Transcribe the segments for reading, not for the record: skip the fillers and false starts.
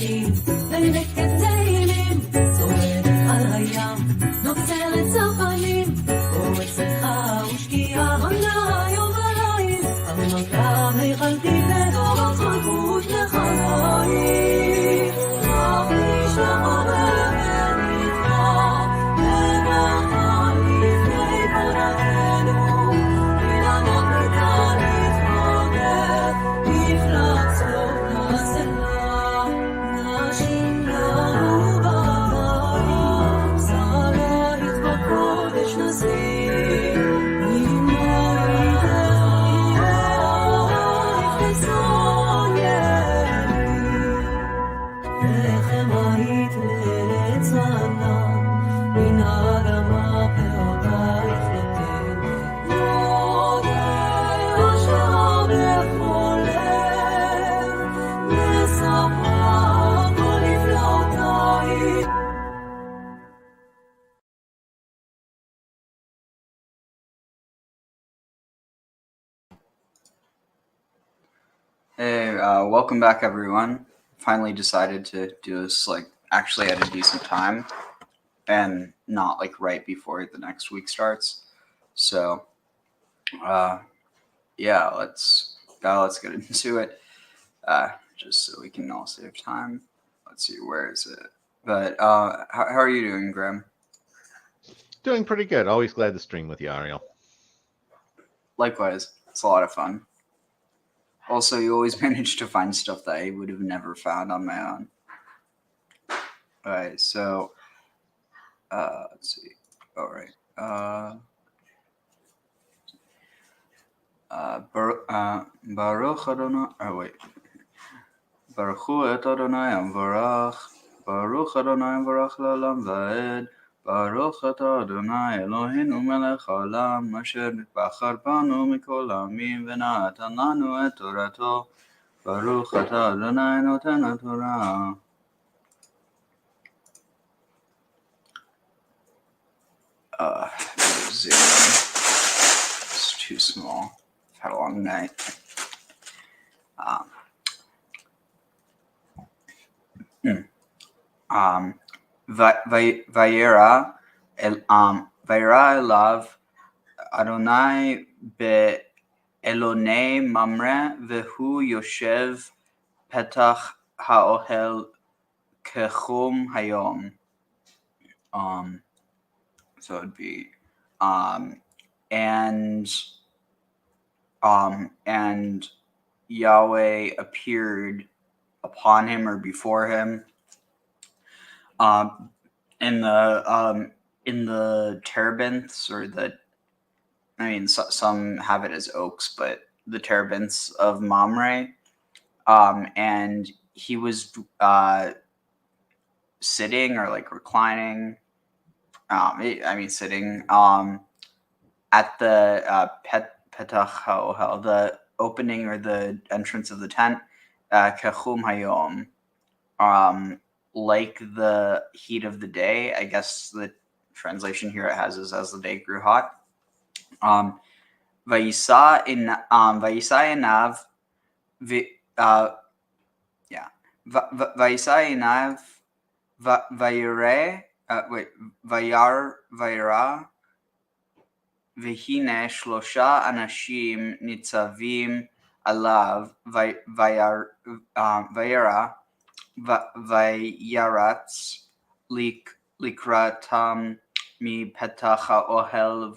מלאכים, ונקת תהילים, צועדת על הים, נוצרת צפנים, קורץ שמחה ושקיעה, עונה יום וליל, המלכה היכלתי ודורות חלקות לחיים. רב נשלח ומלך נפלא, ונכון לפני פורתנו, אילנות ניתן להתמודד, מפלצות הסלע, נשים לנו בבית, סללית בקודש נשים, ממועידך וירא, חסון ידי. לחם היית לצנן, מן האדמה פירותייך נותן, יודע אשר בכל לב, נספרה כל נפלאותייך. Hey, welcome back, everyone. Finally decided to do this actually at a decent time and not right before the next week starts. So, yeah, let's get into it. Just so we can all save time. Let's see, where is it? But how are you doing, Graham? Doing pretty good. Always glad to stream with you, Ariel. Likewise, it's a lot of fun. Also, you always manage to find stuff that I would have never found on my own. Alright, so let's see. Alright. Baruch Adonai. Oh wait. Baruch Hu et Adonai Amvarach. Baruch Adonai Amvarach L'olam Va'ed. Baruch atah Adonai Eloheinu melech haolam, asher בחר בנו מכל העמים ונתן לנו את תורתו. ברוך אתה אדוני נותן התורה. Zoom in. It's too small. I've had a long night. Vayera elav Adonai be'elonei mamre vehu yoshev petach haohel kechum hayom. So it'd be and Yahweh appeared upon him or before him. In the terebinths, or some have it as oaks, but the terebinths of Mamre, and he was sitting or reclining. Sitting at the petach haohel, the opening or the entrance of the tent, kechum hayom, like the heat of the day. I guess the translation here it has is as the day grew hot. Vayisa enav, Vayisa enav, Vayera, V'hine shlosha anashim nitzavim alav, Vayera, Vayaratz likratam mi petach haohel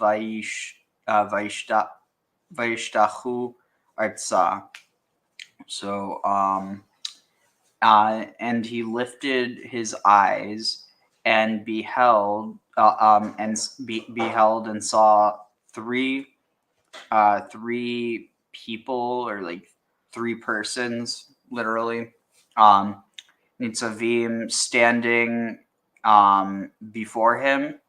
vayishtachu artza. So, and he lifted his eyes and beheld and saw three people, or three persons, literally. Nitzavim standing before him,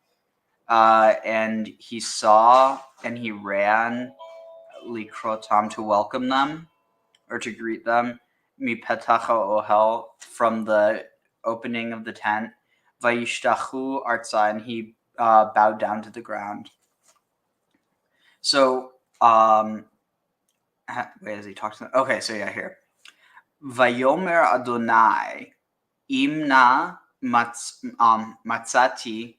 and he saw and he ran likrotam, to welcome them or to greet them, mi petach ohel, from the opening of the tent, vayishtachu artza, and he bowed down to the ground. So wait, as he talks to them, okay, so yeah, here. Vayomer Adonai, Imna matzati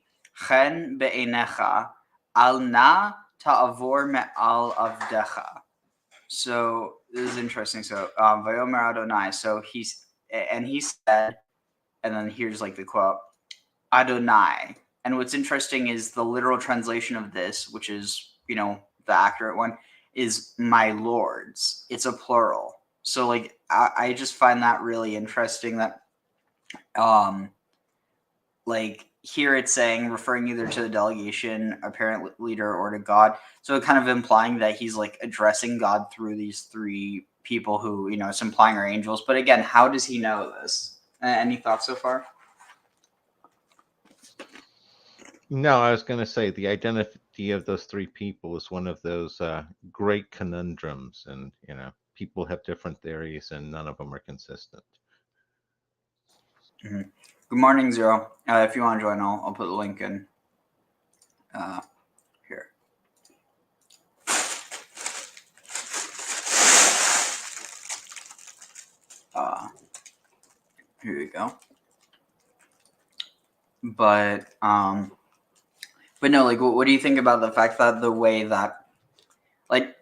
chen be'enecha al na ta'avor me'al avdecha. So this is interesting. So Vayomer Adonai. So he said, and then here's like the quote, Adonai. And what's interesting is the literal translation of this, which is, the accurate one, is my lords. It's a plural. So like I just find that really interesting that like here it's saying, referring either to the delegation, apparent leader, or to God. So it kind of implying that he's like addressing God through these three people who, it's implying are angels. But again, how does he know this? Any thoughts so far? No, I was going to say the identity of those three people is one of those great conundrums, and people have different theories, and none of them are consistent. Mm-hmm. Good morning, Zero. If you want to join, I'll put the link in here. Here we go. But no, like, what do you think about the fact that the way that, like,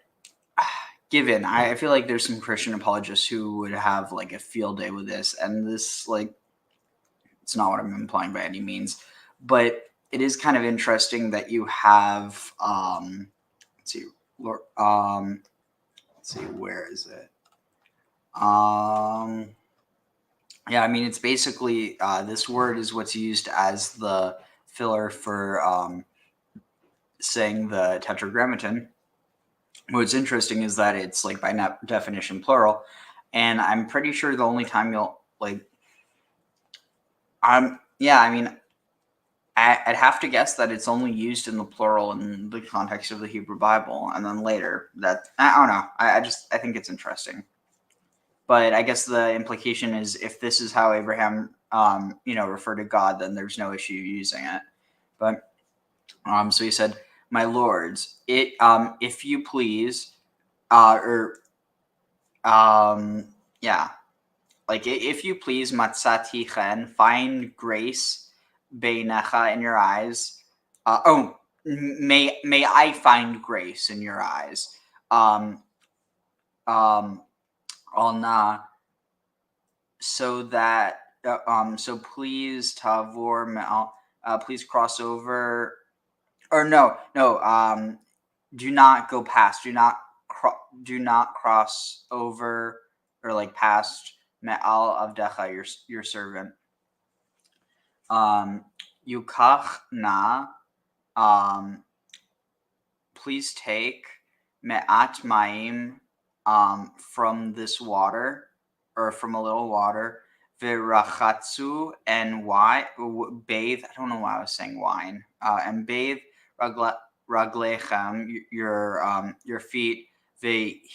given, I feel like there's some Christian apologists who would have like a field day with this, and this, like, it's not what I'm implying by any means, but it is kind of interesting that you have, let's see, where is it? Yeah, I mean, it's basically, this word is what's used as the filler for saying the tetragrammaton. What's interesting is that it's like by definition plural, and I'm pretty sure the only time you'll like, yeah, I mean, I'd have to guess that it's only used in the plural in the context of the Hebrew Bible, and then later that I don't know. I think it's interesting, but I guess the implication is if this is how Abraham referred to God, then there's no issue using it. But so he said, "My lords, if you please." Yeah, like if you please, matzati chen, find grace beinecha in your eyes. May I find grace in your eyes. Alna, so that so please tavor me'al, please cross over, or no, do not go past, do not cross over, or like past me'al avdecha, your servant. Yukach na, please take me'at mayim, from this water, or from a little water, virachatzu, and bathe. I don't know why I was saying wine. And bathe raglechem, your feet, vihishanu.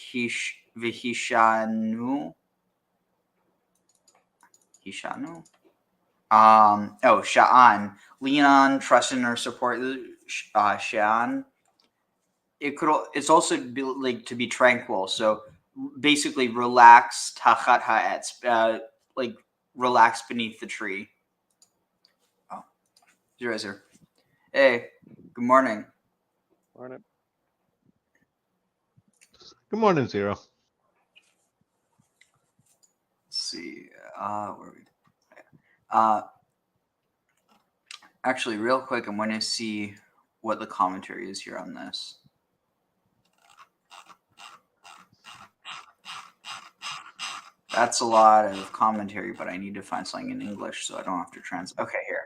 Sha'an, lean on, trust in, or support. Sha'an. It's also like to be tranquil. So basically, relax. Tachat ha'etz, like relax beneath the tree. Oh, Zero's here. Hey, good morning. Morning. Good morning, Zero. Let's see. Where are we? Actually, real quick, I'm going to see what the commentary is here on this. That's a lot of commentary, but I need to find something in English so I don't have to translate. Okay, here.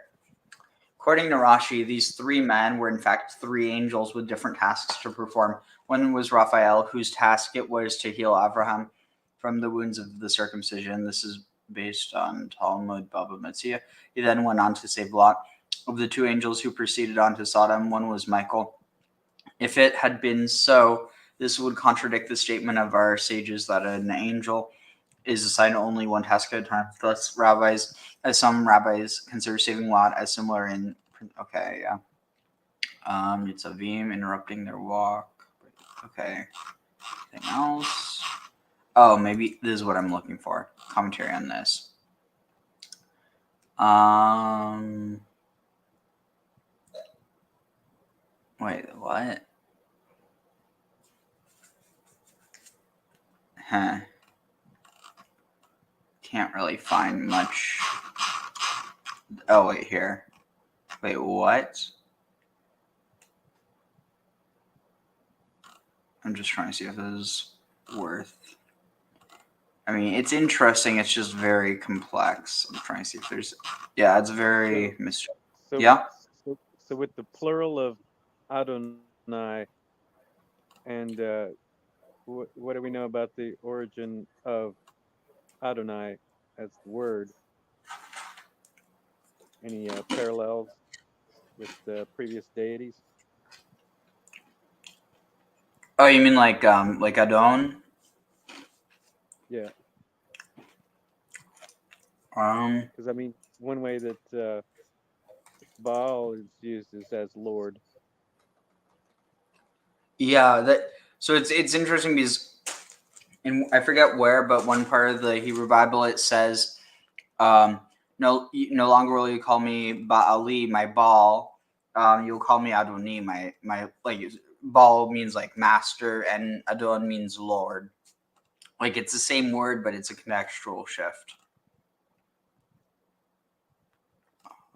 According to Rashi, these three men were in fact three angels with different tasks to perform. One was Raphael, whose task it was to heal Abraham from the wounds of the circumcision. This is based on Talmud Baba Metzia. He then went on to save Lot. Of the two angels who proceeded on to Sodom, one was Michael. If it had been so, this would contradict the statement of our sages that an angel is assigned only one task at a time. Thus, some rabbis consider saving Lot as similar in. Okay, yeah. Nitzavim interrupting their walk. Okay. Anything else? Oh, maybe this is what I'm looking for. Commentary on this. Wait, what? Huh. Can't really find much. Oh, wait, here. Wait, what? I'm just trying to see if this is worth. I mean, it's interesting. It's just very complex. I'm trying to see if there's. Yeah, it's very So, Yeah. so with the plural of Adonai, and what do we know about the origin of Adonai as the word? Any parallels with the previous deities? Oh, you mean like Adon? Yeah, Um. because I mean, one way that Baal is used is as Lord. Yeah. That. So it's interesting because, and I forget where, but one part of the Hebrew Bible it says, no longer will you call me Baali, my Baal. You'll call me Adoni, my like Baal means like master, and Adon means Lord. Like it's the same word, but it's a contextual shift.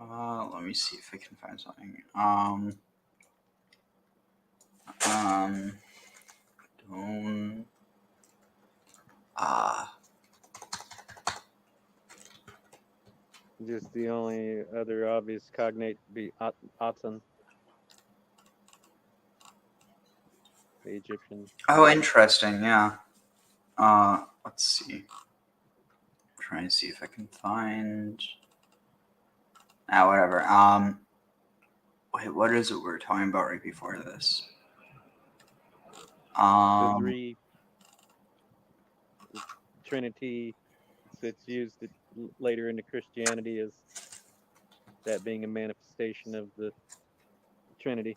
Let me see if I can find something. Don't. Just the only other obvious cognate would be Aten, the Egyptian. Oh, interesting. Yeah. Let's see. I'm trying to see if I can find. Whatever. Wait, what is it we were talking about right before this? The three Trinity. It's used later into Christianity as that being a manifestation of the Trinity.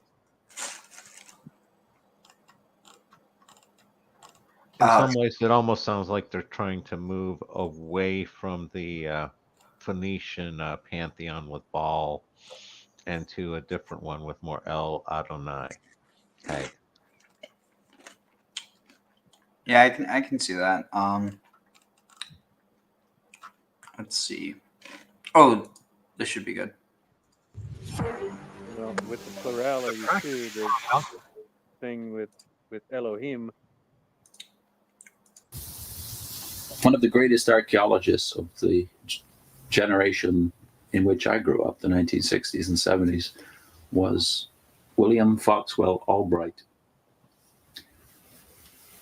In some ways, it almost sounds like they're trying to move away from the Phoenician pantheon with Baal and to a different one with more El Adonai. Hey. Yeah, I can see that. Let's see. Oh, this should be good. Well, with the plurality too, the thing with Elohim. One of the greatest archaeologists of the generation in which I grew up, the 1960s and 70s, was William Foxwell Albright.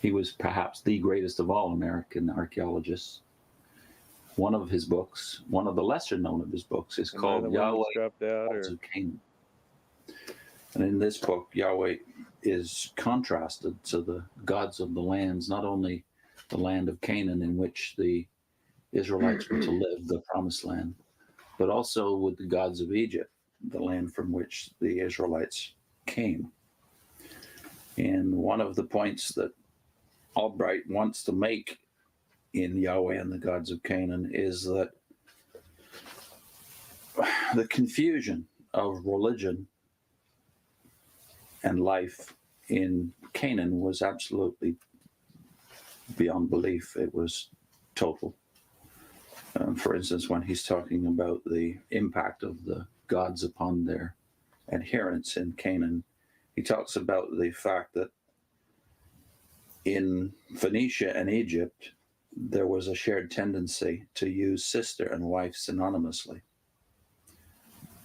He was perhaps the greatest of all American archaeologists. One of his books, one of the lesser known of his books, is called Yahweh, Gods of Canaan. And in this book, Yahweh is contrasted to the gods of the lands, not only the land of Canaan in which the Israelites were to live, the promised land, but also with the gods of Egypt, the land from which the Israelites came. And one of the points that Albright wants to make in Yahweh and the gods of Canaan is that the confusion of religion and life in Canaan was absolutely beyond belief. It was total. For instance, when he's talking about the impact of the gods upon their adherents in Canaan, he talks about the fact that in Phoenicia and Egypt, there was a shared tendency to use sister and wife synonymously.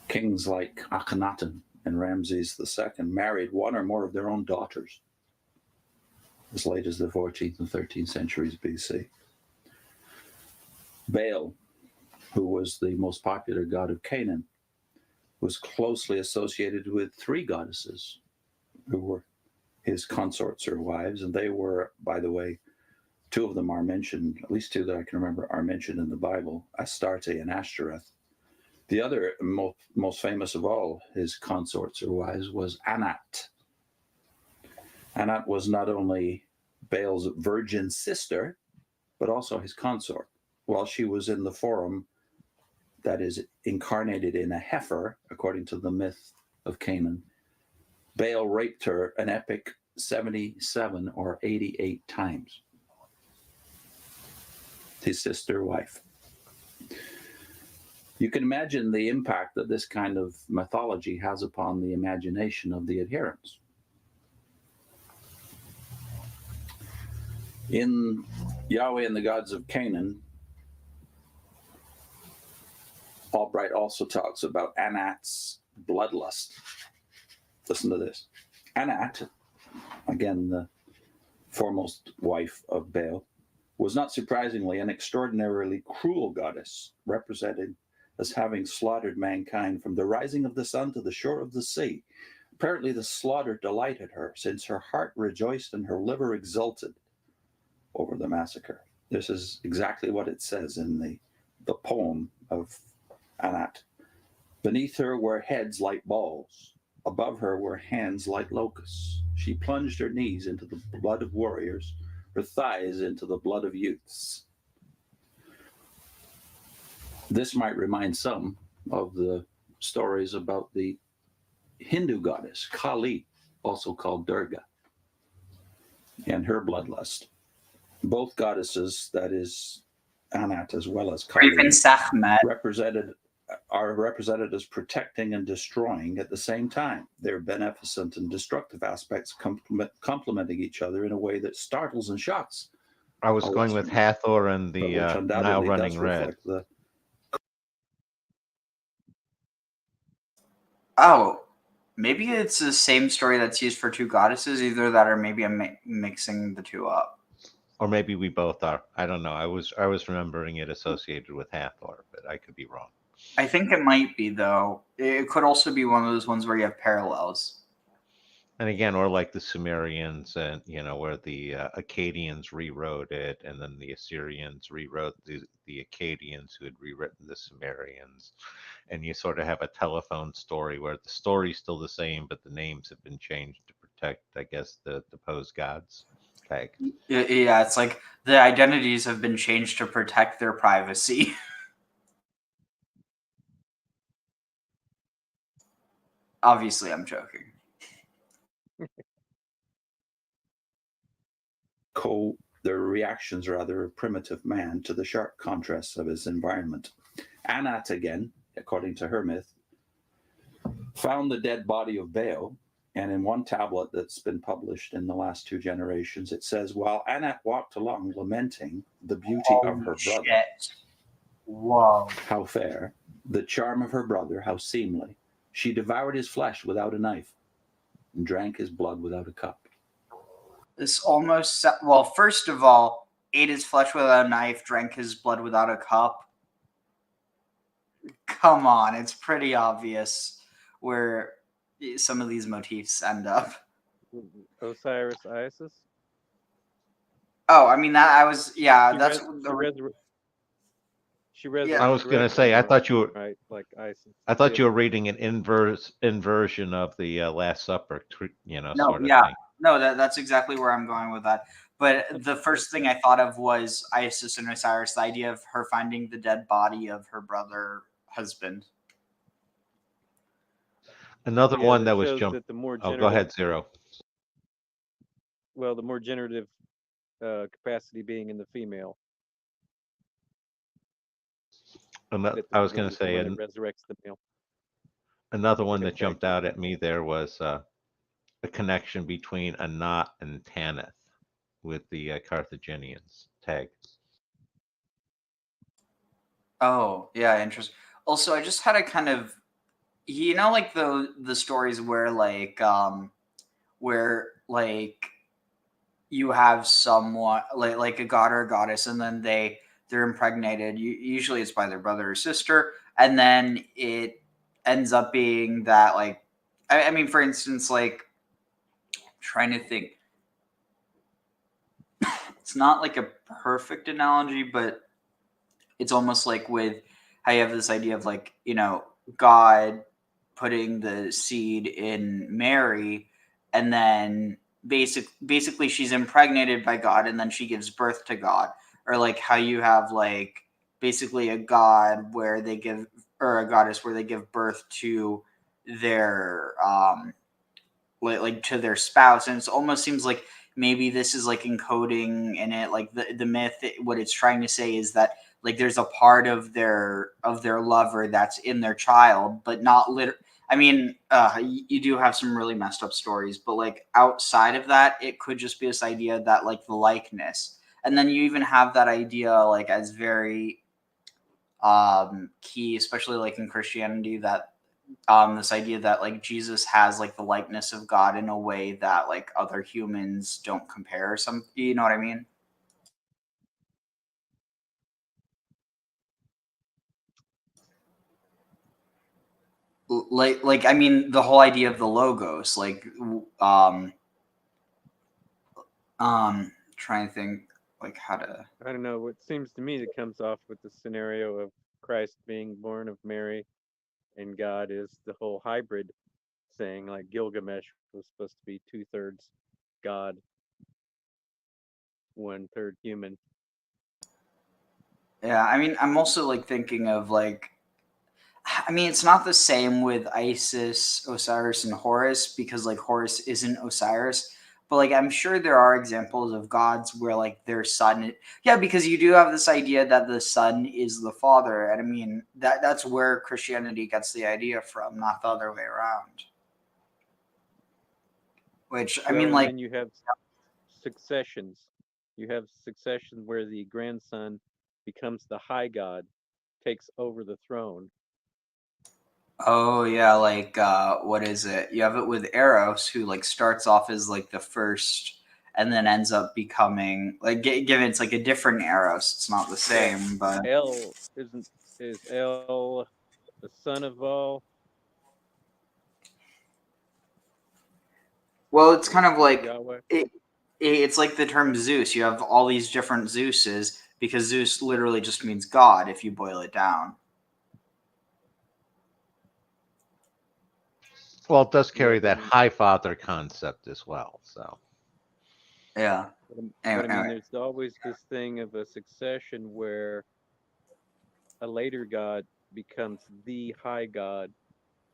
Kings like Akhenaten and Ramses II married one or more of their own daughters as late as the 14th and 13th centuries BC. Baal, who was the most popular god of Canaan, was closely associated with three goddesses who were his consorts or wives, and they were, by the way, two of them are mentioned, at least two that I can remember are mentioned in the Bible, Astarte and Ashtoreth. The other most famous of all his consorts or wives was Anat. Anat was not only Baal's virgin sister, but also his consort. While she was in the forum that is incarnated in a heifer, according to the myth of Canaan, Baal raped her an epic 77 or 88 times. His sister wife. You can imagine the impact that this kind of mythology has upon the imagination of the adherents. In Yahweh and the Gods of Canaan, Albright also talks about Anat's bloodlust. Listen to this. Anat, again, the foremost wife of Baal, was not surprisingly an extraordinarily cruel goddess, represented as having slaughtered mankind from the rising of the sun to the shore of the sea. Apparently the slaughter delighted her, since her heart rejoiced and her liver exulted over the massacre. This is exactly what it says in the poem of Anat. Beneath her were heads like balls. Above her were hands like locusts. She plunged her knees into the blood of warriors, her thighs into the blood of youths. This might remind some of the stories about the Hindu goddess Kali, also called Durga, and her bloodlust. Both goddesses, that is Anat as well as Kali, are represented as protecting and destroying at the same time. Their beneficent and destructive aspects complementing each other in a way that startles and shocks. I was going with Hathor and the Nile Running Red. Oh, maybe it's the same story that's used for two goddesses. Either that, or maybe I'm mixing the two up. Or maybe we both are. I don't know. I was remembering it associated with Hathor, but I could be wrong. I think it might be, though. It could also be one of those ones where you have parallels. And again, or like the Sumerians, and where the Akkadians rewrote it, and then the Assyrians rewrote the Akkadians who had rewritten the Sumerians, and you sort of have a telephone story where the story's still the same, but the names have been changed to protect, I guess, the deposed gods. Tag. Yeah, it's like the identities have been changed to protect their privacy. Obviously, I'm joking. Their reactions rather of primitive man to the sharp contrasts of his environment. Anat, again, according to her myth, found the dead body of Baal, and in one tablet that's been published in the last 2 generations, it says, while Anat walked along lamenting the beauty of her brother, wow, how fair, the charm of her brother, how seemly, she devoured his flesh without a knife and drank his blood without a cup. This almost, well, first of all, ate his flesh without a knife, drank his blood without a cup. Come on, it's pretty obvious where some of these motifs end up. Osiris, Isis? Oh, I mean, that I was, yeah, that's she read. I was going to say, I thought you were right, like Isis. I thought you were reading an inversion of the Last Supper, no, sort of yeah. thing. No, that's exactly where I'm going with that. But the first thing I thought of was Isis and Osiris, the idea of her finding the dead body of her brother husband. Another one that was jumped. Oh, go ahead, Zero. Well, the more generative capacity being in the female. I was going to say, it resurrects the male. Another one that jumped out at me there was a connection between Anat and Tanith with the Carthaginians. Tag. Oh, yeah, interesting. Also, I just had a kind of, like the stories where you have someone like a god or a goddess, and then they're impregnated. Usually it's by their brother or sister, and then it ends up being that, like, I mean, for instance, like, I'm trying to think. It's not like a perfect analogy, but it's almost like with how you have this idea of, like, God putting the seed in Mary, and then basically she's impregnated by God, and then she gives birth to God. Or like how you have, like, basically a god where they give, or a goddess where they give birth to their like to their spouse, and it almost seems like maybe this is like encoding in it, like the myth. What it's trying to say is that like there's a part of their lover that's in their child, but not I mean, you do have some really messed up stories, but like outside of that, it could just be this idea that like the likeness, and then you even have that idea like as very key, especially like in Christianity, that this idea that like Jesus has like the likeness of God in a way that like other humans don't compare. Some, you know what I mean? Like I mean the whole idea of the logos, like trying to think like how to. I don't know. What seems to me that comes off with the scenario of Christ being born of Mary and God is the whole hybrid thing. Like Gilgamesh was supposed to be 2/3 God, 1/3 human. Yeah, I mean, I'm also like thinking of like, I mean, it's not the same with Isis, Osiris, and Horus because like Horus isn't Osiris, but like I'm sure there are examples of gods where like their son, yeah, because you do have this idea that the son is the father, and I mean that's where Christianity gets the idea from, not the other way around. Which I mean, Well, and like, then you have successions. You have succession where the grandson becomes the high god, takes over the throne. oh yeah, like what is it? You have it with Eros, who like starts off as like the first, and then ends up becoming like given it's like a different Eros. It's not the same, but El is El the son of all? well, it's kind of like Yahweh. it's like the term Zeus. You have all these different Zeuses because Zeus literally just means God if you boil it down. Well, it does carry Yeah, that high father concept as well. So Yeah. but I mean, Anyway. there's always this thing of a succession where a later god becomes the high god,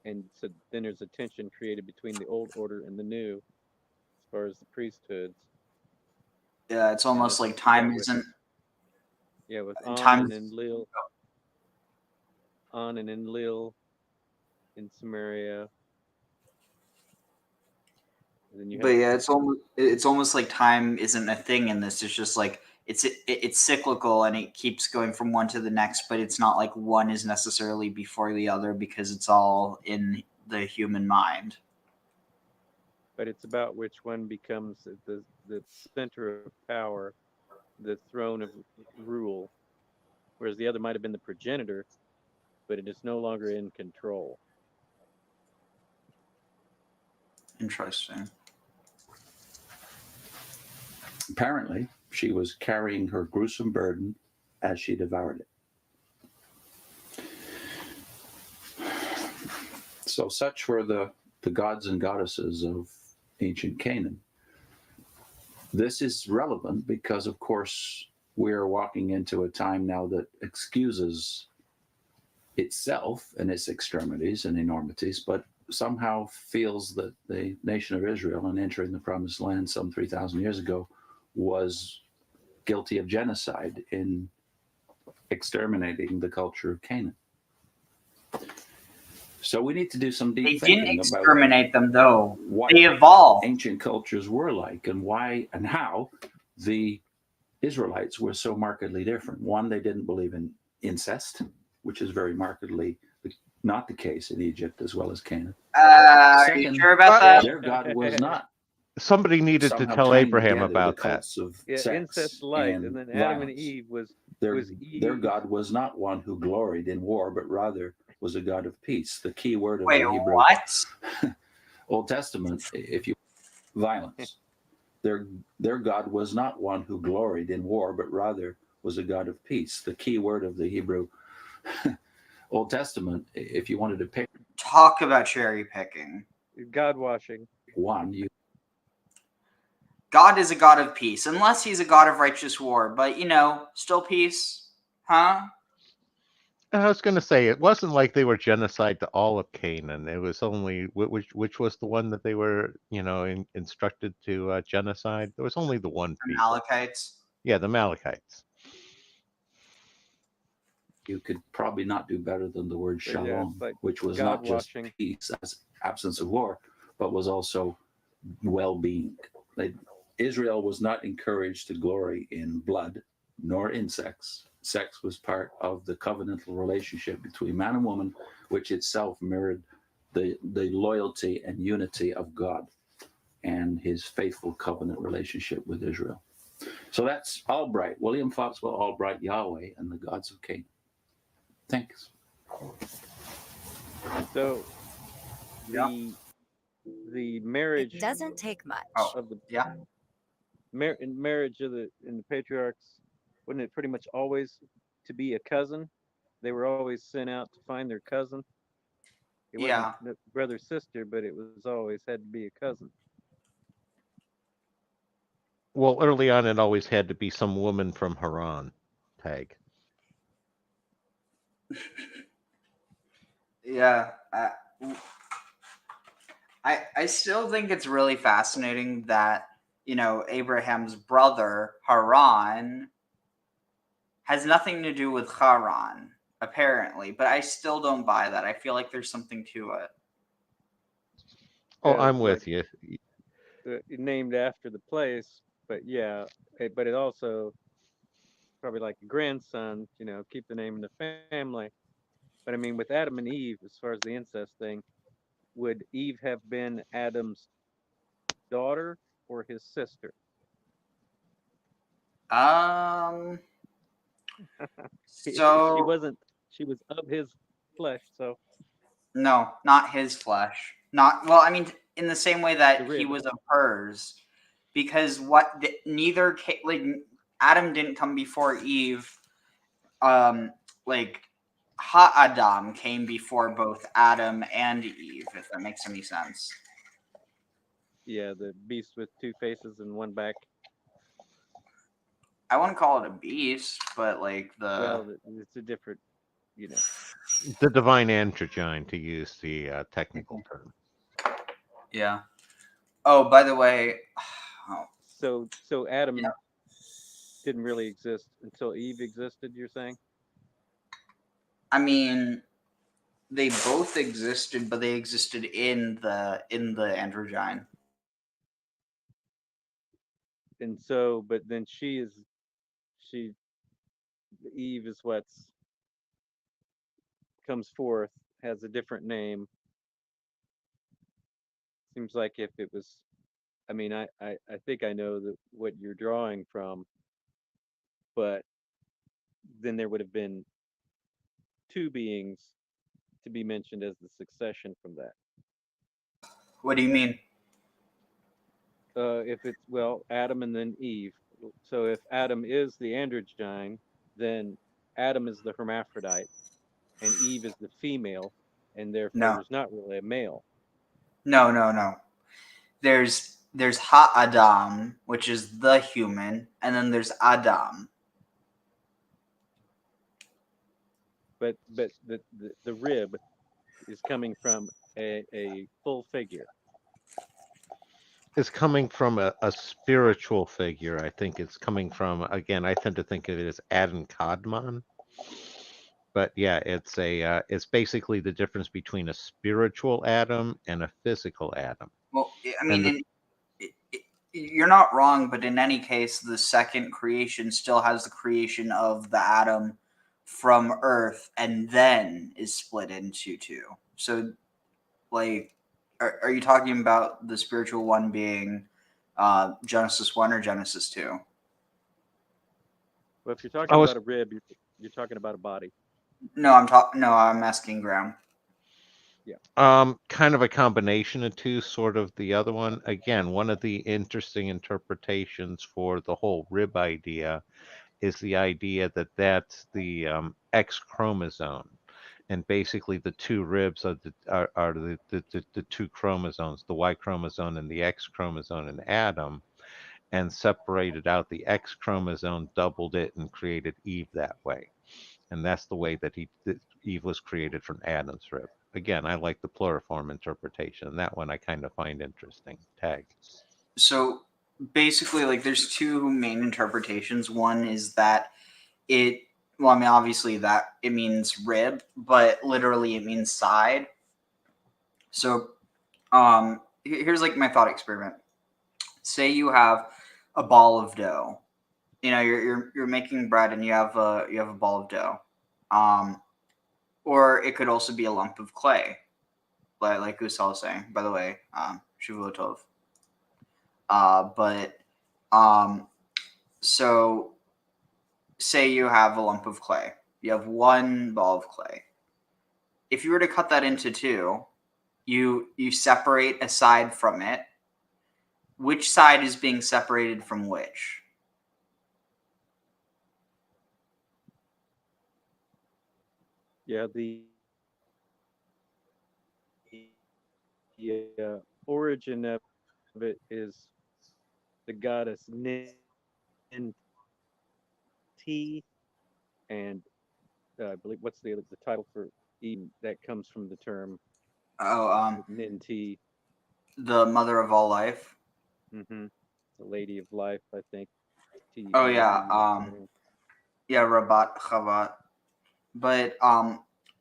and so then there's a tension created between the old order and the new, as far as the priesthoods. Yeah, it's And almost this like is time with isn't On time. and Enlil, On and Enlil in Samaria. And then you But have yeah, it's almost like time isn't a thing in this. It's just like it's cyclical and it keeps going from one to the next, but it's not like one is necessarily before the other because it's all in the human mind. but it's about which one becomes the center of power, the throne of rule, whereas the other might have been the progenitor, but it is no longer in control. Interesting. Apparently, she was carrying her gruesome burden as she devoured it. So such were the gods and goddesses of ancient Canaan. This is relevant because, of course, we are walking into a time now that excuses itself and its extremities and enormities, but somehow feels that the nation of Israel, in entering the Promised Land some 3,000 years ago, was guilty of genocide in exterminating the culture of Canaan. So we need to do some deep They thinking didn't about exterminate them though. what They evolved. ancient cultures were like and why and how the Israelites were so markedly different. One, they didn't believe in incest, which is very markedly not the case in Egypt as well as Canaan. Are you sure about that? Their God was not somebody needed to somehow tell tying Abraham together the about that. cults of sex incest light, and then Adam and violence. Eve was Their God was not one who gloried in war, but rather was a God of peace. The key word of Wait, the Hebrew what? Old Testament, if you violence. Their God was not one who gloried in war, but rather was a God of peace. The key word of the Hebrew Old Testament, if you wanted to pick Talk about cherry picking. God washing. one, God is a God of peace, unless he's a God of righteous war. But you know, still peace, huh? I was going to say it wasn't like they were genocide to all of Canaan. It was only which was the one that they were, instructed to genocide. There was only the one people. Amalekites. Yeah, the Amalekites. You could probably not do better than the word But yeah, shalom, it's like which was God not just watching. peace as absence of war, but was also well-being. Israel was not encouraged to glory in blood nor in sex. Sex was part of the covenantal relationship between man and woman, which itself mirrored the loyalty and unity of God and his faithful covenant relationship with Israel. So that's Albright, William Foxwell Albright, Yahweh and the gods of Canaan. Thanks. So Yeah. the marriage It doesn't take much. Oh, of the yeah. marriage of the patriarchs, wasn't it pretty much always to be a cousin? They were always sent out to find their cousin. It wasn't Yeah. the brother sister, but it was always had to be a cousin. Well, early on, it always had to be some woman from Haran. Tag. Yeah. I still think it's really fascinating that, Abraham's brother, Haran, has nothing to do with Haran, apparently. But I still don't buy that. I feel like there's something to it. Oh, Yeah, I'm it's with like you. named after the place, but yeah, but it also probably like a grandson, keep the name in the family. But I mean, with Adam and Eve, as far as the incest thing, would Eve have been Adam's daughter or his sister? Um. She So wasn't. She was of his flesh, so no, not his flesh. Not well. I mean, in the same way the that he rib. was of hers, because neither like Adam didn't come before Eve. Like Ha-Adam came before both Adam and Eve. If that makes any sense. Yeah, the beast with two faces and one back. I wouldn't call it a beast, but like Well, it's a different, The divine androgyne, to use the technical term. Yeah. Oh, by the way. Oh, So Adam yeah. didn't really exist until Eve existed. You're saying? I mean, they both existed, but they existed in the androgyne. And so, but then she Eve is what's comes forth, has a different name. Seems like if it was, I mean, I think I know what you're drawing from, but then there would have been two beings to be mentioned as the succession from that. What do you mean? If it's, well, Adam and then Eve. So if Adam is the androgyne, then Adam is the hermaphrodite and Eve is the female, and therefore No, there's not really a male. no. There's Ha-Adam, which is the human, and then there's Adam. But the rib is coming from a full figure. It's coming from a spiritual figure. I think it's coming from, again, I tend to think of it as Adam Kadmon. But yeah, it's basically the difference between a spiritual Adam and a physical Adam. Well, I And mean, you're not wrong, but in any case, the second creation still has the creation of the Adam from Earth, and then is split into two. So, like, are you talking about the spiritual one being Genesis 1 or Genesis 2? Well, if you're talking about a rib, you're talking about a body. No, I'm asking Graham. Yeah. Kind of a combination of two, sort of the other one. Again, one of the interesting interpretations for the whole rib idea is the idea that that's the X chromosome. And basically the two ribs are the two chromosomes, the Y chromosome and the X chromosome in Adam, and separated out the X chromosome, doubled it, and created Eve that way. And that's the way that Eve was created from Adam's rib. Again, I like the pluriform interpretation. That one I kind of find interesting. Tag. So basically, like, there's two main interpretations. One is that obviously that it means rib, but literally it means side. So here's like my thought experiment. Say you have a ball of dough. You're making bread and you have a ball of dough. Or it could also be a lump of clay, like Usal was saying. By the way, Shavua Tov. So say you have a lump of clay. You have one ball of clay. If you were to cut that into two, you separate a side from it. Which side is being separated from which? Yeah, the origin of it is the goddess Ninti, and I believe what's the title for Eden that comes from the term Ninti. The mother of all life. Mm-hmm. The lady of life, I think. Oh yeah, Rabat Chavat. But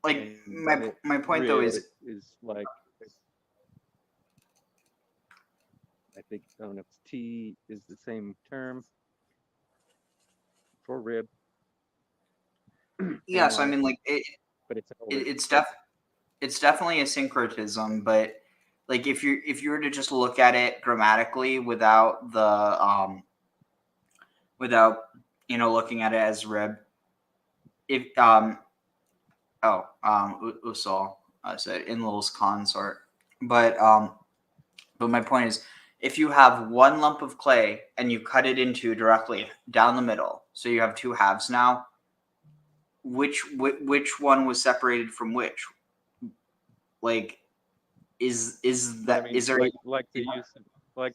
like my point though is like, I think I don't know if T is the same term for rib. Yeah, so I mean, like but it's definitely a syncretism, but like if you were to just look at it grammatically without the looking at it as rib, if Usal said Inlil's consort, but my point is, if you have one lump of clay and you cut it into directly down the middle, so you have two halves now. Which one was separated from which? Like, is that, I mean, is there like the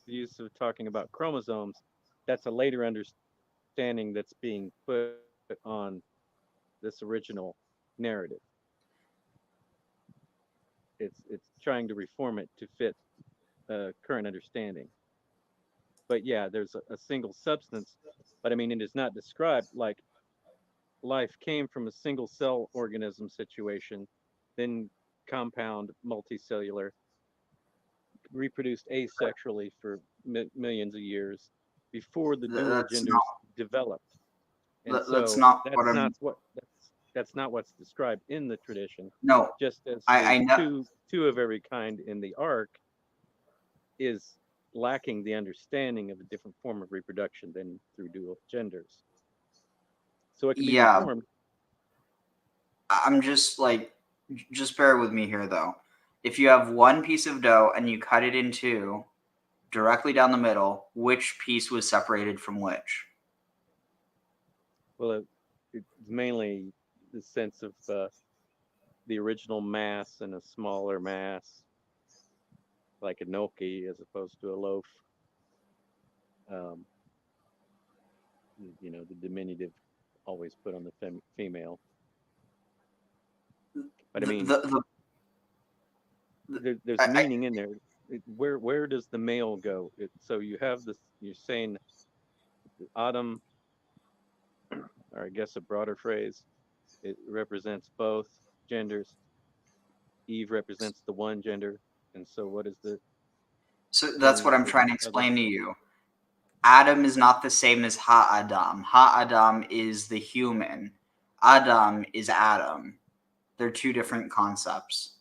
use of talking about chromosomes? That's a later understanding that's being put on this original narrative. It's trying to reform it to fit current understanding. But yeah, there's a single substance, but I mean, it is not described like life came from a single cell organism situation, then compound, multicellular, reproduced asexually for millions of years before the dual genders developed. And that's not what's described in the tradition. No, just as I know. two of every kind in the ark is lacking the understanding of a different form of reproduction than through dual genders. So it can be reformed. I'm just bear with me here though. If you have one piece of dough and you cut it in two directly down the middle, which piece was separated from which? Well, it's mainly the sense of the original mass and a smaller mass, like a gnocchi as opposed to a loaf. The diminutive always put on the female. But I mean, there's meaning in there. Where does the male go? So you have this. You're saying Adam, or I guess a broader phrase, it represents both genders. Eve represents the one gender, and so what is the? So that's what I'm trying to explain to you. Adam is not the same as Ha-Adam. Ha-Adam is the human. Adam is Adam. They're two different concepts.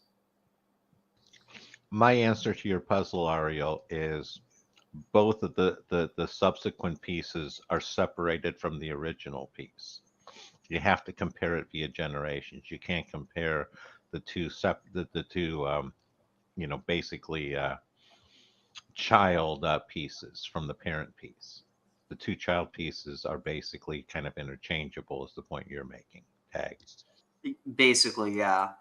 My answer to your puzzle, Ariel, is both of the subsequent pieces are separated from the original piece. You have to compare it via generations. You can't compare the two basically child pieces from the parent piece. The two child pieces are basically kind of interchangeable, is the point you're making. Tag. Basically, yeah.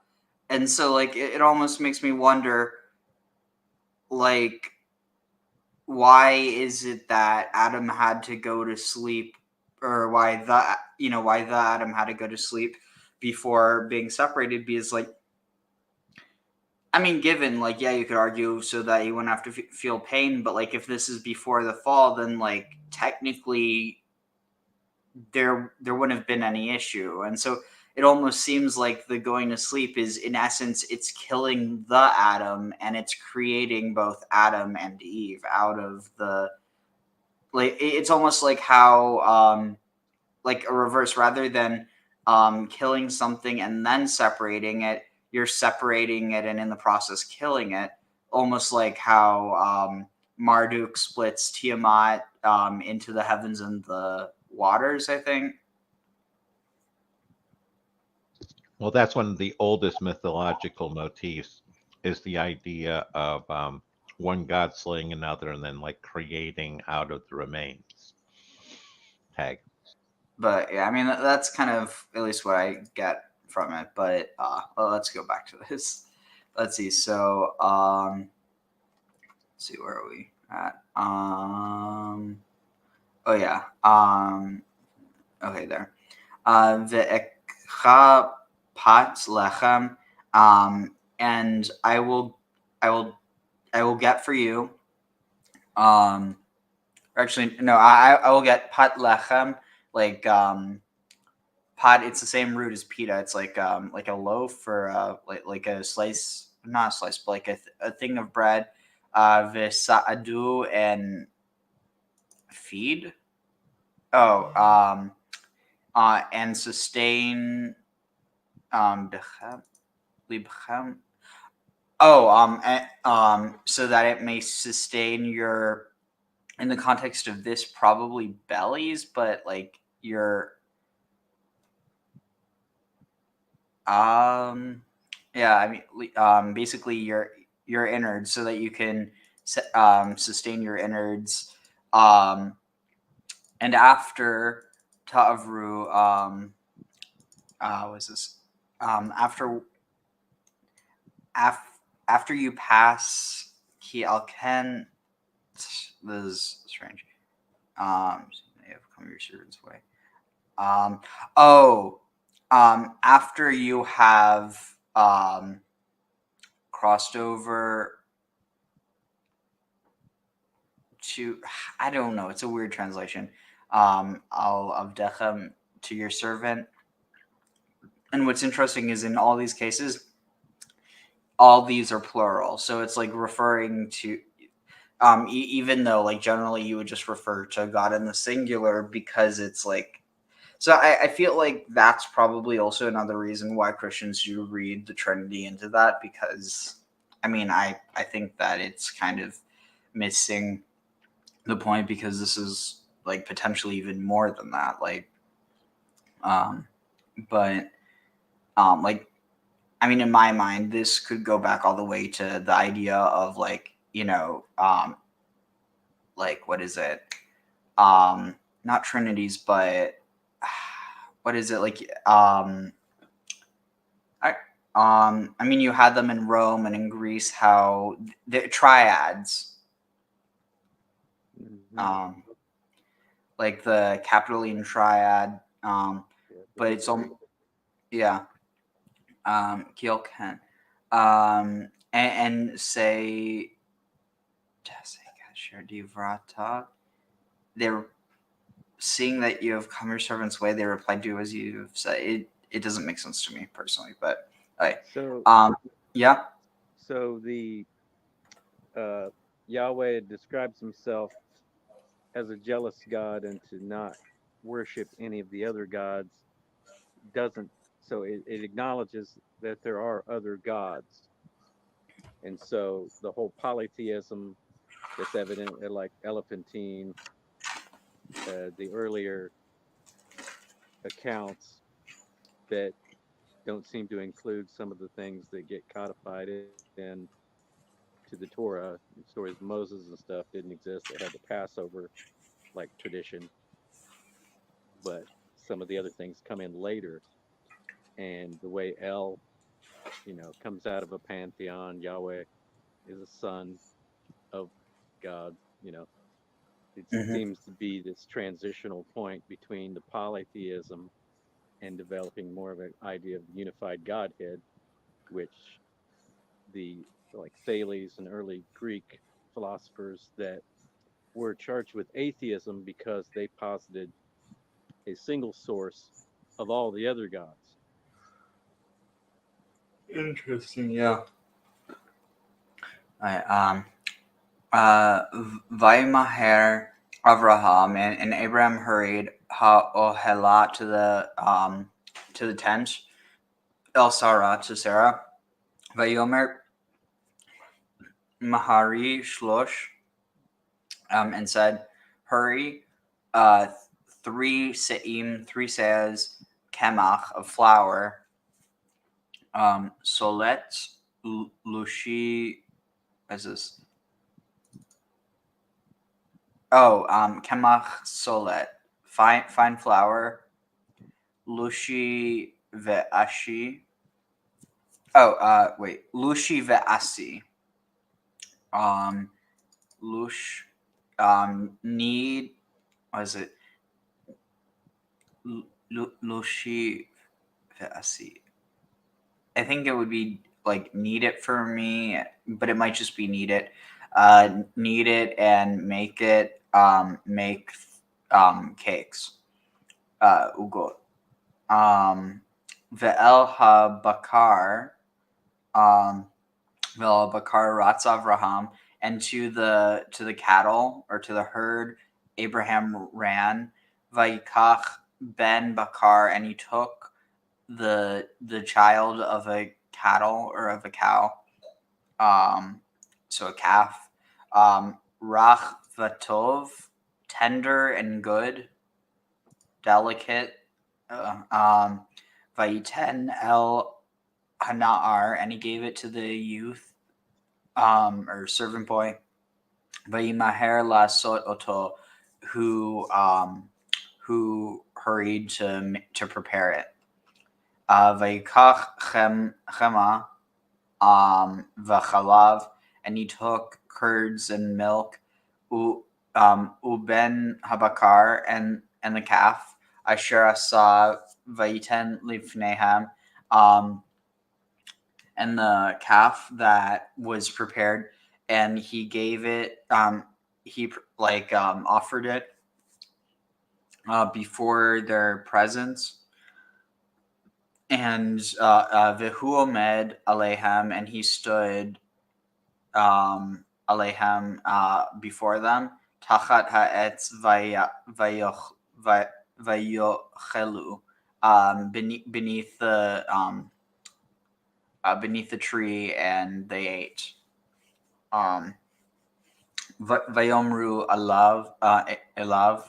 And so, it almost makes me wonder, why is it that Adam had to go to sleep, or why the Adam had to go to sleep before being separated, because like, I mean, given like, yeah, you could argue so that you wouldn't have to feel pain, but like if this is before the fall, then like technically there wouldn't have been any issue. And so it almost seems like the going to sleep is, in essence, it's killing the Adam and it's creating both Adam and Eve out of the, like, it's almost like how like a reverse, rather than killing something and then separating it, you're separating it and in the process killing it, almost like how Marduk splits Tiamat into the heavens and the waters, I think. Well, that's one of the oldest mythological motifs, is the idea of one god slaying another and then like creating out of the remains. Tag. But yeah, I mean, that's kind of at least what I get from it. But well, let's go back to this. Let's see. So let's see, where are we at? Oh yeah. Okay, there. Ve'ekha pat lechem, and I will get for you. Actually, no, I will get pat lechem, like pat. It's the same root as pita. It's like a loaf, or like a slice, not a slice, but like a thing of bread. V'sa'adu, and feed. Oh, and sustain libchem. Oh, so that it may sustain your, in the context of this, probably bellies, but like your yeah, I mean basically your innards, so that you can sustain your innards. And after Ta'avru, what is this? After you pass Ki Alken, this is strange. May have come your servant's way. After you have crossed over to, I don't know, it's a weird translation. Al avdechem, to your servant. And what's interesting is, in all these cases, all these are plural, so it's like referring to even though like generally you would just refer to God in the singular, because it's like, so I feel like that's probably also another reason why Christians do read the Trinity into that, because I mean I think that it's kind of missing the point, because this is like potentially even more than that, like but like, I mean, in my mind, this could go back all the way to the idea of like, like, what is it? Not Trinities, but what is it, like? I mean, you had them in Rome and in Greece, how the triads, like the Capitoline triad, but it's yeah. Kielken, and say, they're seeing that you have come your servant's way. They replied, "Do as you have said." It doesn't make sense to me personally, but So yeah. So the Yahweh describes himself as a jealous God, and to not worship any of the other gods doesn't. So it acknowledges that there are other gods, and so the whole polytheism that's evident at like Elephantine, the earlier accounts that don't seem to include some of the things that get codified in to the Torah. Stories of Moses and stuff didn't exist. They had the Passover like tradition, but some of the other things come in later. And the way El, comes out of a pantheon, Yahweh is a son of God. It Mm-hmm. seems to be this transitional point between the polytheism and developing more of an idea of unified Godhead, which the like Thales and early Greek philosophers that were charged with atheism because they posited a single source of all the other gods. Interesting, yeah. Vaymaher Avraham, and Abraham hurried ha'ohelah to the tent, El Sarah to Sarah. Vayomer Mahari Shlosh, and said, "Hurry, 3 seahs kemach of flour, solet lushi." What is this? Oh, kemach solet, fine flour, lushi ve'ashi. Oh, wait, lushi ve'asi. Lush, need. What is it? Lushi ve'asi. I think it would be like need it for me, but it might just be need it. Knead it and make it. Make cakes. Ugot. Ve'el ha-bakar. Ve'el bakar ratz Avraham, and to the cattle, or to the herd, Abraham ran. Vayikach ben bakar, and he took the child of a cattle, or of a cow, so a calf, rach vatov, tender and good, delicate, vayiten el hanar, and he gave it to the youth, or servant boy, vayimaher lasot oto, who hurried to prepare it. Vayikach chema v'chalav, and he took curds and milk, uben habakar, and the calf, asher asa vayiten lifnehem, and the calf that was prepared, and he gave it, he offered it before their presence. And Vehu omed alehem, and he stood alehem, before them, tachat ha'etz vayochelu, beneath the tree, and they ate. Vayomru elav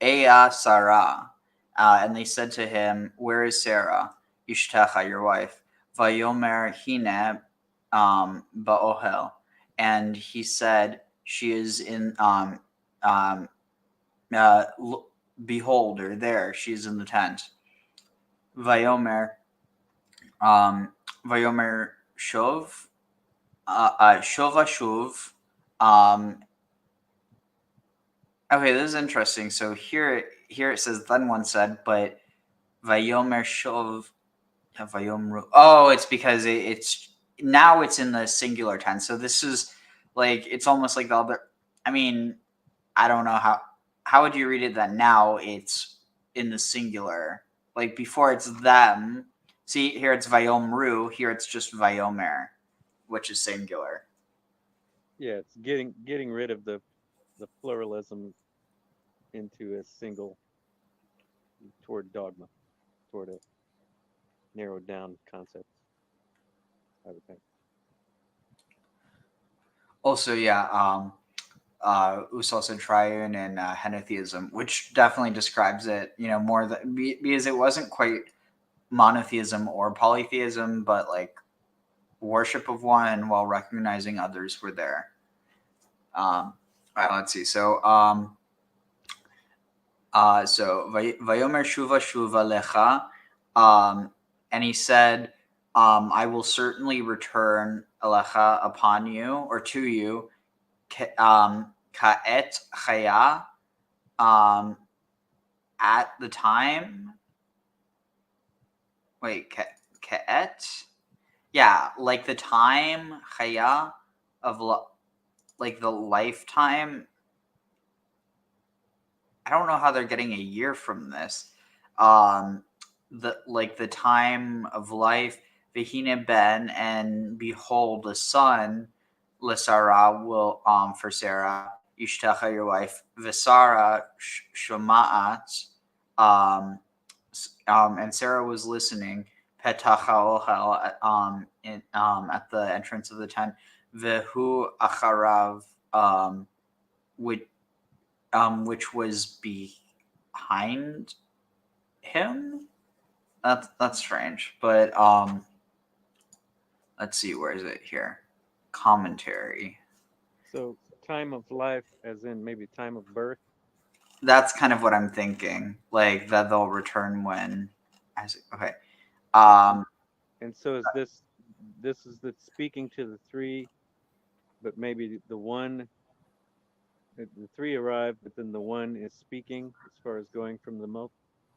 Ea Sarah, and they said to him, "Where is Sarah, Ishtecha, your wife?" Vayomer hine ba'ohel, and he said, "She is in behold, or there, she is in the tent." Vayomer shov shuv. Okay, this is interesting. So here it says, then one said, but Vayomer Shov Vayomru. Oh, it's because it's now it's in the singular tense. So this is like, it's almost like the other. I mean, I don't know how would you read it that now it's in the singular. Like before it's them. See, here it's Vayomru. Here it's just Vayomer, which is singular. Yeah, it's getting rid of the pluralism into a single, toward dogma, toward a narrowed down concept, I would think. Also, yeah, Usos and Triune and henotheism, which definitely describes it, more because it wasn't quite monotheism or polytheism, but like worship of one while recognizing others were there. All right, let's see. So Vayomer Shuva Shuva Lecha, and he said, I will certainly return Alecha, upon you, or to you, Ka'et Chaya, at the time, Wait, Ke'et? Yeah, like the time, chaya, of like the lifetime. I don't know how they're getting a year from this. The time of life, v'hine ben, and behold, the son, l'Sarah will for Sarah, Ishtecha, your wife, v'Sara shoma'at, and Sarah was listening, petach ha'ohel, at the entrance of the tent, v'hu acharav, which was behind him. That's strange, but let's see, where is it here? Commentary. So time of life, as in maybe time of birth. That's kind of what I'm thinking, like that they'll return when. Okay. And so is this is the speaking to the three, but maybe the one. The three arrive, but then the one is speaking as far as going from the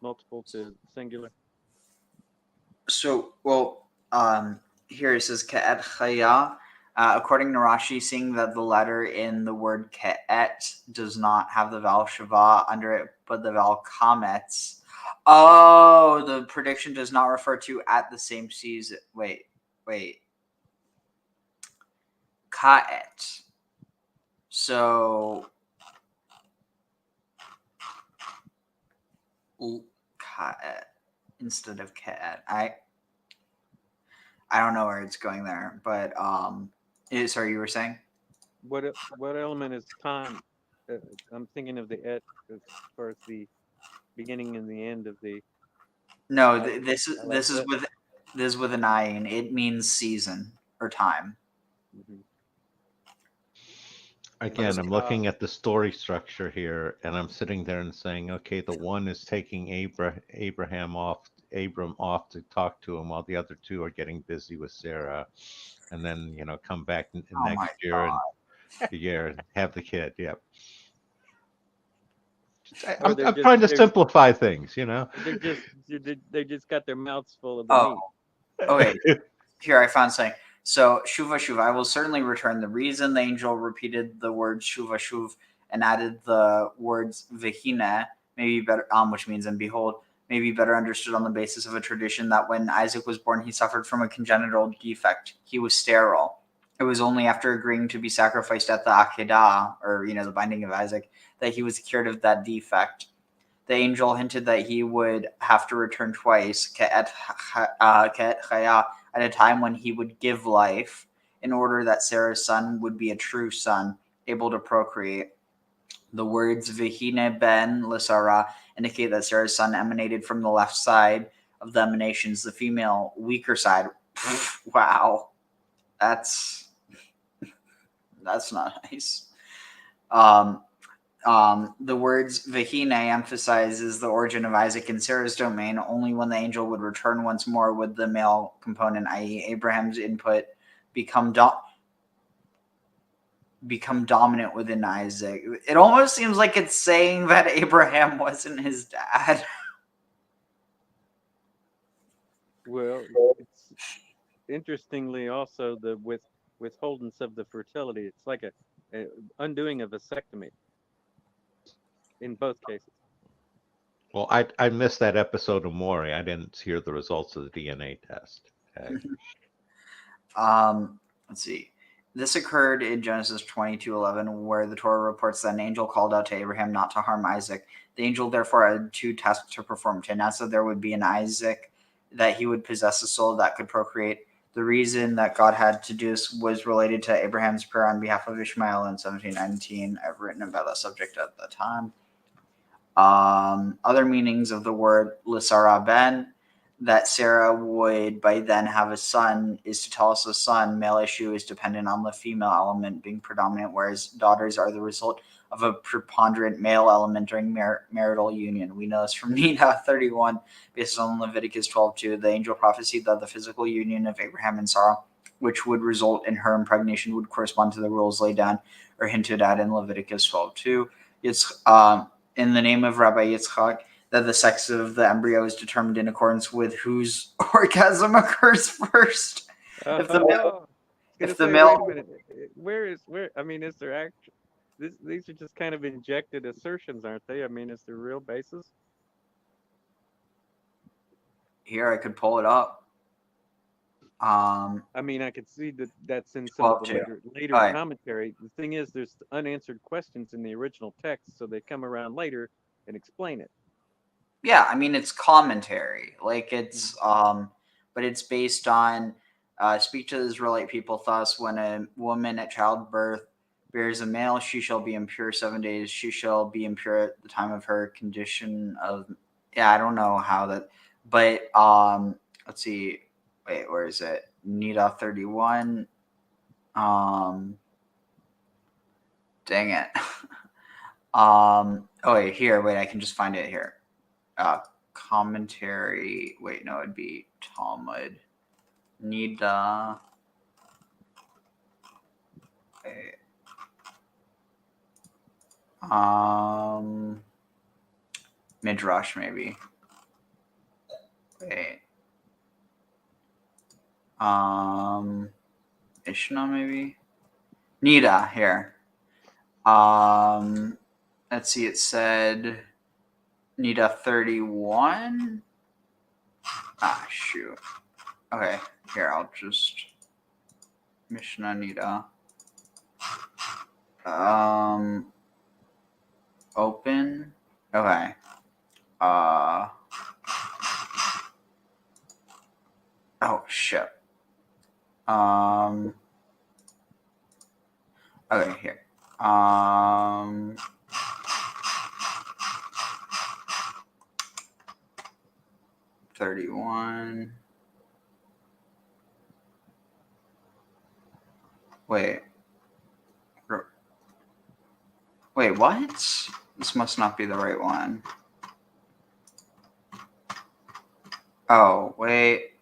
multiple to singular. So, well, here it says Ke'et Chaya. According to Rashi, seeing that the letter in the word Ke'et does not have the vowel Shava under it, but the vowel Kametz. Oh, the prediction does not refer to at the same season. Wait. Ka'et. So, Ka'et instead of Ke'et. I don't know where it's going there, but sorry, you were saying? What element is time? I'm thinking of the et as far as the beginning and the end of the. No, this is with an ayin. It means season or time. Mm-hmm. Again, I'm looking at the story structure here, and I'm sitting there and saying, okay, the one is taking Abram off to talk to him, while the other two are getting busy with Sarah, and then come back next year and have the kid. Yep. I'm trying to simplify things, They just got their mouths full of the meat. Okay. Here, I found something. So, shuva, I will certainly return. The reason the angel repeated the word shuv and added the words v'hine, maybe better, which means and behold, may be better understood on the basis of a tradition that when Isaac was born, he suffered from a congenital defect. He was sterile. It was only after agreeing to be sacrificed at the Akedah, or the binding of Isaac, that he was cured of that defect. The angel hinted that he would have to return twice, Ke'et Chaya, at a time when he would give life, in order that Sarah's son would be a true son, able to procreate. The words V'hine ben l'Sarah indicate that Sarah's son emanated from the left side of the emanations, the female weaker side. Wow. That's not nice. The words V'hine emphasizes the origin of Isaac and Sarah's domain. Only when the angel would return once more would the male component, i.e. Abraham's input, become dominant within Isaac. It almost seems like it's saying that Abraham wasn't his dad. Well, it's interestingly also the withholdance of the fertility. It's like a undoing of vasectomy in both cases. Well, I missed that episode of Maury. I didn't hear the results of the DNA test. Okay. Let's see. This occurred in Genesis 22:11, where the Torah reports that an angel called out to Abraham not to harm Isaac. The angel therefore had two tasks to perform. To announce that there would be an Isaac, that he would possess a soul that could procreate. The reason that God had to do this was related to Abraham's prayer on behalf of Ishmael in 1719. I've written about that subject at the time. Other meanings of the word l'Sarah ben, that Sarah would by then have a son, is to tell us the son, male issue, is dependent on the female element being predominant, whereas daughters are the result of a preponderant male element during marital union. We know this from Nida 31, based on Leviticus 12:2. The angel prophesied that the physical union of Abraham and Sarah, which would result in her impregnation, would correspond to the rules laid down or hinted at in Leviticus 12:2. It's in the name of Rabbi Yitzchak, that the sex of the embryo is determined in accordance with whose orgasm occurs first. If the male, if the male, wait a minute, where? I mean, is there actual? These are just kind of injected assertions, aren't they? I mean, is there real basis? here I could pull it up. I mean, I could see that that's in some of the 12:2. later All right. commentary. The thing is, there's unanswered questions in the original text, so they come around later and explain it. Yeah, I mean it's commentary, like it's but it's based on speak to the Israelite people thus: when a woman at childbirth bears a male, she shall be impure 7 days. She shall be impure at the time of her condition of. Yeah, I don't know how that, but let's see. Wait, where is it? Nida 31. Dang it. Oh wait, here. Wait, I can just find it here. Commentary. Wait, no, it'd be Talmud. Nida. Wait. Midrash maybe. Wait. Ishna maybe. Nida here. Let's see. It said Nida 31. Ah, shoot. Okay, here I'll just Mishnah Nida. Open. Okay. Oh shit. Okay, here. 31. Wait. Wait, what? This must not be the right one. Oh, wait.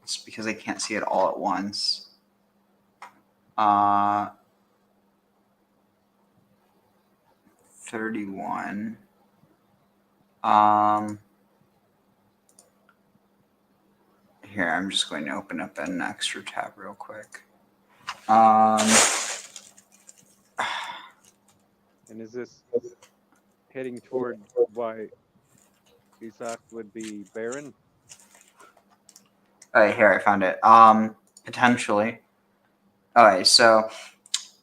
It's because I can't see it all at once. 31. Here, I'm just going to open up an extra tab real quick. And is this heading toward why Isaac would be barren? All right, here I found it. Potentially. All right, so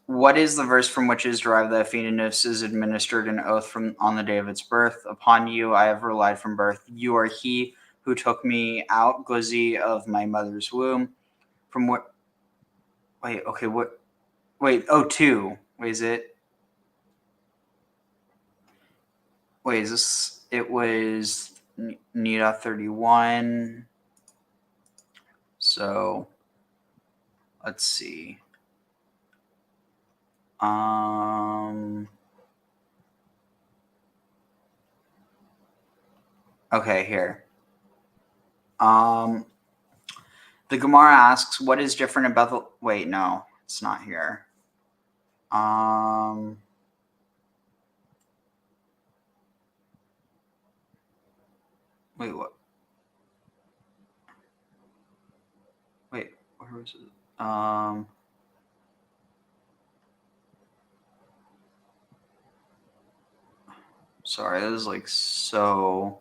what is the verse from which is derived that Phoenix is administered an oath from on the day of its birth? Upon you I have relied from birth. You are he who took me out, Gozi, of my mother's womb. From what? Wait, okay, what? Wait, oh, 2. Wait, is it? Wait, is this? It was Nida 31. So, let's see. Okay, here. The Gemara asks, what is different about the... Wait, no, it's not here. Wait, what? Wait, where was it? Sorry, this is like so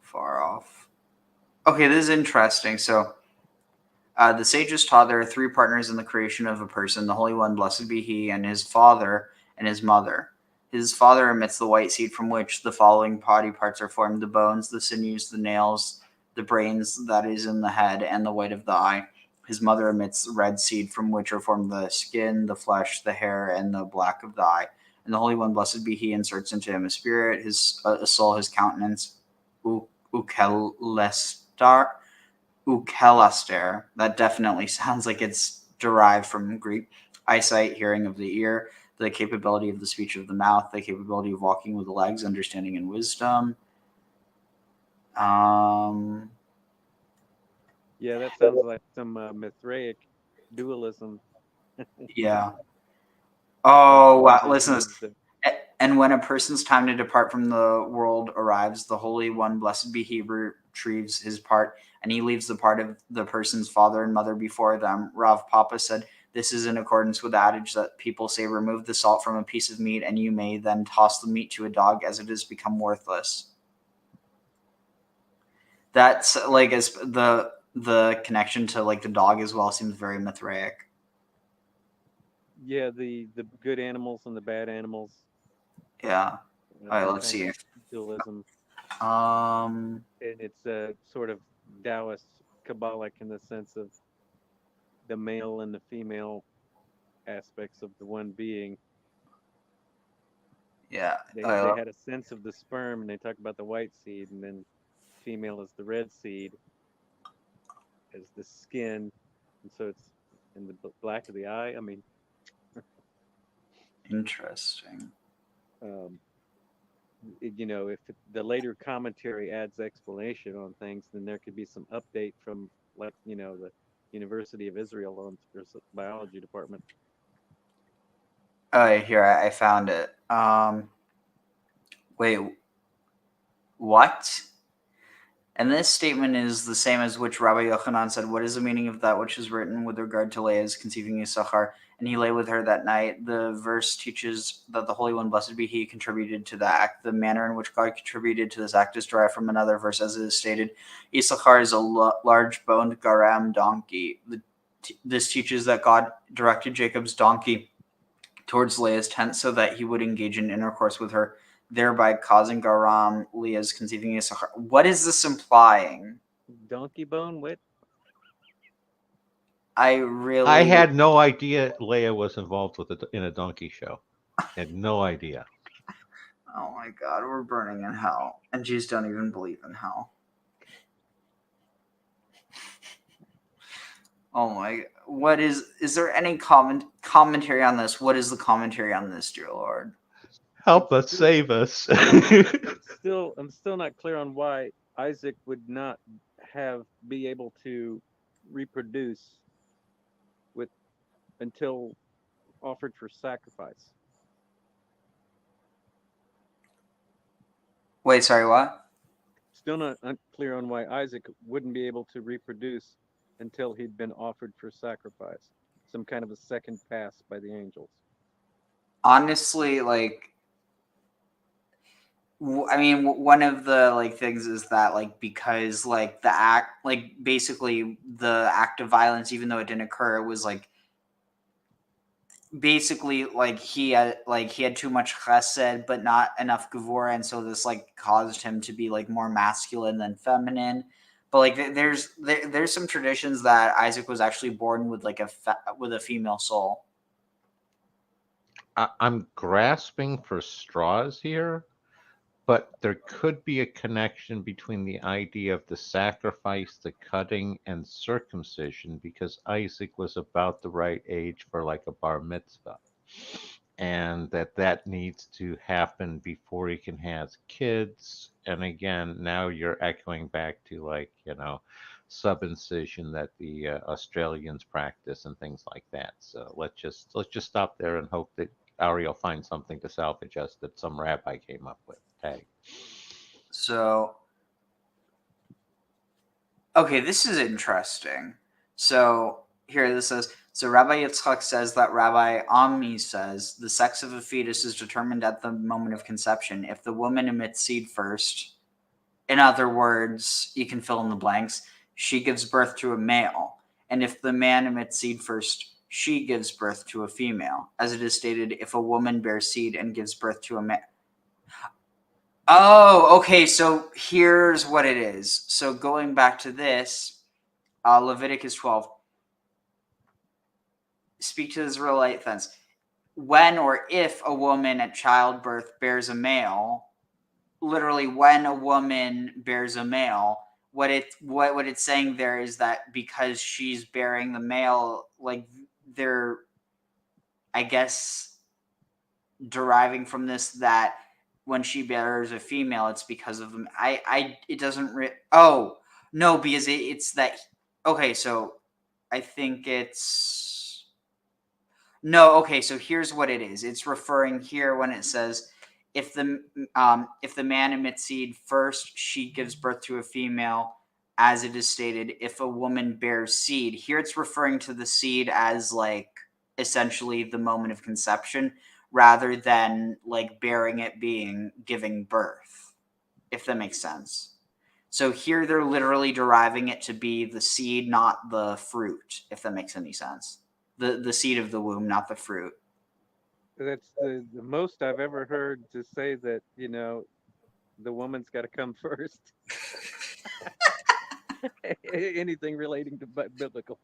far off. Okay, this is interesting. So, the sages taught there are 3 partners in the creation of a person: the Holy One, blessed be He, and his father and his mother. His father emits the white seed from which the following body parts are formed: the bones, the sinews, the nails, the brains that is in the head, and the white of the eye. His mother emits the red seed from which are formed the skin, the flesh, the hair, and the black of the eye. And the Holy One, blessed be He, inserts into him a spirit, a soul, his countenance, ukelaster. That definitely sounds like it's derived from Greek. Eyesight, hearing of the ear, the capability of the speech of the mouth, the capability of walking with the legs, understanding and wisdom. Yeah, that sounds like some Mithraic dualism. Yeah. Oh, wow. Listen to this. And when a person's time to depart from the world arrives, the Holy One, blessed be he, retrieves his part, and he leaves the part of the person's father and mother before them. Rav Papa said, this is in accordance with the adage that people say, remove the salt from a piece of meat, and you may then toss the meat to a dog as it has become worthless. That's like as the connection to like the dog as well seems very Mithraic. Yeah, the good animals and the bad animals. Yeah. All right, let's see. Dualism. And it's sort of Taoist Kabbalic in the sense of the male and the female aspects of the one being. Yeah. They had a sense of the sperm, and they talk about the white seed, and then female is the red seed, as the skin, and so it's in the black of the eye. I mean, interesting. If the later commentary adds explanation on things, then there could be some update from, like, the University of Israel on their biology department. Oh, here, I found it. Wait, what? And this statement is the same as which Rabbi Yochanan said, what is the meaning of that which is written with regard to Leah's conceiving Yisachar? And he lay with her that night. The verse teaches that the Holy One, blessed be he, contributed to the act. The manner in which God contributed to this act is derived from another verse, as it is stated. Yisachar is a large-boned garam donkey. This teaches that God directed Jacob's donkey towards Leah's tent so that he would engage in intercourse with her, thereby causing Garam, Leah's conceiving Yisachar. What is this implying? Donkey bone? What? I had no idea Leah was involved in a donkey show. I had no idea. Oh my God, we're burning in hell. And Jews don't even believe in hell. Oh my, is there any commentary on this? What is the commentary on this, dear Lord? Help us, save us. I'm still not clear on why Isaac would not be able to reproduce until offered for sacrifice. Wait, sorry, what? Still not clear on why Isaac wouldn't be able to reproduce until he'd been offered for sacrifice. Some kind of a second pass by the angels. Honestly, like, I mean, one of the things is that because the act, basically the act of violence, even though it didn't occur, it was basically he had too much chesed but not enough gevura, and so this caused him to be more masculine than feminine. But there's some traditions that Isaac was actually born with with a female soul. I'm grasping for straws here, but there could be a connection between the idea of the sacrifice, the cutting, and circumcision, because Isaac was about the right age for a bar mitzvah, and that needs to happen before he can have kids. And again, now you're echoing back to subincision that the Australians practice and things like that. So let's just stop there and hope that Ari will find something to salvage us that some rabbi came up with. Hey. So, okay, this is interesting. So here this says, so Rabbi Yitzchak says that Rabbi Ami says the sex of a fetus is determined at the moment of conception. If the woman emits seed first, in other words, you can fill in the blanks, she gives birth to a male. And if the man emits seed first, she gives birth to a female. As it is stated, if a woman bears seed and gives birth to a man. Oh, okay, so here's what it is. So going back to this, Leviticus 12. Speak to the Israelite thence. When or if a woman at childbirth bears a male, literally when a woman bears a male, what it's saying there is that because she's bearing the male, they're, I guess, deriving from this that when she bears a female, it's because of them. It doesn't. Oh no, because it's that. Okay, so I think it's no. Okay, so here's what it is. It's referring here when it says if the man emits seed first, she gives birth to a female, as it is stated. If a woman bears seed, here it's referring to the seed as like essentially the moment of conception, rather than like bearing it being giving birth, if that makes sense. So here they're literally deriving it to be the seed, not the fruit, if that makes any sense. The seed of the womb, not the fruit. That's the most I've ever heard to say that, the woman's got to come first. Anything relating to biblical.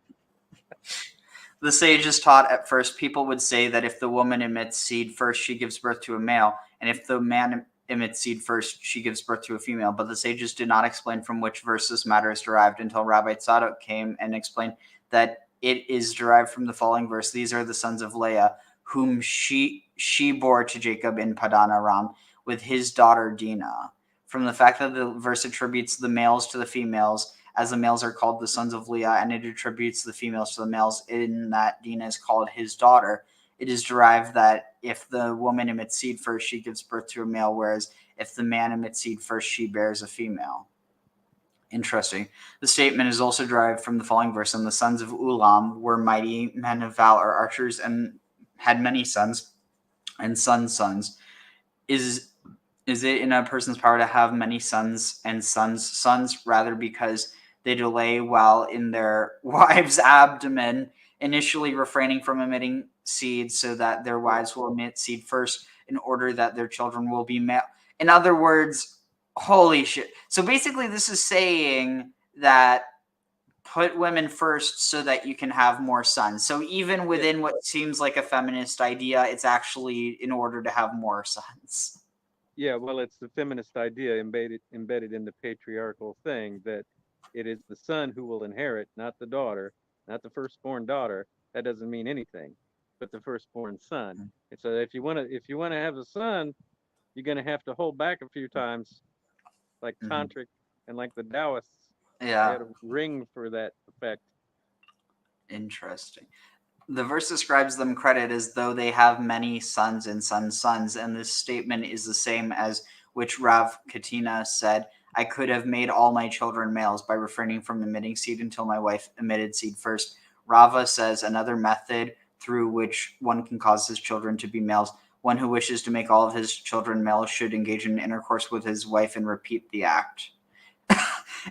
The sages taught at first people would say that if the woman emits seed first, she gives birth to a male, and if the man emits seed first, she gives birth to a female. But the sages did not explain from which verse this matter is derived until Rabbi Tzadok came and explained that it is derived from the following verse. These are the sons of Leah, whom she bore to Jacob in Padan Aram with his daughter Dinah. From the fact that the verse attributes the males to the females, as the males are called the sons of Leah, and it attributes the females to the males, in that Dinah is called his daughter, it is derived that if the woman emits seed first, she gives birth to a male, whereas if the man emits seed first, she bears a female. Interesting. The statement is also derived from the following verse. And the sons of Ulam were mighty men of valor, archers, and had many sons and sons. Is it in a person's power to have many sons and sons, rather because they delay while in their wives' abdomen, initially refraining from emitting seed so that their wives will emit seed first in order that their children will be male? In other words, holy shit. So basically this is saying that put women first so that you can have more sons. So even within what seems like a feminist idea, it's actually in order to have more sons. Yeah, well, it's the feminist idea embedded in the patriarchal thing that it is the son who will inherit, not the daughter, not the firstborn daughter. That doesn't mean anything, but the firstborn son. And so if you want to have a son, you're going to have to hold back a few times, like tantric and like the Taoists. Yeah. They had a ring for that effect. Interesting. The verse describes them credit as though they have many sons and sons, and this statement is the same as which Rav Katina said, I could have made all my children males by refraining from emitting seed until my wife emitted seed first. Rava says another method through which one can cause his children to be males. One who wishes to make all of his children males should engage in intercourse with his wife and repeat the act.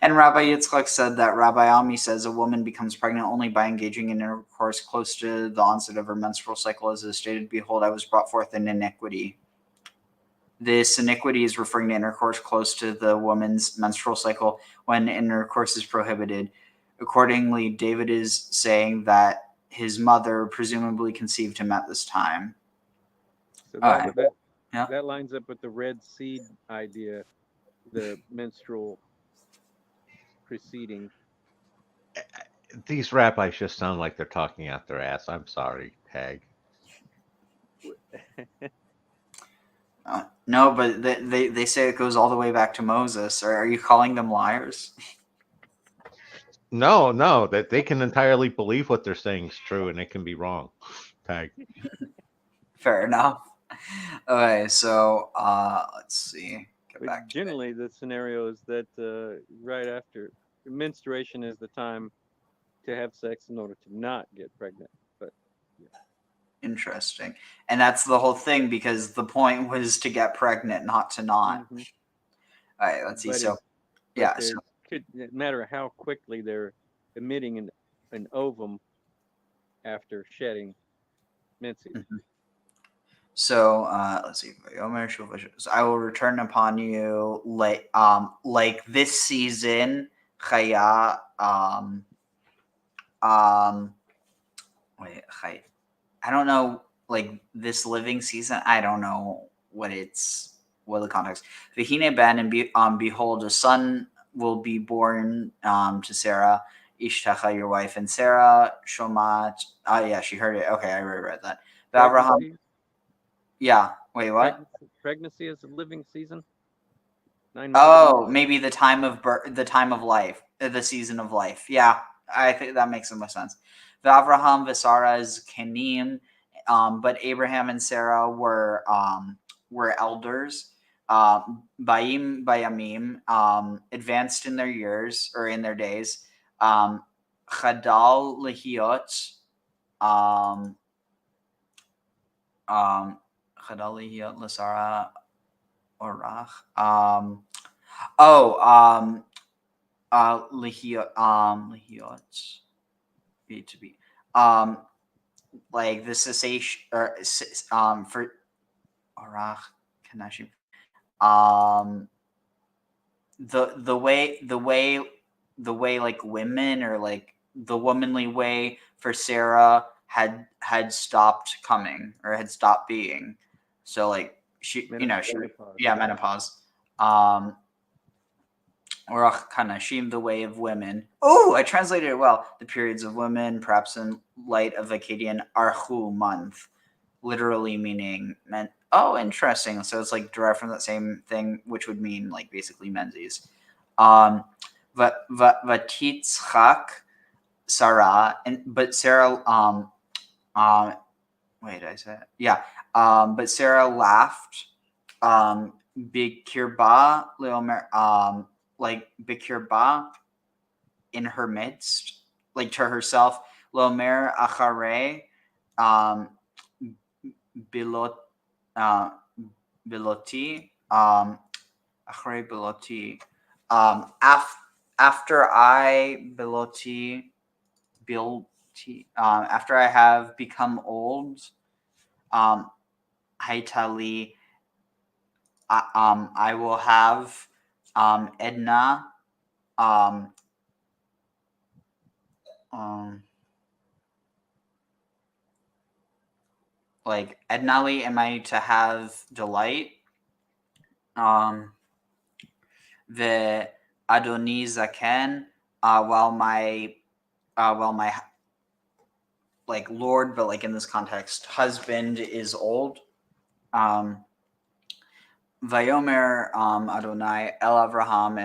And Rabbi Yitzchak said that Rabbi Ami says a woman becomes pregnant only by engaging in intercourse close to the onset of her menstrual cycle, as is stated, behold, I was brought forth in iniquity. This iniquity is referring to intercourse close to the woman's menstrual cycle when intercourse is prohibited. Accordingly, David is saying that his mother presumably conceived him at this time. So that lines up with the red seed idea, the menstrual preceding. These rabbis just sound like they're talking out their ass. I'm sorry, Tag. No, but they say it goes all the way back to Moses. Or are you calling them liars? No, that they can entirely believe what they're saying is true, and it can be wrong. Tag. Fair enough. Okay, so let's see. Get back to generally, the scenario is that right after menstruation is the time to have sex in order to not get pregnant. But yeah. Interesting. And that's the whole thing, because the point was to get pregnant, not to not. Mm-hmm. All right, let's see. But so could matter how quickly they're emitting an ovum after shedding menses. Mm-hmm. So let's see. So I will return upon you like this season. Chaya, I don't know, like this living season. I don't know what the context. V'hine ben, and behold, a son will be born to Sarah, Ishtaka, your wife, and Sarah Shomat. Yeah, she heard it. Okay, I read that. Abraham. Yeah. Wait, what? Pregnancy is a living season. 9 months. Oh, maybe the time of birth, the time of life, the season of life. Yeah, I think that makes the most sense. Abraham Sarah is Kenim, but Abraham and Sarah were were elders, bayim bayamim, advanced in their years or in their days, chadal lehiot, chadal lehiot lasara orach, lehiot, B to B, like the cessation or for orach kanashim, the way like women, or like the womanly way for Sarah had stopped coming, or had stopped being. So like she Menopause. menopause. Orach kanashim, the way of women. Oh, I translated it well. The periods of women, perhaps in light of Akkadian archu month, literally meaning men. Oh, interesting. So it's like derived from that same thing, which would mean like basically menses. Vatitzchak Sarah, but Sarah wait, I said yeah. But Sarah laughed. Bikirba leomer, like bikirba, in her midst, like to herself. Lomer achare, bilot biloti, achare biloti, after I biloti bilti, after I have become old, haitali, I will have Edna, like Ednali, am I to have delight? The Adoni Zaken, while my like Lord, but like in this context, husband is old. Vayomer Adonai El Avraham,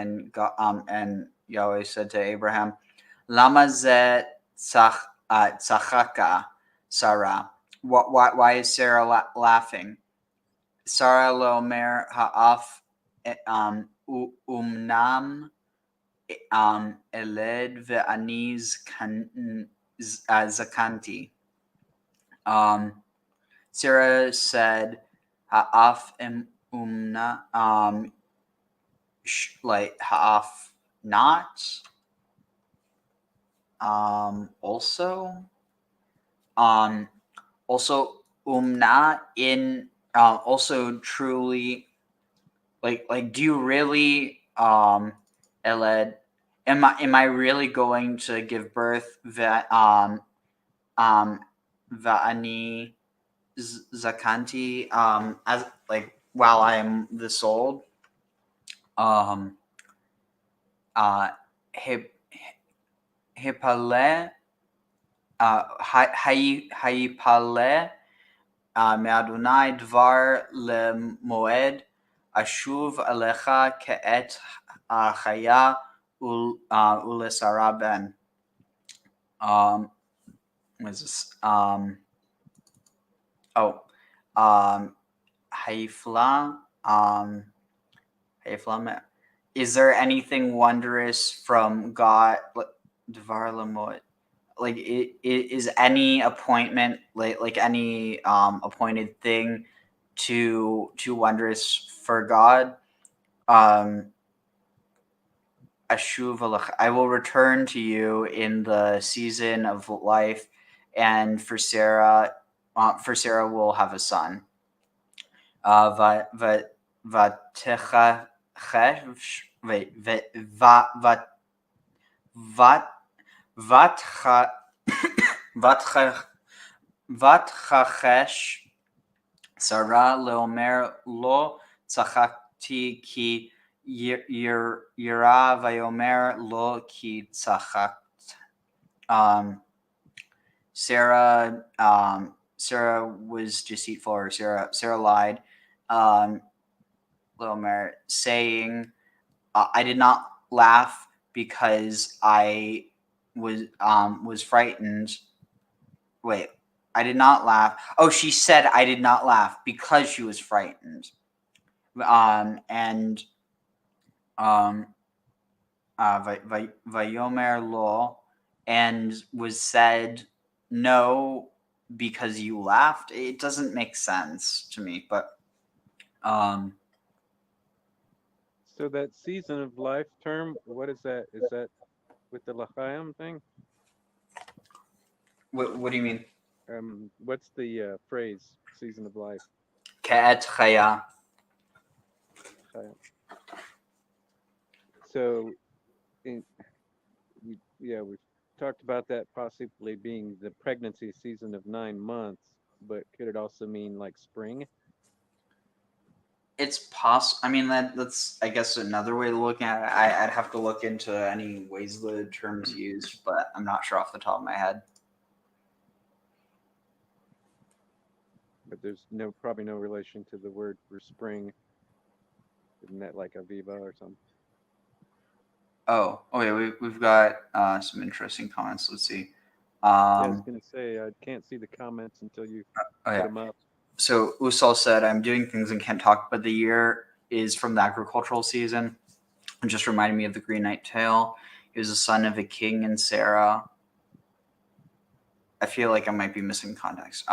and Yahweh said to Abraham, Lama ze tzachaka Sarah. Why is Sarah laughing? Sarah lomer ha'af umnam eled ve'ani zakanti. Sarah said ha'af umna, like ha'af not, also umna in, also truly, like do you really, Eled, am I really going to give birth va'ani zakanti, as like while I am this old? Hipale, hayipale me'adonai dvar lemoed ashuv alecha ke'et chaya ulesara ben. What is this? Hayfla, is there anything wondrous from God? Dvar lemoed, like is any appointment, like any appointed thing too wondrous for God? Ashuv alech, I will return to you in the season of life, and for Sarah will have a son. Vatchachesh Sarah leomer lo tzachakti ki yira vayomer lo ki tzachakt. Sarah was deceitful, or Sarah lied. Leomer, saying, I did not laugh because I was frightened. Wait, I did not laugh. Oh, she said I did not laugh because she was frightened. And Vayomer lo, and was said no because you laughed. It doesn't make sense to me, but So that season of life term, what is that? Is that with the l'chaim thing? what do you mean? What's the phrase? Season of life. Ka'et chaya. L'chaim. So, we've talked about that possibly being the pregnancy season of 9 months, but could it also mean like spring? It's possible. I mean, that's I guess another way to look at it. I'd have to look into any ways the term's used, but I'm not sure off the top of my head. But there's probably no relation to the word for spring. Isn't that like Aviva or something? Oh, okay. We've got some interesting comments. Let's see. I was gonna say I can't see the comments until you put them up. So Usal said, "I'm doing things and can't talk, but the year is from the agricultural season." It just reminded me of the Green Knight tale. He was the son of a king and Sarah. I feel like I might be missing context.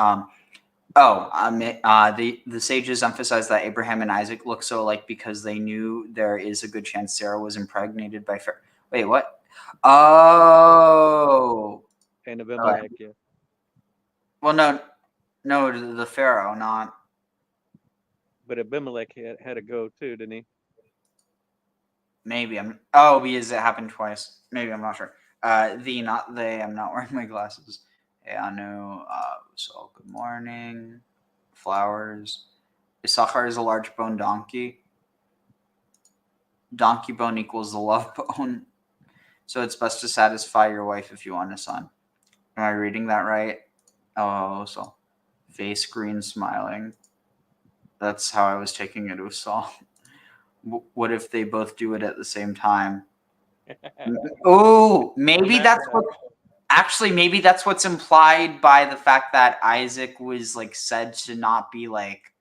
The sages emphasized that Abraham and Isaac look so alike because they knew there is a good chance Sarah was impregnated by Pharaoh. Wait, what? Oh. And Abimelech, yeah. Well, no, the Pharaoh, not. But Abimelech had a go too, didn't he? Maybe because it happened twice. Maybe, I'm not sure. Not they. I'm not wearing my glasses. Hey, I know. So good morning. Flowers. Issachar is a large bone donkey. Donkey bone equals the love bone. So it's best to satisfy your wife if you want a son. Am I reading that right? Oh, so face green smiling. That's how I was taking it, Usal. What if they both do it at the same time? Oh, maybe that's what. Actually, maybe that's what's implied by the fact that Isaac was like said to not be like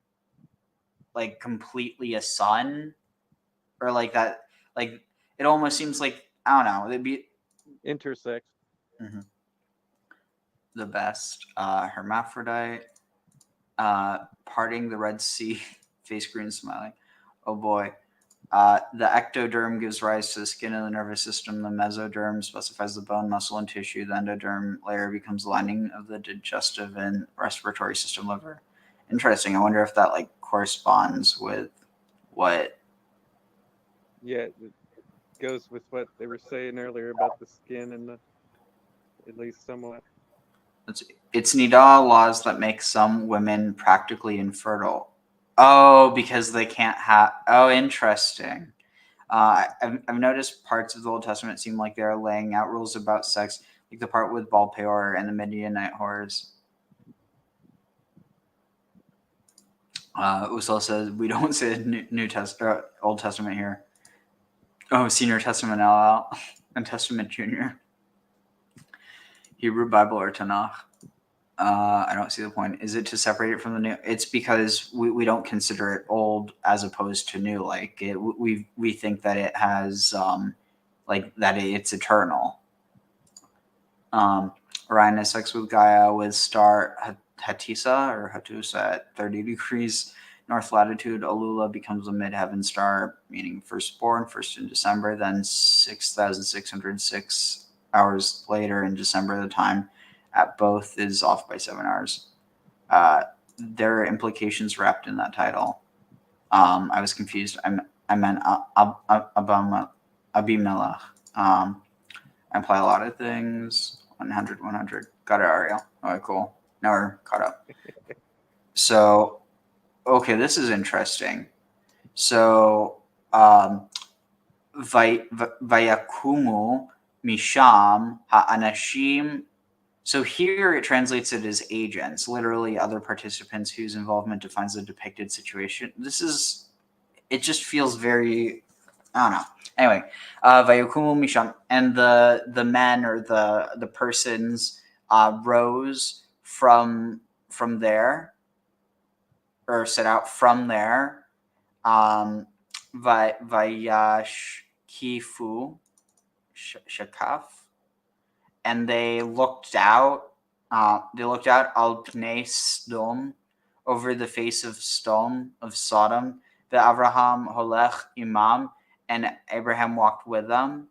completely a son, or like that. Like it almost seems like I don't know. They'd be intersex. Mm-hmm. The best hermaphrodite, parting the Red Sea, face green smiling. Oh boy. The ectoderm gives rise to the skin and the nervous system. The mesoderm specifies the bone, muscle, and tissue. The endoderm layer becomes the lining of the digestive and respiratory system, liver. Interesting. I wonder if that like corresponds with what. Yeah, it goes with what they were saying earlier about the skin and at least somewhat. It's Nidal laws that make some women practically infertile. Oh, because they can't have. Oh, interesting. I've noticed parts of the Old Testament seem like they're laying out rules about sex, like the part with Baal Peor and the Midianite whores. Usal says we don't say New Testament, Old Testament here. Oh, Senior Testament LL and Testament Junior. Hebrew Bible or Tanakh. I don't see the point. Is it to separate it from the new? It's because we don't consider it old as opposed to new. Like we think that it has like that it's eternal. Orion has sex with Gaia with star Hatisa or Hatusa at 30 degrees north latitude. Alula becomes a midheaven star, meaning firstborn, first in December. Then 6,606 hours later in December, the time at both is off by 7 hours. There are implications wrapped in that title. I was confused. I meant Abimelech. I imply a lot of things. 100. Got it, Ariel. All right, cool. Now we're caught up. So, okay, this is interesting. So, Vayakumu Misham Ha'anashim. So here it translates it as agents, literally other participants whose involvement defines the depicted situation. It just feels very, I don't know. Anyway, Vayakumu Misham, and the men or the persons rose from there, or set out from there. Vayashkifu shakaf, and they looked out al pnei Sodom, over the face of Sodom. Ve'Avraham holech imam, and Abraham walked with them.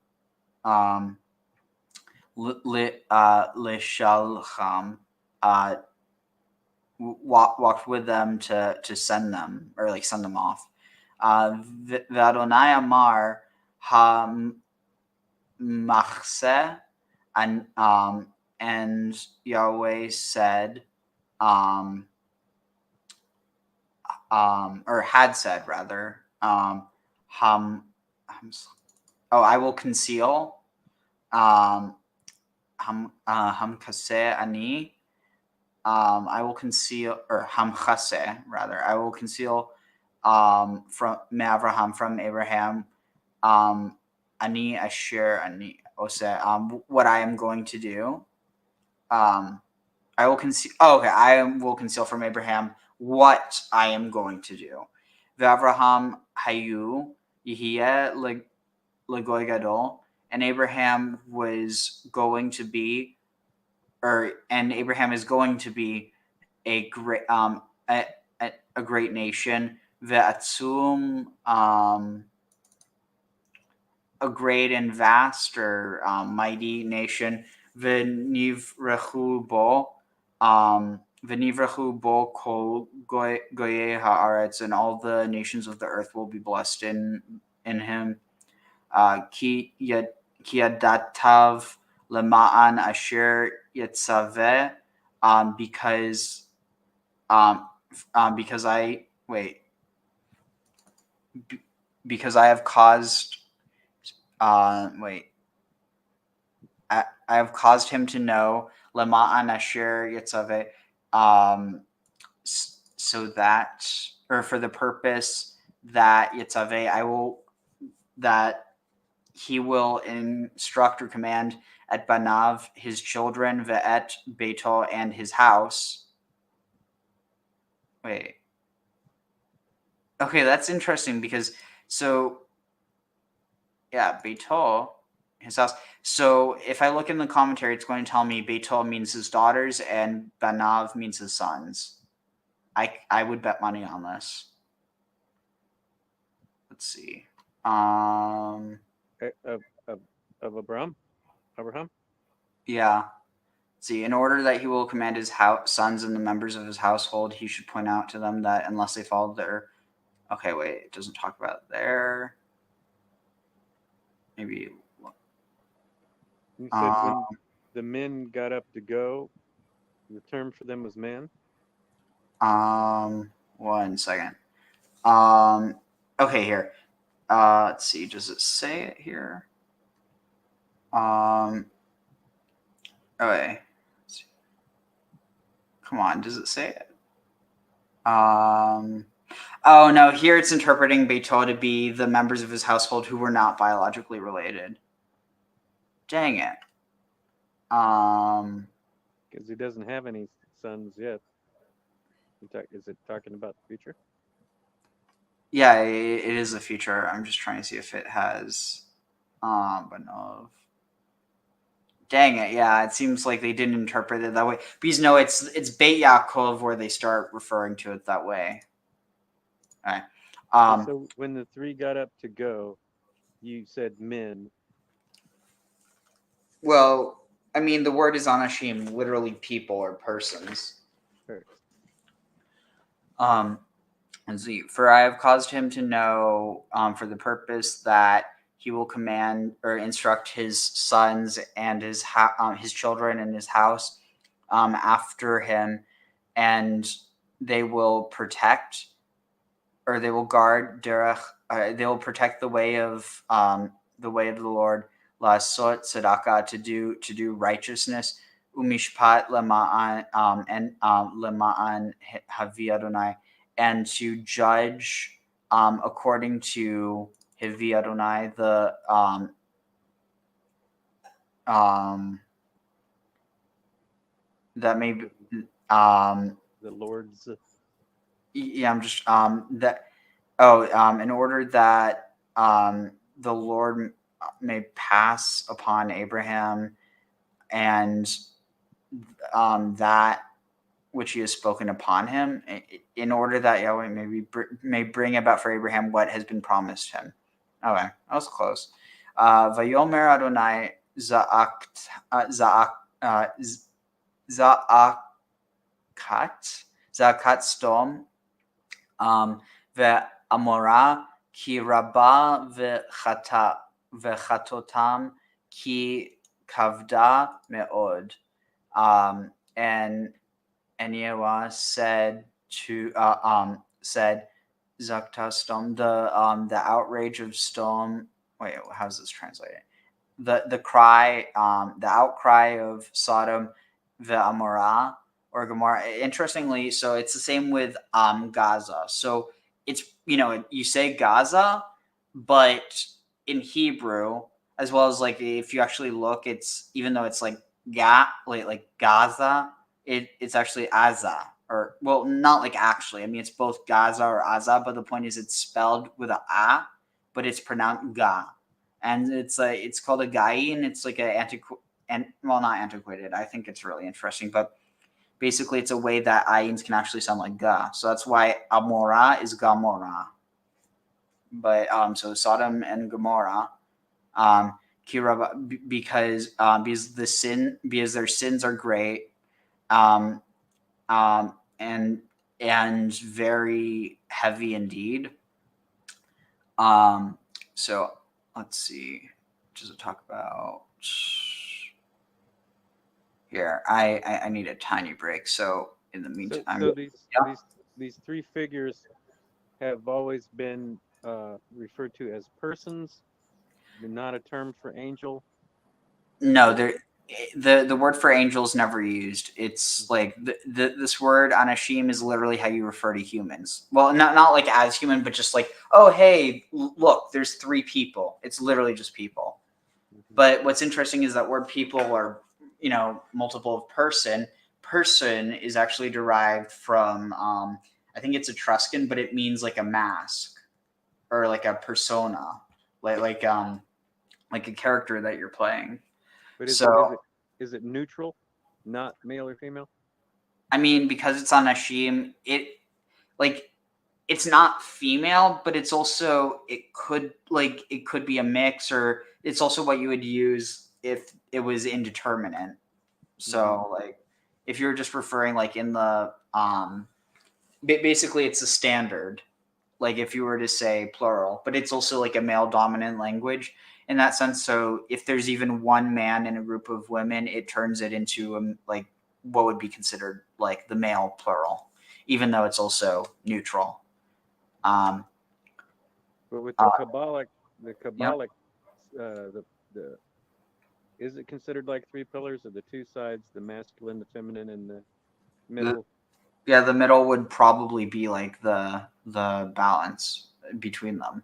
Lishalcham, walked with them to send them, or like send them off. Ve'Adonai Amar ha-machseh, and Yahweh said, or had said rather, I will conceal, hamkaseh ani, I will conceal, or hamchaseh rather, I will conceal from Avraham, from Abraham, ani asher ani ose, what I am going to do. I will conceal. I will conceal from Abraham what I am going to do. V'Avraham hayu yihye legoy gadol, and Abraham was going to be, and Abraham is going to be a great a great nation. Ve'atzum, a great and vast, or mighty nation. V'nivrachu bo, kol goyei haaretz, and all the nations of the earth will be blessed in him. Ki yadatav lema'an asher yitzaveh, because I have caused. I have caused him to know, lema'an asher yitzaveh, so that, or for the purpose that yitzaveh, that he will instruct or command at banav, his children, ve'et beito, and his house. Okay, that's interesting, because beito, his house. So if I look in the commentary, it's going to tell me beito means his daughters and banav means his sons. I would bet money on this. Let's see. Of Abraham? Yeah. Let's see. In order that he will command his sons and the members of his household, he should point out to them that unless they follow their... Okay, wait. It doesn't talk about there. Maybe... You said when the men got up to go, the term for them was man? 1 second. Okay, here. Let's see. Does it say it here? Okay. Let's see. Come on. Does it say it? Oh no. Here it's interpreting Beito to be the members of his household who were not biologically related. Dang it. Because he doesn't have any sons yet. Is it talking about the future? Yeah, it is the future. I'm just trying to see if it has Banov. Dang it, yeah, it seems like they didn't interpret it that way. Because no, it's Beit Yaakov where they start referring to it that way. All right. So when the three got up to go, you said men. Well, I mean, the word is anashim, literally people or persons. Sure. Let's see. For I have caused him to know, for the purpose that he will command or instruct his sons and his children and his house after him, and they will protect, or they will guard derech. They will protect the way of the Lord. La'asot tzedakah, to do righteousness. Umishpat lema'an and lema'an havi Adonai, and to judge according to Havi Adonai, the that may be, The Lord's. Yeah, I'm just in order that the Lord may pass upon Abraham and that which he has spoken upon him, in order that Yahweh may bring about for Abraham what has been promised him. Okay, that was close. Vayomer Adonai za'akat stom ve'amora ki rabba ve'chatotam ki kavda me'od. And Yahweh said to Zakta Stom, the outrage of Stom. Wait, how's this translated? The cry, the outcry of Sodom, the Amorah or Gomorrah. Interestingly, so it's the same with Gaza. So it's, you say Gaza, but in Hebrew, as well as like if you actually look, it's, even though it's like Gaza, it's actually Aza, or, well, not like actually. I mean, it's both Gaza or Aza, but the point is it's spelled with a A, but it's pronounced Ga, and it's called a Gai, and it's like not antiquated. I think it's really interesting, but basically it's a way that ayins can actually sound like Ga, so that's why Amorah is Gamorah. But so Sodom and Gomorrah, because their sins are great, and very heavy indeed. So let's see. What does it talk about? Here, I need a tiny break. So in the meantime, So these three figures have always been referred to as persons, not a term for angel. No, the word for angel is never used. It's like this word anashim is literally how you refer to humans. Well, not like as human, but just like, oh, hey, look, there's three people. It's literally just people. But what's interesting is that word people are, multiple of person. Person is actually derived from, I think it's Etruscan, but it means like a mask or like a persona, like a character that you're playing. But is it neutral, not male or female? I mean, because it's on Ashim, it's not female, but it's also, it could be a mix, or it's also what you would use if it was indeterminate. So like if you're just referring like in the basically it's a standard, like if you were to say plural, but it's also like a male dominant language in that sense. So if there's even one man in a group of women, it turns it into like what would be considered like the male plural, even though it's also neutral. But with the Kabbalic, the is it considered like three pillars, or the two sides, the masculine, the feminine, and the middle? The middle would probably be like the balance between them.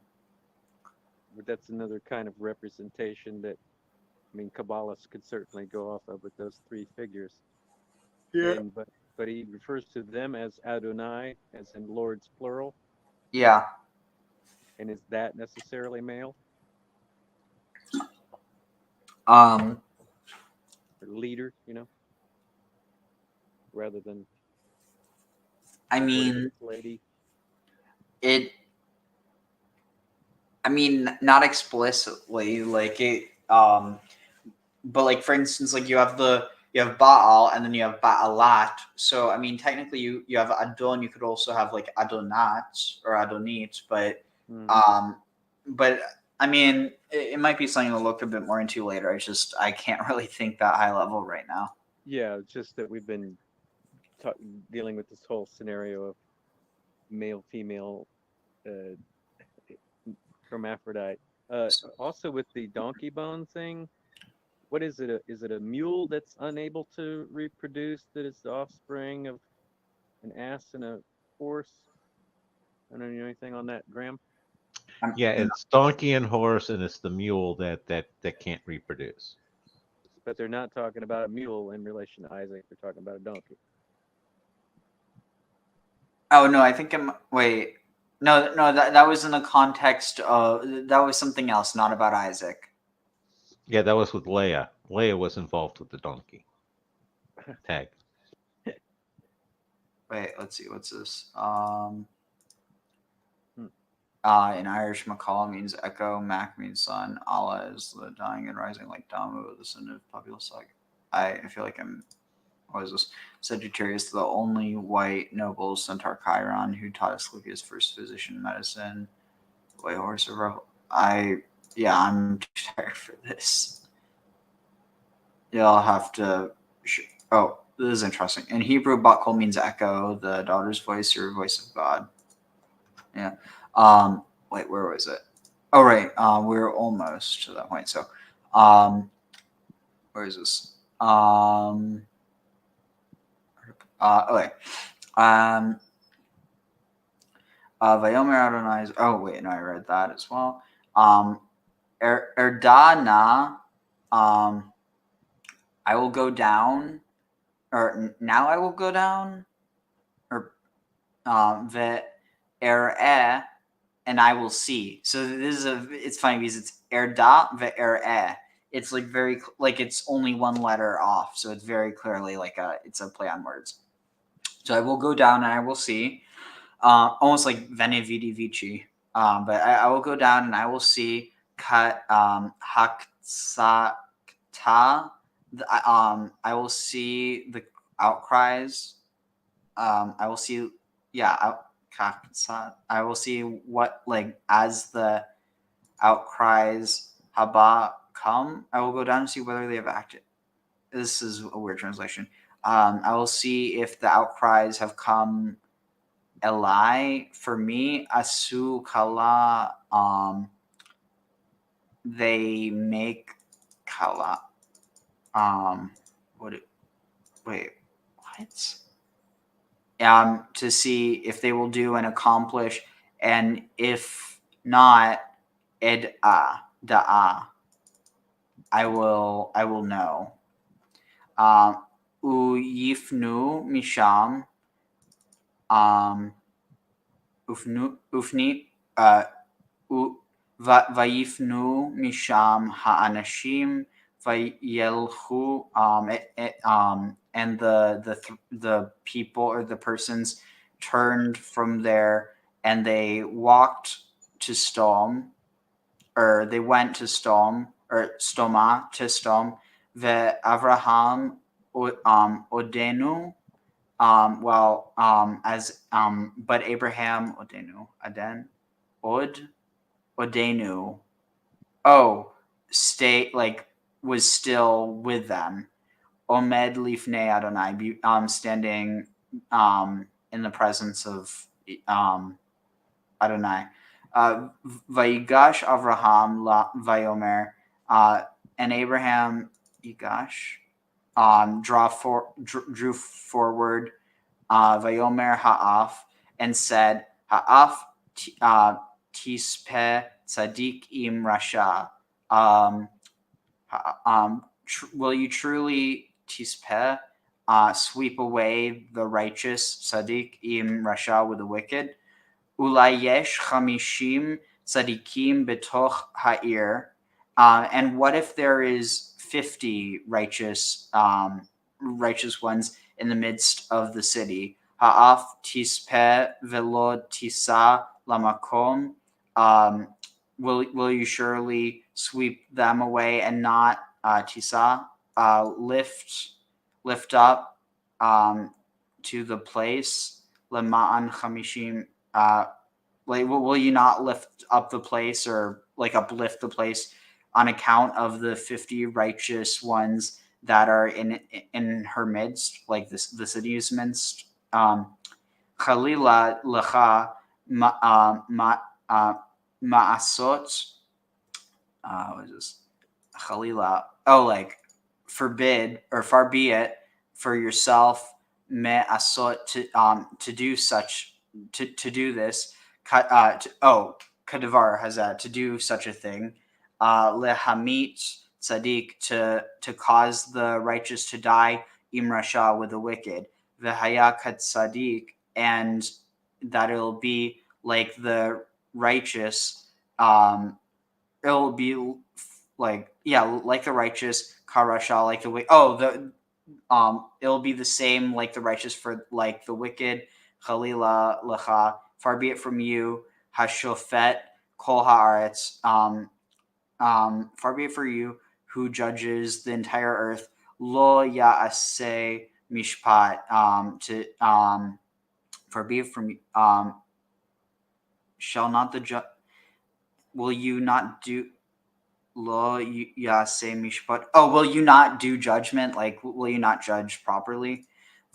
But that's another kind of representation that, I mean, Kabbalists could certainly go off of with those three figures. Yeah. But he refers to them as Adonai, as in Lord's plural. Yeah. And is that necessarily male? Or leader, rather than. I mean, lady. I mean, not explicitly, like it. But like for instance, like you have Baal and then you have Baalat. So I mean, technically you have Adon. You could also have like Adonat or Adonit, but but I mean, it might be something to look a bit more into later. I can't really think that high level right now. Yeah, it's just that we've been dealing with this whole scenario of male, female, hermaphrodite. Also with the donkey bone thing, what is it? Is it a mule that's unable to reproduce, that is the offspring of an ass and a horse? I don't know anything on that, Graham. Yeah, it's donkey and horse, and it's the mule that can't reproduce. But they're not talking about a mule in relation to Isaac. They're talking about a donkey. Oh no, I think I'm. Wait, no, that was in the context of that was something else, not about Isaac. Yeah, that was with Leia. Leia was involved with the donkey tag. Wait, let's see, what's this? Hmm. In Irish, Macall means echo, Mac means sun, Allah is the dying and rising like Damu, the son of Populus. Like, I feel like I'm. What is this? Sagittarius, the only white noble centaur Chiron who taught Asclepius first physician in medicine. White horse of I'm too tired for this. You'll have to. Oh, this is interesting. In Hebrew, Bakol means echo, the daughter's voice or voice of God. Yeah. Wait, where was it? Oh, right. We're almost to that point. So, where is this? Okay. Vayomer Adonai. Oh, wait, no, I read that as well. Erdana. I will go down, or now I will go down, or ve'er'eh, and I will see. So this is it's funny because it's erda ve'er'eh. It's like very like it's only one letter off, so it's very clearly like it's a play on words. So I will go down and I will see, almost like vene vidi vici. But I will go down and I will see haksata. I will see the outcries. I will see, I will see what like as the outcries haba come. I will go down and see whether they have acted. This is a weird translation. I will see if the outcries have come. Eli for me, asu kala. They make kala. What? Wait, what? To see if they will do and accomplish, and if not, da'a. I will know. Uyifnu misham. Ufni. Vayifnu misham ha'anashim. Vayelchu. And the people or the persons turned from there and they walked to Stom, or they went to Stom, or Stoma to Stom. The Avraham Odenu. But Abraham Odenu Aden Odenu. Oh, stay like was still with them. Omed lifnei Adonai, standing in the presence of Adonai. Vayigash Avraham Vayomer, and Abraham Yigash drew forward Vayomer Ha'af and said Ha'af tispe tzadik im rasha. Will you truly tispe sweep away the righteous tzaddik im rasha with the wicked? Ulayesh chamishim tzaddikim betoch ha'ir. And what if there is 50 righteous ones in the midst of the city? Ha'af tispe velo tisa lamakom. Will you surely sweep them away and not tisa lift up to the place lema'an chamishim? Will you not lift up the place or like uplift the place on account of the 50 righteous ones that are in her midst, like the city's midst? Chalila lecha ma'asot. What is this? Chalila. Oh, like forbid or far be it for yourself me'asot to do such. To do this, kadavar has to do such a thing, lehamit tzaddik to cause the righteous to die, im rasha with the wicked, v'haya kat tzaddik, and that it'll be like the righteous. It'll be like the righteous, karasha, like the way. It'll be the same like the righteous for like the wicked. Chalila lecha, far be it from you. Hashofet kol haaretz. Far be it for you who judges the entire earth. Lo ya'aseh mishpat. Far be it from shall not the judge. Will you not do? Lo yaseh mishpat. Oh, will you not do judgment? Like, will you not judge properly?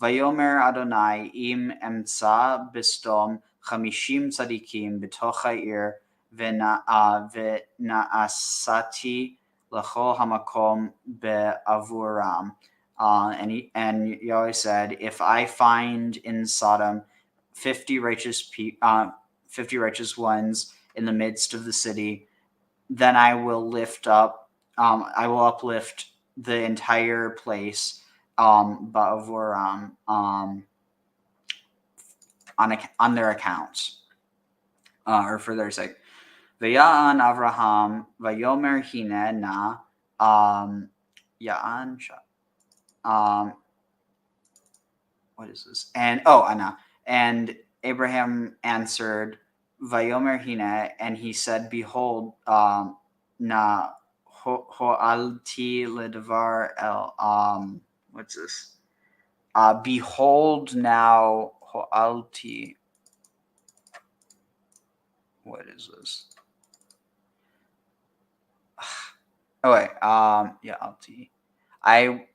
Vayomer Adonai im emtsa bistom chamishim tzadikim b'toch ha'ir v'na'asati l'chol hamakom be'avuram. And Yahweh said, if I find in Sodom 50 righteous ones in the midst of the city, then I will uplift the entire place, ba'avuram, on their accounts, or for their sake. Vaya'an Avraham vayomer hine na, ya'an what is this? And Anna. And Abraham answered, Vayomer hine, and he said, behold, na ho'alti ledavar el. What's this? Behold now ho'alti. What is this? Oh wait. Alti. I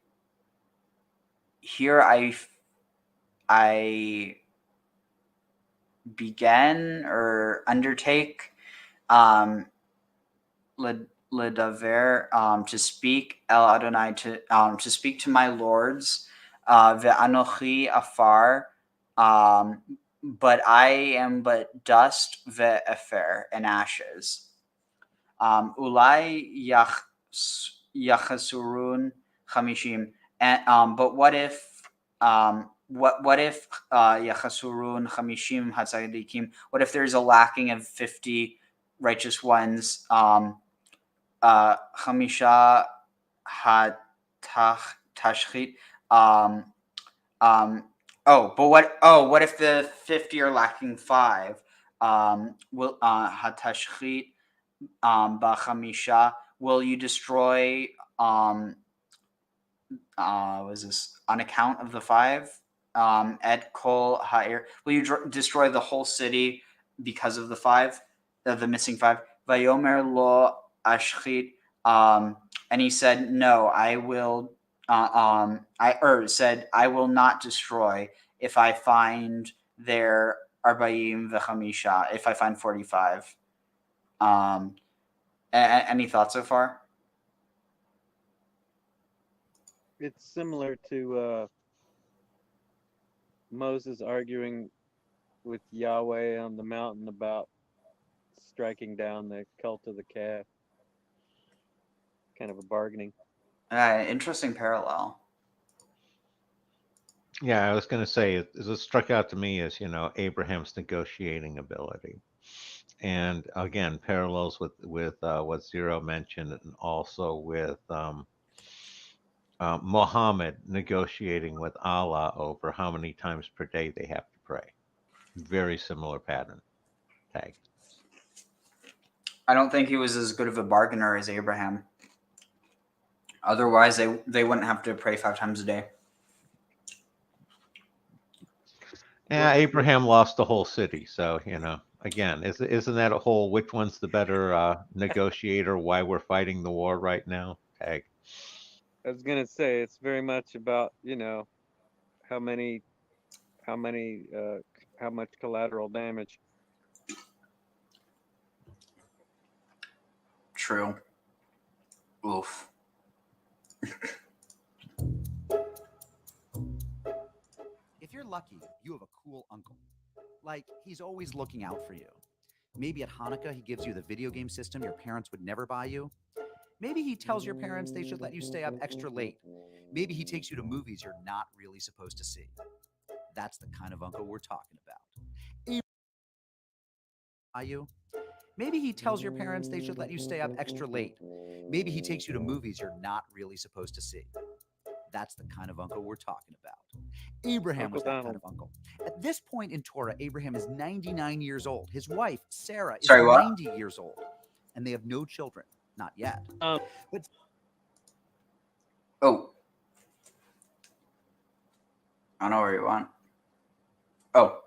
begin or undertake ledaver, to speak el Adonai, to speak to my lords, ve'anochi afar, but I am but dust, ve'efer, and ashes. Ulai yachasurun chamishim, and but what if yachasurun chamishim hatzadikim? What if there's a lacking of 50 righteous ones? Chamisha hatashchit. What if the 50 are lacking 5? Will hatashchit bachamisha? Will you destroy? Was this on account of the 5? Et kol ha'ir. Will you destroy the whole city because of the 5? The missing 5. Vayomer lo ashchit. And he said, no, I will. Said, I will not destroy if I find there arbaim v'chamisha. If I find 45. Any thoughts so far? It's similar to Moses arguing with Yahweh on the mountain about striking down the cult of the calf. Kind of a bargaining. Interesting parallel. Yeah, I was going to say, it struck out to me as, Abraham's negotiating ability. And again, parallels with what 𝐤₀ mentioned, and also with Muhammad negotiating with Allah over how many times per day they have to pray. Very similar pattern. Tag. I don't think he was as good of a bargainer as Abraham. Otherwise, they wouldn't have to pray 5 times a day. Yeah, Abraham lost the whole city. So, again, isn't that a whole which one's the better negotiator, why we're fighting the war right now? Tag. I was going to say, it's very much about, how much collateral damage. True. Oof. If you're lucky, you have a cool uncle. Like, he's always looking out for you. Maybe at Hanukkah, he gives you the video game system your parents would never buy you. Maybe he tells your parents they should let you stay up extra late. Maybe he takes you to movies you're not really supposed to see. That's the kind of uncle we're talking about. you. Maybe he tells your parents they should let you stay up extra late. Maybe he takes you to movies you're not really supposed to see. That's the kind of uncle we're talking about. Abraham was that kind of uncle. At this point in Torah, Abraham is 99 years old. His wife, Sarah, is 90 years old. And they have no children. Not yet. But oh. I know where you want. Oh.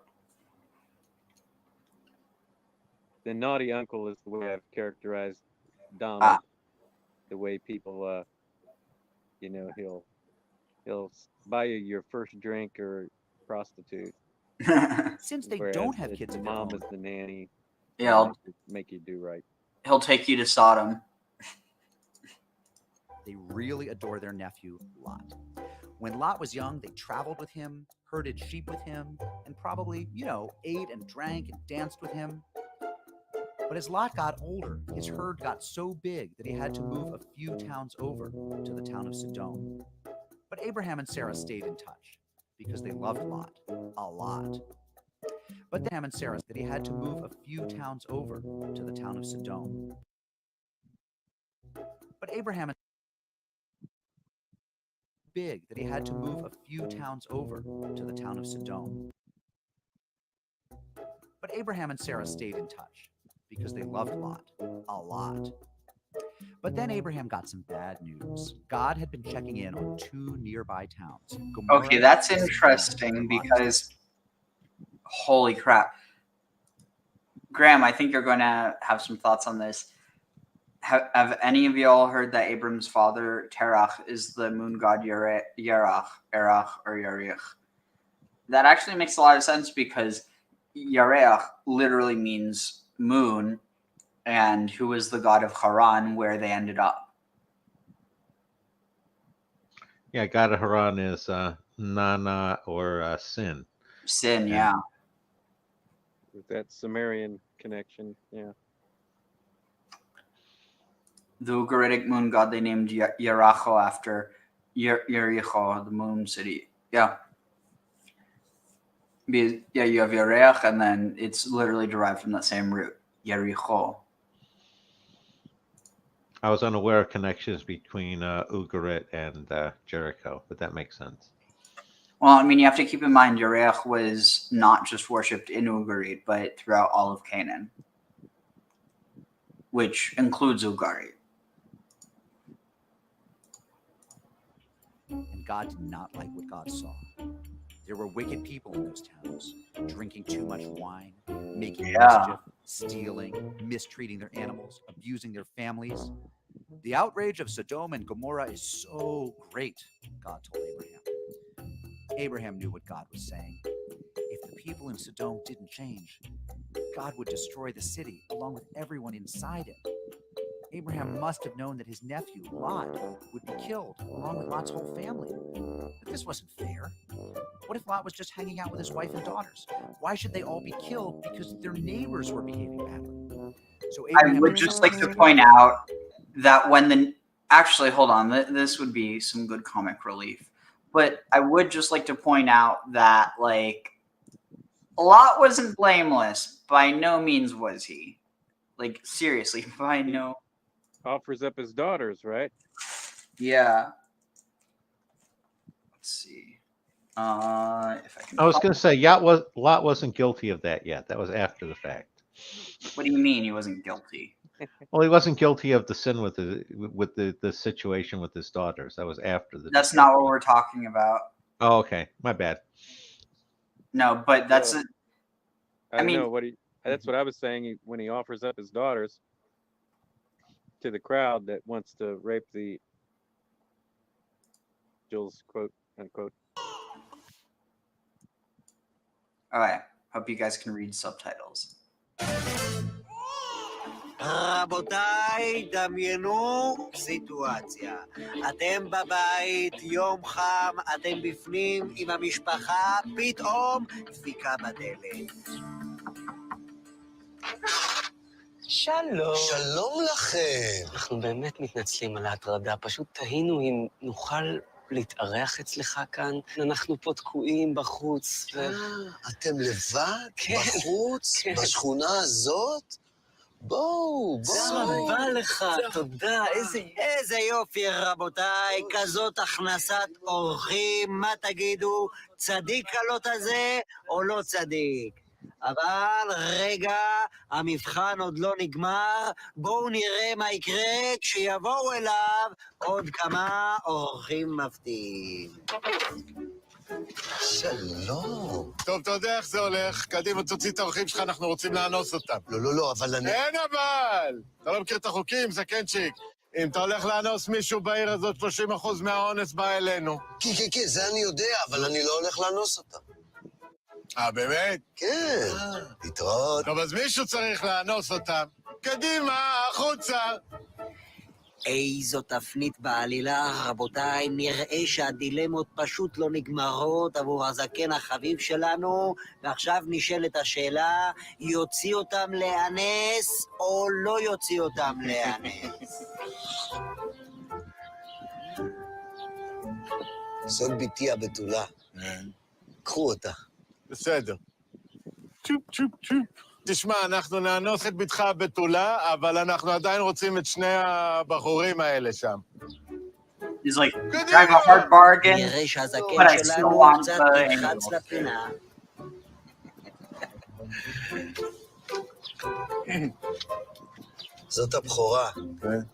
The naughty uncle is the way I've characterized Donald. The way people, he'll buy you your first drink or prostitute. Since they don't have kids of their own, mom is the nanny. Yeah, I'll make you do right. He'll take you to Sodom. They really adore their nephew, Lot. When Lot was young, they traveled with him, herded sheep with him, and probably, ate and drank and danced with him. But as Lot got older, his herd got so big that he had to move a few towns over to the town of Sodom. But Abraham and Sarah stayed in touch because they loved Lot a lot. But Abraham and Sarah that he had to move a few towns over to the town of Sodom. But Abraham big that he had to move a few towns over to the town of Sodom. But Abraham and Sarah stayed in touch because they loved Lot a lot. But then Abraham got some bad news. God had been checking in on two nearby towns. Okay, that's interesting because, holy crap. Graham, I think you're going to have some thoughts on this. Have any of you all heard that Abram's father, Terach, is the moon god Erach, or Yarich? That actually makes a lot of sense because Yarech literally means moon, and who was the god of Haran, where they ended up. Yeah, god of Haran is Nana or Sin. Sin, yeah. With that Sumerian connection, yeah. The Ugaritic moon god they named Yeracho after Yericho, the moon city. Yeah. Yeah, you have Yerech, and then it's literally derived from that same root, Yericho. I was unaware of connections between Ugarit and Jericho, but that makes sense. Well, I mean, you have to keep in mind Yerech was not just worshipped in Ugarit, but throughout all of Canaan, which includes Ugarit. And God did not like what God saw. There were wicked people in those towns, drinking too much wine, making mischief, stealing, mistreating their animals, abusing their families. The outrage of Sodom and Gomorrah is so great, God told Abraham. Abraham knew what God was saying. If the people in Sodom didn't change, God would destroy the city along with everyone inside it. Abraham must have known that his nephew, Lot, would be killed along with Lot's whole family. But this wasn't fair. What if Lot was just hanging out with his wife and daughters? Why should they all be killed because their neighbors were behaving badly? So Abraham I would just like to point out that when the... Actually, hold on. This would be some good comic relief. But I would just like to point out that, Lot wasn't blameless. By no means was he. Seriously, by no... Offers up his daughters, right? Yeah. Let's see. If I can... I was going to say, Lot wasn't guilty of that yet. That was after the fact. What do you mean he wasn't guilty? Well, he wasn't guilty of the sin with the situation with his daughters. That was after the... That's not what we're talking about. Oh, okay. My bad. No, but that's... I mean, that's what I was saying when he offers up his daughters to the crowd that wants to rape the Jules, quote unquote. All right. Hope you guys can read subtitles. רבותיי, דמיינו סיטואציה. אתם בבית, יום חם, אתם בפנים עם המשפחה, פתאום דפיקה בדלת. שלום. שלום לכם. אנחנו באמת מתנצלים על ההטרדה, פשוט תהינו אם נוכל להתארח אצלך כאן. אנחנו פה תקועים בחוץ. אתם לבד? כן. בחוץ? כן. בשכונה הזאת? בואו. תודה לך, תודה, איזה יופי, רבותיי, כזאת הכנסת אורחים, מה תגידו, צדיק הלוט הזה או לא צדיק? אבל רגע, המבחן עוד לא נגמר, בואו נראה מה יקרה כשיבואו אליו עוד כמה אורחים מפתיעים. שלום. טוב, אתה יודע איך זה הולך. קדימה, תוציא את האורחים שלך, אנחנו רוצים לאנוס אותם. לא, אבל אני... אין אבל! אתה לא מכיר את החוקים, זקנצ'יק. אם אתה הולך לאנוס מישהו בעיר הזאת, 30% מהאונס בא אלינו. כן, זה אני יודע, אבל אני לא הולך לאנוס אותם. באמת? כן, להתראות. טוב, אז מישהו צריך לאנוס אותם. קדימה, החוצה! איזו תפנית בעלילה, רבותיי, נראה שהדילמות פשוט לא נגמרות עבור הזקן החביב שלנו, ועכשיו נשאלת השאלה, יוציא אותם לאנס או לא יוציא אותם לאנס? זאת ביתי הבתולה. קחו אותה. בסדר. צ'ופ. תשמע, אנחנו נאנוס את בתך הבתולה, אבל אנחנו עדיין רוצים את שני הבחורים האלה שם. He's like trying a hard bargain, נראה שהזקן but I still שלנו want קצת the נלחץ animals. לפינה. זאת הבכורה.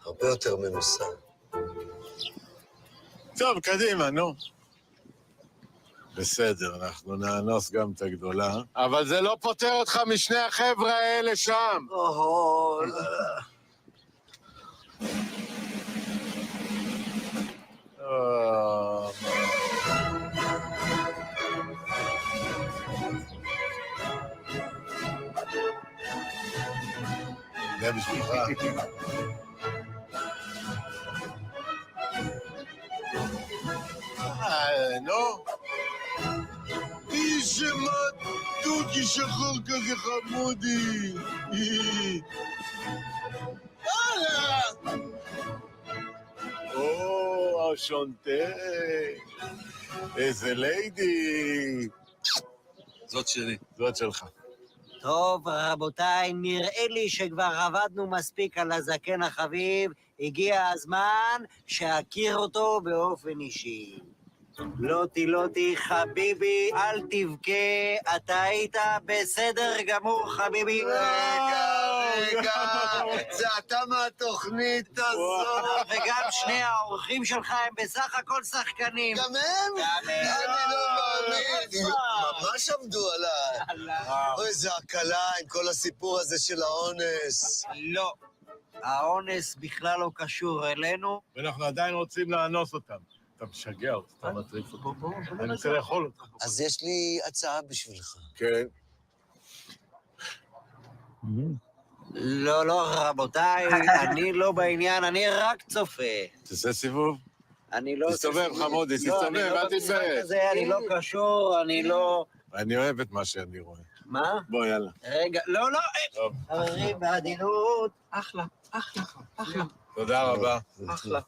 הרבה יותר מנוסה. טוב, קדימה, נו. בסדר, אנחנו נאנוס גם את הגדולה, אבל זה לא פותר אותך משני החבר'ה האלה שם. זה בשבילך. נו. איש מתוקי שחור כזה חמודי. הלאה! או, השונטה. איזה ליידי. זאת שלי. זאת שלך. טוב, רבותיי, נראה לי שכבר עבדנו מספיק על הזקן החביב, הגיע הזמן שאכיר אותו באופן אישי. לוטי, חביבי, אל תבכה, אתה היית בסדר גמור, חביבי. רגע, זה אתה מהתוכנית הזאת. וגם שני האורחים שלך הם בסך הכל שחקנים. גם הם? אני לא מאמין. ממש עמדו עליי. אוי, זה הקלה עם כל הסיפור הזה של האונס. לא, האונס בכלל לא קשור אלינו. ואנחנו עדיין רוצים לאנוס אותם. אתה משגע אותי, אתה מטריף אותי. אני רוצה לאכול אותך. אז יש לי הצעה בשבילך. כן. לא, רבותיי, אני לא בעניין, אני רק צופה. תעשה סיבוב. אני לא... תסתובב, חמודי, תסתובב, אל תתבייש. אני לא קשור, אני לא... אני אוהב את מה שאני רואה. מה? בוא, יאללה. רגע, לא, טוב. חברים, בעדינות. אחלה. תודה רבה. אחלה.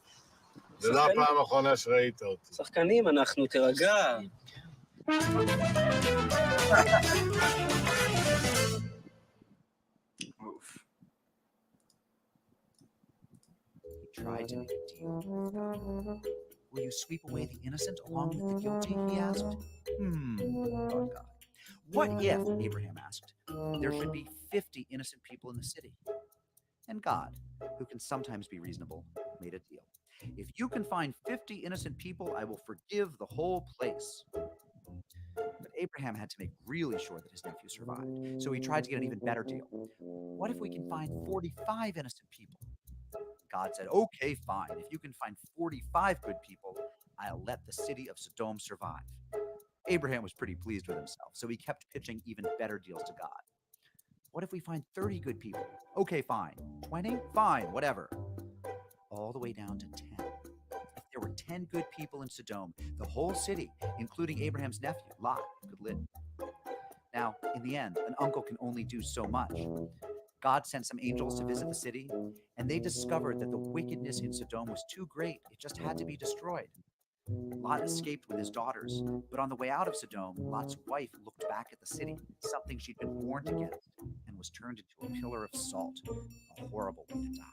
זה לא הפעם האחרונה שראית אותי. שחקנים אנחנו, תירגע. Tried to make a deal. Will you sweep away the innocent along with the guilty? He asked. Thought God. What if, Abraham asked, there should be 50 innocent people in the city? And God, who can sometimes be reasonable, made a deal. If you can find 50 innocent people, I will forgive the whole place. But Abraham had to make really sure that his nephew survived, so he tried to get an even better deal. What if we can find 45 innocent people? God said, okay, fine. If you can find 45 good people, I'll let the city of Sodom survive. Abraham was pretty pleased with himself, so he kept pitching even better deals to God. What if we find 30 good people? Okay, fine. 20? Fine, whatever. All the way down to 10. If there were 10 good people in Sodom, the whole city, including Abraham's nephew, Lot, could live. Now, in the end, an uncle can only do so much. God sent some angels to visit the city, and they discovered that the wickedness in Sodom was too great. It just had to be destroyed. Lot escaped with his daughters, but on the way out of Sodom, Lot's wife looked back at the city, something she'd been warned against, and was turned into a pillar of salt, a horrible way to die.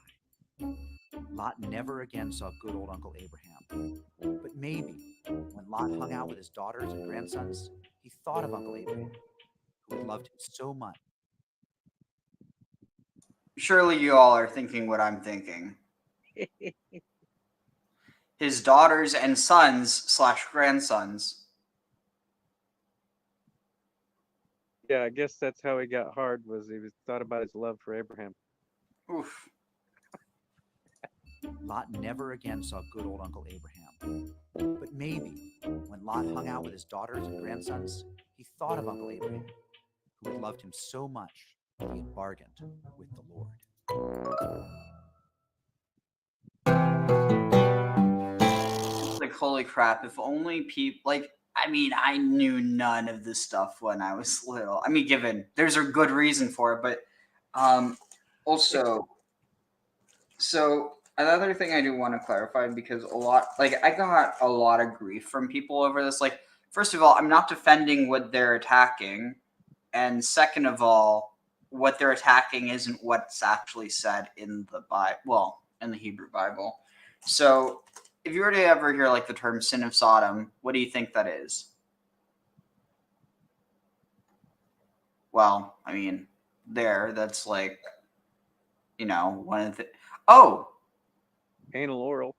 Lot never again saw good old Uncle Abraham. But maybe when Lot hung out with his daughters and grandsons, he thought of Uncle Abraham, who had loved him so much. Surely you all are thinking what I'm thinking. His daughters and sons/grandsons. Yeah, I guess that's how he got hard, was he thought about his love for Abraham. Oof. Lot never again saw good old Uncle Abraham. But maybe when Lot hung out with his daughters and grandsons, he thought of Uncle Abraham, who had loved him so much that he had bargained with the Lord. Like, holy crap, if only people, like, I mean, I knew none of this stuff when I was little. I mean, given there's a good reason for it, but also, so another thing I do want to clarify, because I got a lot of grief from people over this. Like, first of all, I'm not defending what they're attacking, and second of all, what they're attacking isn't what's actually said in the Bible, well, in the Hebrew Bible. So if you were to ever hear like the term sin of Sodom, what do you think that is? Well, I mean, that's like, one of the, Anal oral.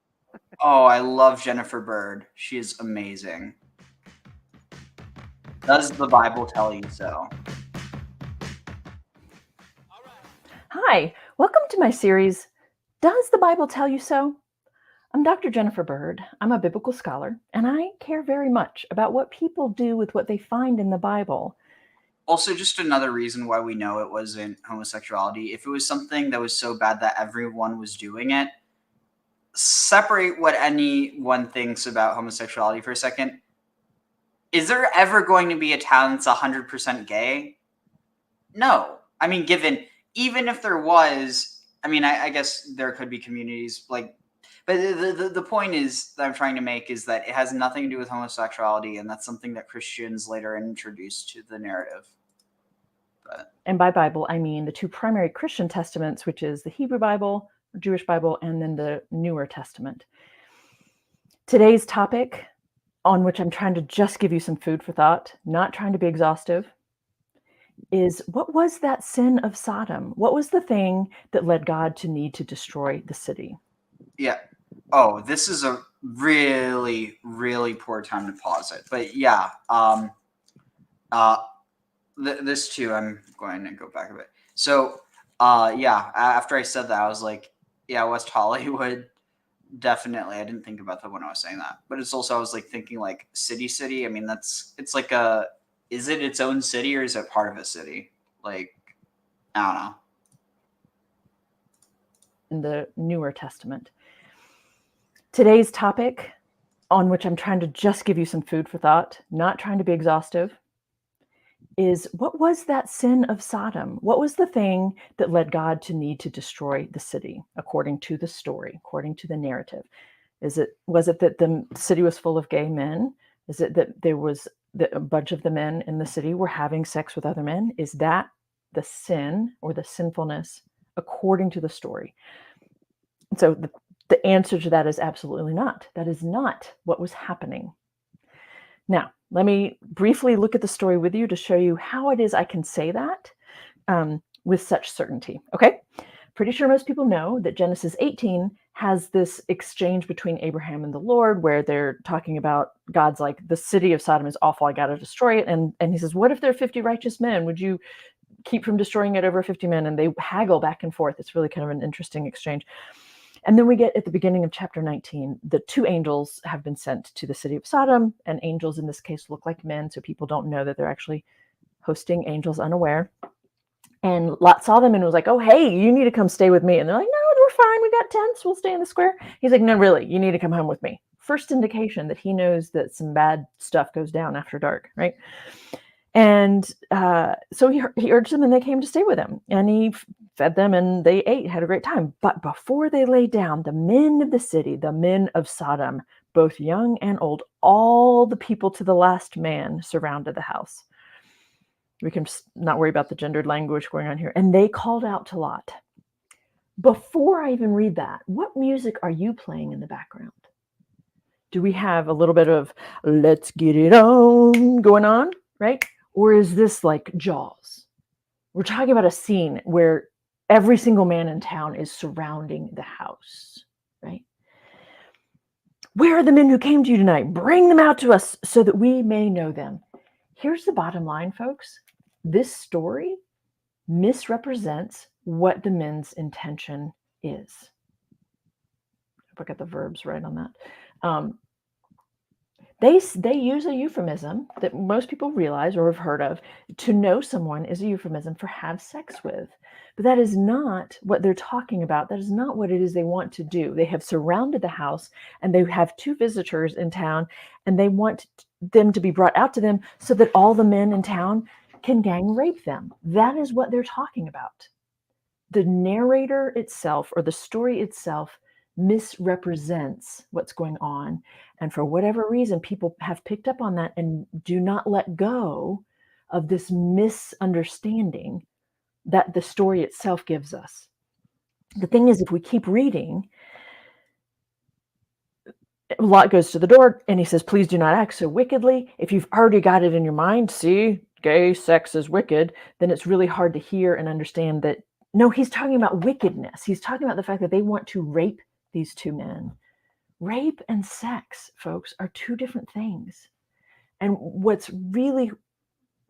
Oh, I love Jennifer Bird. She is amazing. Does the Bible tell you so? Hi, welcome to my series, Does the Bible Tell You So? I'm Dr. Jennifer Bird. I'm a biblical scholar, and I care very much about what people do with what they find in the Bible. Also, just another reason why we know it wasn't homosexuality. If it was something that was so bad that everyone was doing it, separate what anyone thinks about homosexuality for a second. Is there ever going to be a town that's 100% gay? No. I mean, even if there was, I mean, I guess there could be communities like, but the point is that I'm trying to make is that it has nothing to do with homosexuality, and that's something that Christians later introduced to the narrative. And by Bible, I mean the two primary Christian testaments, which is the Hebrew Bible, or Jewish Bible, and then the Newer Testament. Today's topic, on which I'm trying to just give you some food for thought, not trying to be exhaustive, is what was that sin of Sodom? What was the thing that led God to need to destroy the city? Yeah. Oh, this is a really, really poor time to pause it. But yeah, this too, I'm going to go back a bit. So, yeah, after I said that, I was like, yeah, West Hollywood, definitely. I didn't think about that when I was saying that. But it's also, I was like thinking like city. I mean, it's like is it its own city or is it part of a city? Like, I don't know. In the Newer Testament. Today's topic, on which I'm trying to just give you some food for thought, not trying to be exhaustive, is what was that sin of Sodom? What was the thing that led God to need to destroy the city, according to the story, according to the narrative? Was it that the city was full of gay men? Is it that a bunch of the men in the city were having sex with other men? Is that the sin or the sinfulness according to the story? So the answer to that is absolutely not. That is not what was happening. Now, let me briefly look at the story with you to show you how it is I can say that with such certainty. Okay? Pretty sure most people know that Genesis 18 has this exchange between Abraham and the Lord where they're talking about God's like, the city of Sodom is awful, I got to destroy it. And he says, what if there are 50 righteous men? Would you keep from destroying it over 50 men? And they haggle back and forth. It's really kind of an interesting exchange. And then we get at the beginning of chapter 19, the two angels have been sent to the city of Sodom, and angels in this case look like men, so people don't know that they're actually hosting angels unaware. And Lot saw them and was like, oh, hey, you need to come stay with me. And they're like, no, we're fine. We got tents. We'll stay in the square. He's like, no, really, you need to come home with me. First indication that he knows that some bad stuff goes down after dark, right? And so he urged them and they came to stay with him. And he fed them and they ate, had a great time. But before they lay down, the men of the city, the men of Sodom, both young and old. All the people to the last man surrounded the house. We can not worry about the gendered language going on here. And they called out to Lot. Before I even read that, what music are you playing in the background? Do we have a little bit of let's get it on going on, right? Or is this like Jaws? We're talking about a scene where every single man in town is surrounding the house, right? Where are the men who came to you tonight? Bring them out to us so that we may know them. Here's the bottom line, folks. This story misrepresents what the men's intention is. I got the verbs right on that. They use a euphemism that most people realize or have heard of. To know someone is a euphemism for have sex with. But that is not what they're talking about. That is not what it is they want to do. They have surrounded the house and they have 2 visitors in town and they want them to be brought out to them so that all the men in town can gang rape them. That is what they're talking about. The narrator itself or the story itself misrepresents what's going on. And for whatever reason, people have picked up on that and do not let go of this misunderstanding that the story itself gives us. The thing is, if we keep reading, Lot goes to the door and he says, please do not act so wickedly. If you've already got it in your mind, see, gay sex is wicked, then it's really hard to hear and understand that, no, he's talking about wickedness. He's talking about the fact that they want to rape these 2 men. Rape and sex, folks, are 2 different things. And what's really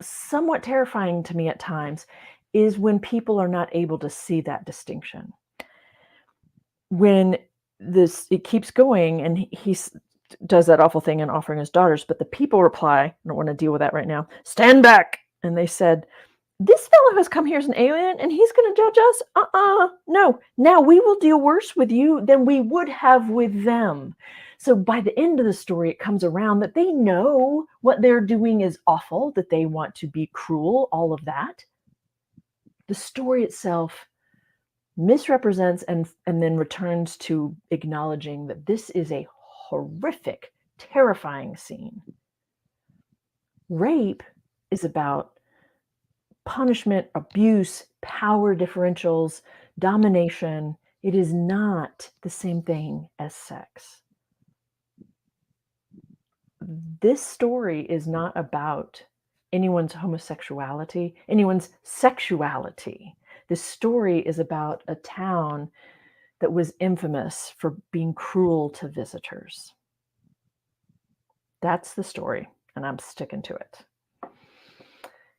somewhat terrifying to me at times is when people are not able to see that distinction. When it keeps going and he does that awful thing in offering his daughters, but the people reply, I don't want to deal with that right now, stand back. And they said, this fellow has come here as an alien and he's going to judge us? No. Now we will deal worse with you than we would have with them. So by the end of the story, it comes around that they know what they're doing is awful, that they want to be cruel, all of that. The story itself misrepresents and then returns to acknowledging that this is a horrific, terrifying scene. Rape is about punishment, abuse, power differentials, domination. It is not the same thing as sex. This story is not about anyone's homosexuality, anyone's sexuality. This story is about a town that was infamous for being cruel to visitors. That's the story, and I'm sticking to it.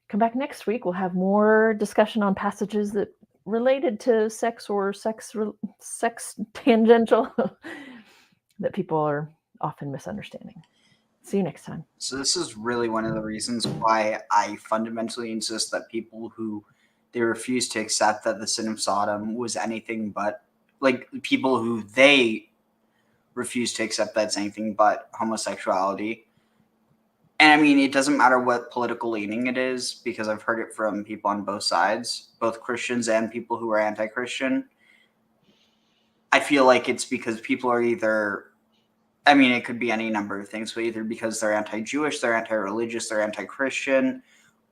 Come back next week. We'll have more discussion on passages that related to sex or sex tangential that people are often misunderstanding. See you next time. So this is really one of the reasons why I fundamentally insist that people who they refuse to accept that the sin of Sodom was anything but, like, people who they refuse to accept that's anything but homosexuality. And I mean, it doesn't matter what political leaning it is, because I've heard it from people on both sides, both Christians and people who are anti-Christian. I feel like it's because people are either, I mean, it could be any number of things, but either because they're anti-Jewish, they're anti-religious, they're anti-Christian,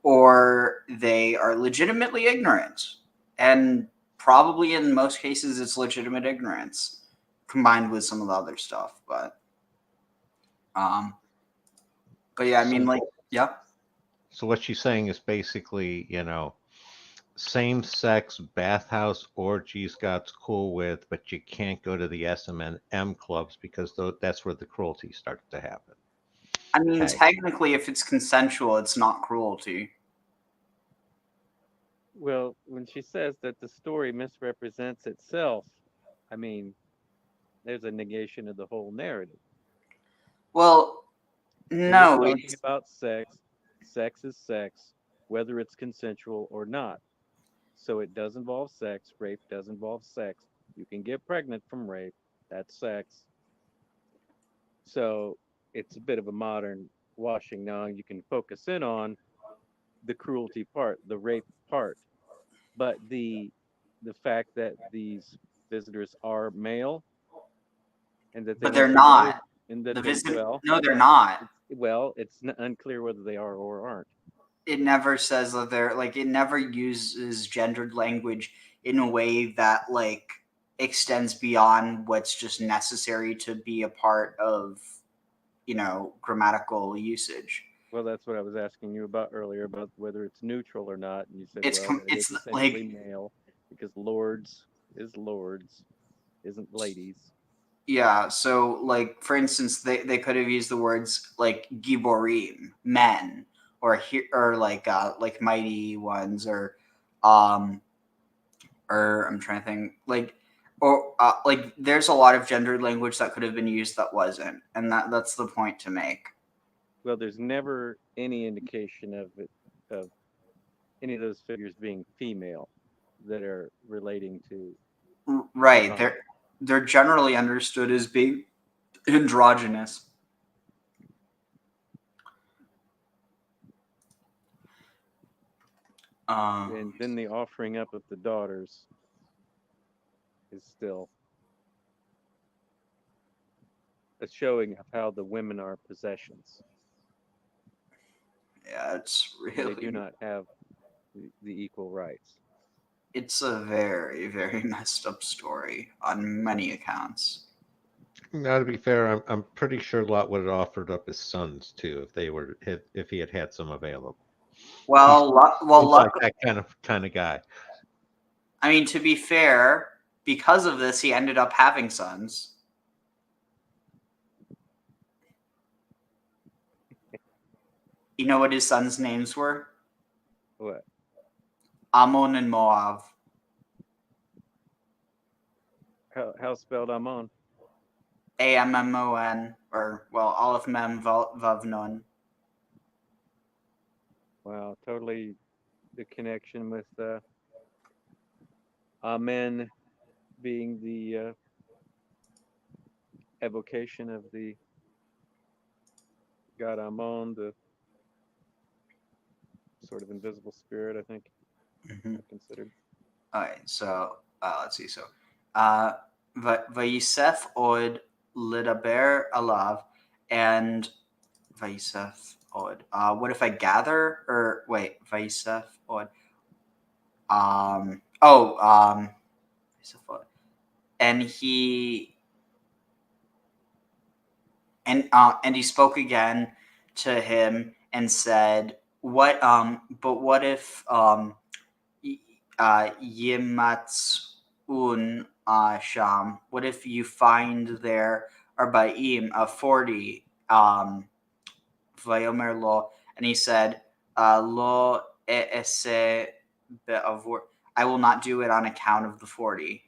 or they are legitimately ignorant. And probably in most cases, it's legitimate ignorance combined with some of the other stuff. But yeah, I mean, like, yeah. So what she's saying is basically, same-sex bathhouse orgies God's cool with, but you can't go to the S&M clubs because that's where the cruelty starts to happen. I mean, technically, if it's consensual, it's not cruelty. Well, when she says that the story misrepresents itself, I mean, there's a negation of the whole narrative. Well, no. We're talking about sex. Sex is sex, whether it's consensual or not. So it does involve sex. Rape does involve sex. You can get pregnant from rape. That's sex. So it's a bit of a modern washing. Now you can focus in on the cruelty part, the rape part. But the fact that these visitors are male and that they're not. and that The they visit? dwell. No, they're not. Well, it's unclear whether they are or aren't. It never says that they're like. It never uses gendered language in a way that like extends beyond what's just necessary to be a part of, grammatical usage. Well, that's what I was asking you about earlier, about whether it's neutral or not, and you said, It's well, it it's is like essentially male because lords is lords, isn't ladies. yeah. So like for instance, they could have used the words like giborim, men, or like mighty ones, or I'm trying to think like. Or like, there's a lot of gendered language that could have been used that wasn't, and that's the point to make. Well, there's never any indication of any of those figures being female that are relating to Right. Muhammad. They're generally understood as being androgynous. And then the offering up of the daughters is still a showing of how the women are possessions. Yeah, it's really. They do not have the equal rights. It's a very, very messed up story on many accounts. Now, to be fair, I'm pretty sure Lot would have offered up his sons too if he had had some available. Well, Lot, like that kind of guy. I mean, to be fair, because of this, he ended up having sons. You know what his sons' names were? What? Ammon and Moab. How spelled Ammon? Ammon, or well, Aleph Mem Vav Nun. Wow, totally the connection with Amen being the evocation of the god Ammon, the sort of invisible spirit, I think. Considered. All right, so let's see. So, Vayisef od lidaber alav, and Vayisef od. What if I gather, or wait, Vayisef od. Vayisef od, and he he spoke again to him and said, "What? But what if Yimatsun Sham? What if you find there Arba'im 40 Vayomer Lo?" And he said, Lo E'ese Be'avur. I will not do it on account of the 40.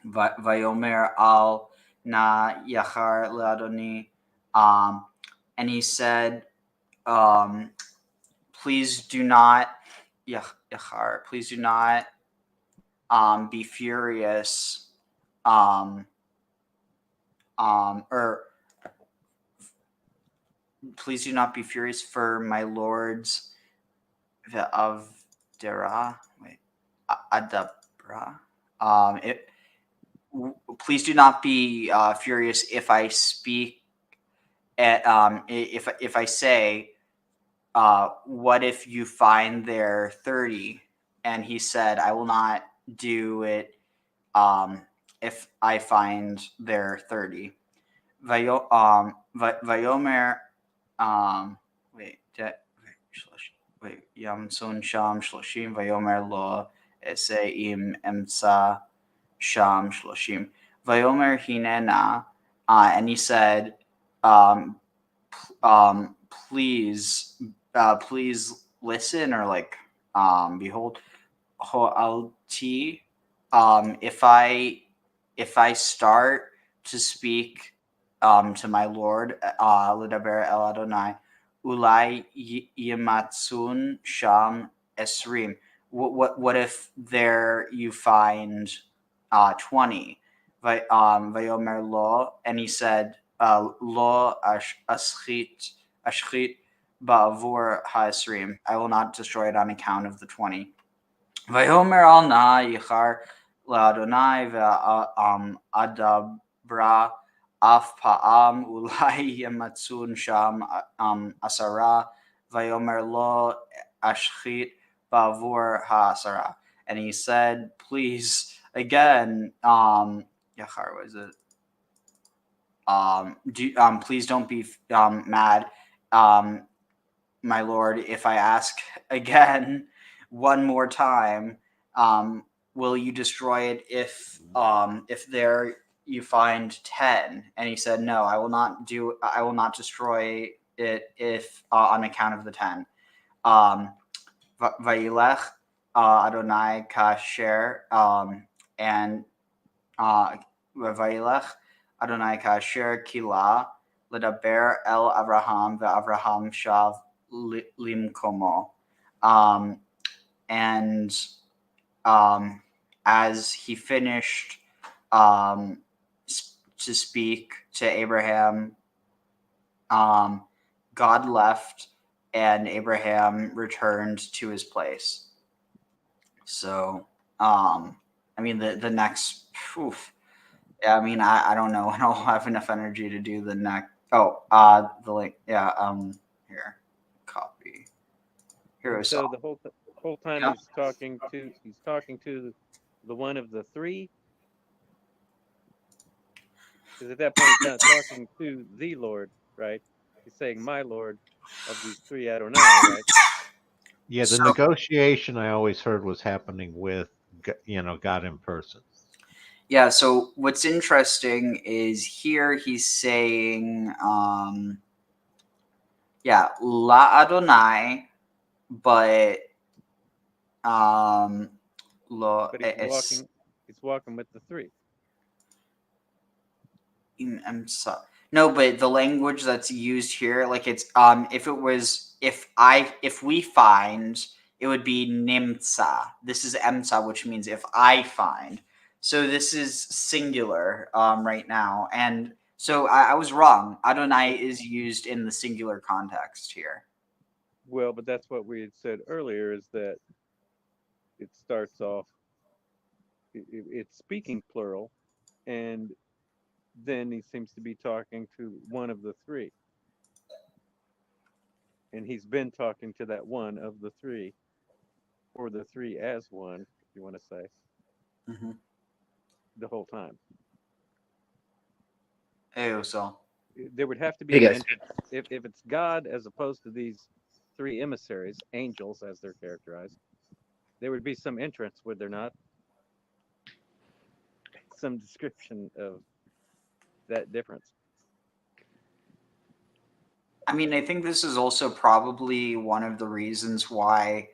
Vayomer Al Na Yachar Le'adoni. And he said, please do not please do not be furious or please do not be furious for my lords of Dera. Wait, Adabra. Please do not be furious if I speak at if I say, what if you find there 30? And he said, I will not do it if I find there 30. Vayomer, Yamsun Sham Shloshim, Vayomer Lo Ese Im Emsa Sham Shloshim. Vayomer Hinena, and he said, please listen, or like, behold, Ho'alti, if I start to speak to my Lord, L'daber El Adonai, Ulai Yimatsun Sham Esrim. What if there you find 20? Vayomer Lo, and he said, Lo Ashchit Ba'avur Ha'esrim. I will not destroy it on account of the 20. Vayomer Al Na Yichar L'Adonai Ve'adabra אף פעם אולי ימצאון שם 10, ויאמר לו אשחית בעבור ה10. And he said, please, again, Yachar, was it? Please don't be mad, my lord, if I ask again one more time, will you destroy it if there you find 10? And he said, no, I will not destroy it if on account of the 10. Vayilech Adonai kasher, and Vayilech Adonai kasher kila ledaber el Avraham ve'Avraham shav limkomo. And as he finished to speak to Abraham, God left, and Abraham returned to his place. So, I mean, the next, yeah, I mean, I don't know. I don't have enough energy to do the next. Oh, the link. Yeah. Here, copy. Here is so the whole time, yeah. he's talking to the one of the three. Because at that point he's not talking to the Lord, right? He's saying my Lord of these three Adonai, right? Yeah, the negotiation I always heard was happening with, God in person. Yeah, so what's interesting is here he's saying, La Adonai, but he's walking with the three. No, but the language that's used here, like it's if we find, it would be nimtza. This is emtza, which means if I find. So this is singular right now, and so I was wrong. Adonai is used in the singular context here. Well, but that's what we had said earlier, is that it starts off, it's speaking plural, and then he seems to be talking to one of the three. And he's been talking to that one of the three, or the three as one, if you want to say, the whole time. So there would have to be an entrance. If it's God as opposed to these three emissaries, angels as they're characterized, there would be some entrance, would there not? Some description of that difference. I mean, I think this is also probably one of the reasons why,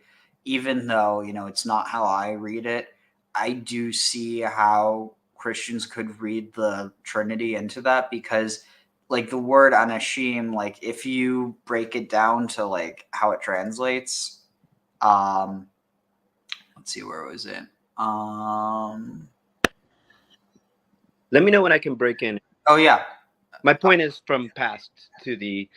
even though, it's not how I read it, I do see how Christians could read the Trinity into that, because like the word anashim, like if you break it down to like how it translates, let's see, where was it? Let me know when I can break in. Oh yeah. My point is from past to the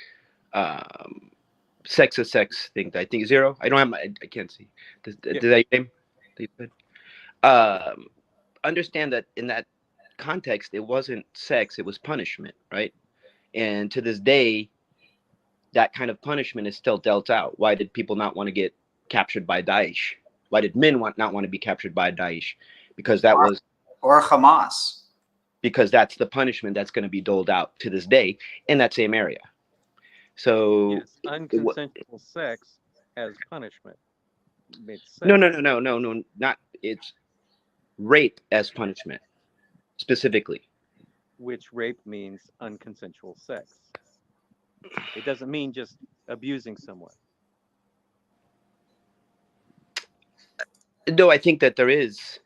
sex of sex thing. I think zero. I don't have I can't see. Did I name? Understand that in that context, it wasn't sex, it was punishment, right? And to this day, that kind of punishment is still dealt out. Why did people not want to get captured by Daesh? Why did men not want to be captured by Daesh? Because that was... Or Hamas. Because that's the punishment that's going to be doled out to this day in that same area. So... Yes, unconsensual sex as punishment. No, not... It's rape as punishment, specifically. Which rape means unconsensual sex. It doesn't mean just abusing someone. No, I think that there is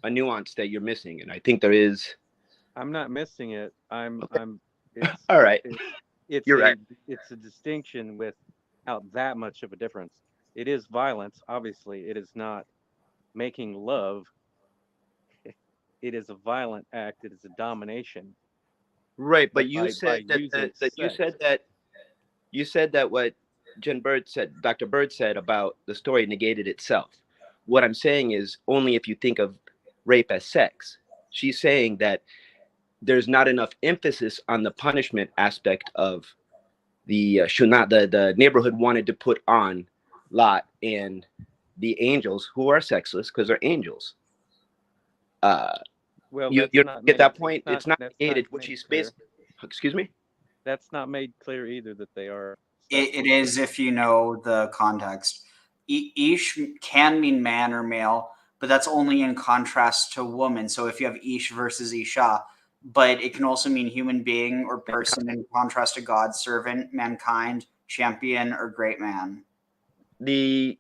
a nuance that you're missing, and I think there is. I'm not missing it. All right. You're right. It's a distinction without that much of a difference. It is violence, obviously. It is not making love. It is a violent act. It is a domination. Right, but you said that what Dr. Bird said about the story negated itself. What I'm saying is only if you think of rape as sex. She's saying that there's not enough emphasis on the punishment aspect of the shunat. The neighborhood wanted to put on Lot and the angels, who are sexless because they're angels. Well, you get that point. It's not negated, which he's clear. Excuse me. That's not made clear either that they are. It is if you know the context. Ish can mean man or male, but that's only in contrast to woman. So if you have Ish versus Isha, but it can also mean human being or person in contrast to God, servant, mankind, champion, or great man. The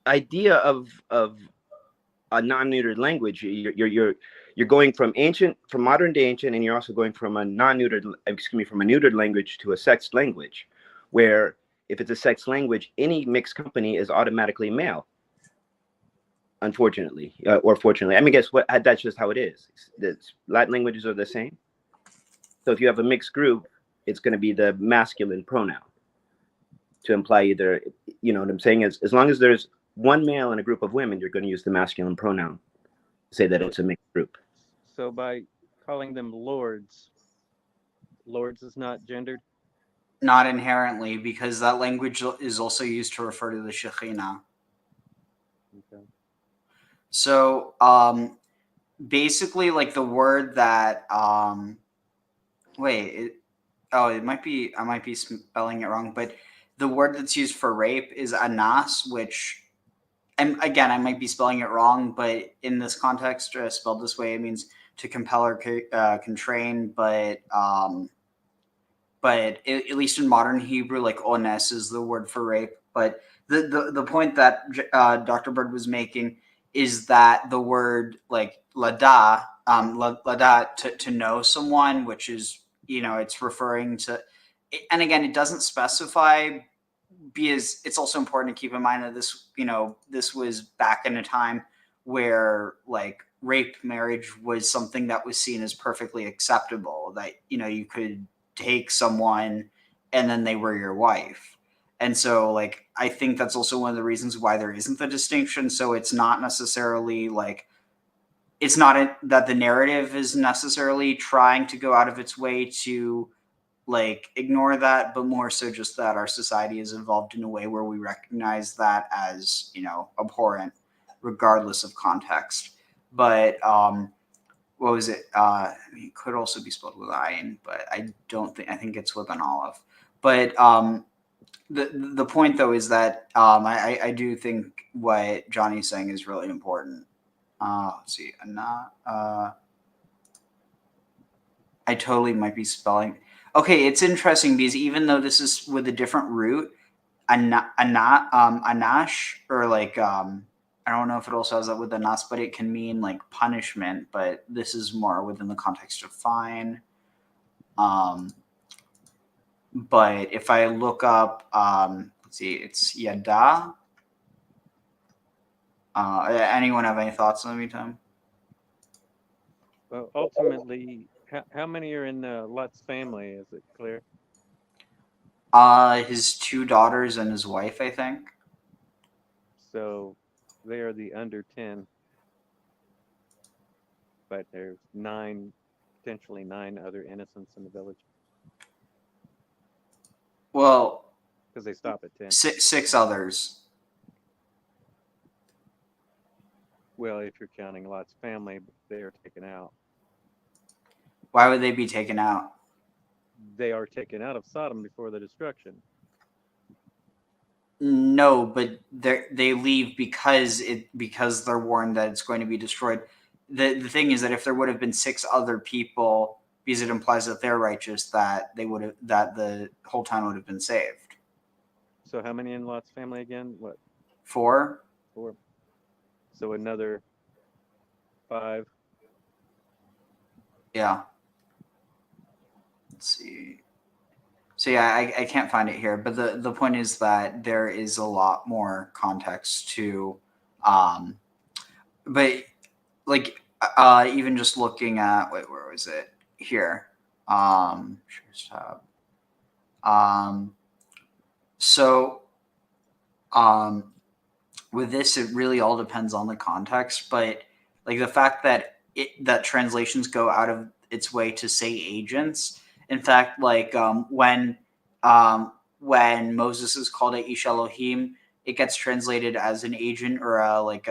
idea of a non-neutered language, you're going from modern day ancient, and you're also going from a neutered language to a sexed language, where if it's a sexed language, any mixed company is automatically male. Unfortunately, or fortunately, I mean, guess what? That's just how it is. The Latin languages are the same. So if you have a mixed group, it's going to be the masculine pronoun to imply either, you know what I'm saying? As long as there's one male in a group of women, you're going to use the masculine pronoun to say that it's a mixed group. So by calling them lords is not gendered? Not inherently, because that language is also used to refer to the Shekhinah. Okay. So basically, like the word that it might be, I might be spelling it wrong, but the word that's used for rape is anas, which, and again, I might be spelling it wrong, but in this context, spelled this way, it means to compel or constrain, but at least in modern Hebrew, like ones is the word for rape. But the point that Dr. Bird was making is that the word like lada, to know someone, which is, you know, it's referring to, and again, it doesn't specify, because it's also important to keep in mind that this, you know, this was back in a time where like rape marriage was something that was seen as perfectly acceptable, that, you know, you could take someone and then they were your wife. And so, like, I think that's also one of the reasons why there isn't the distinction. So it's not necessarily like, it's not that the narrative is necessarily trying to go out of its way to like ignore that, but more so just that our society is evolved in a way where we recognize that as, you know, abhorrent, regardless of context. But what was it? I mean, it could also be spelled with ayin, but I think it's with an olive. But the point though is that I do think what Johnny's saying is really important. Let's see, I totally might be spelling. Okay, it's interesting because even though this is with a different root, anash, or like I don't know if it also has that with anas, but it can mean like punishment. But this is more within the context of fine. But if I look up, let's see, it's yada. Anyone have any thoughts in the meantime? Well, ultimately, how many are in Lot's family? Is it clear? His 2 daughters and his wife, I think. So they are the under 10. But there's potentially 9 other innocents in the village. Well, because they stop at 10. 6 others. Well, if you're counting Lot's family, they are taken out. Why would they be taken out? They are taken out of Sodom before the destruction. No, but they leave because they're warned that it's going to be destroyed. The thing is that if there would have been 6 other people, because it implies that they're righteous, that the whole town would have been saved. So how many in Lot's family again? What? 4? 4. So another 5. Yeah. Let's see. So yeah, I can't find it here, but the point is that there is a lot more context to, but like even just looking at where was it here? So with this, it really all depends on the context, but like the fact that that translations go out of its way to say agents. In fact, like when Moses is called a Ish Elohim, it gets translated as an agent or like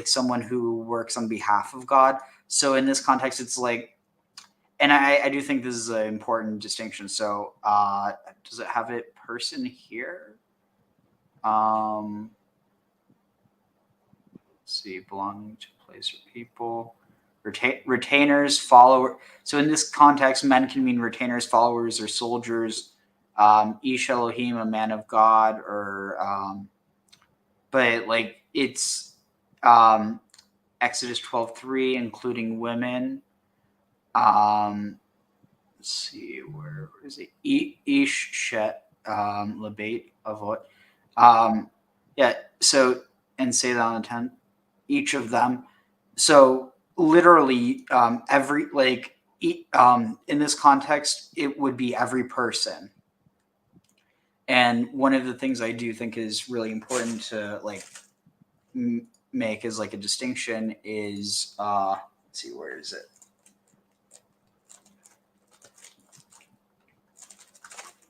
someone who works on behalf of God. So in this context, it's like, and I do think this is an important distinction. So does it have a person here? Let's see, belonging to place or people. Retainers, follower. So in this context, men can mean retainers, followers, or soldiers. Ish Elohim, a man of God, or but like it's Exodus 12:3, including women. Let's see, where is it? Ish Shet Labate Avot. Yeah. So and say that on the 10. Each of them. So literally, every in this context, it would be every person. And one of the things I do think is really important to like make as like a distinction is let's see, where is it?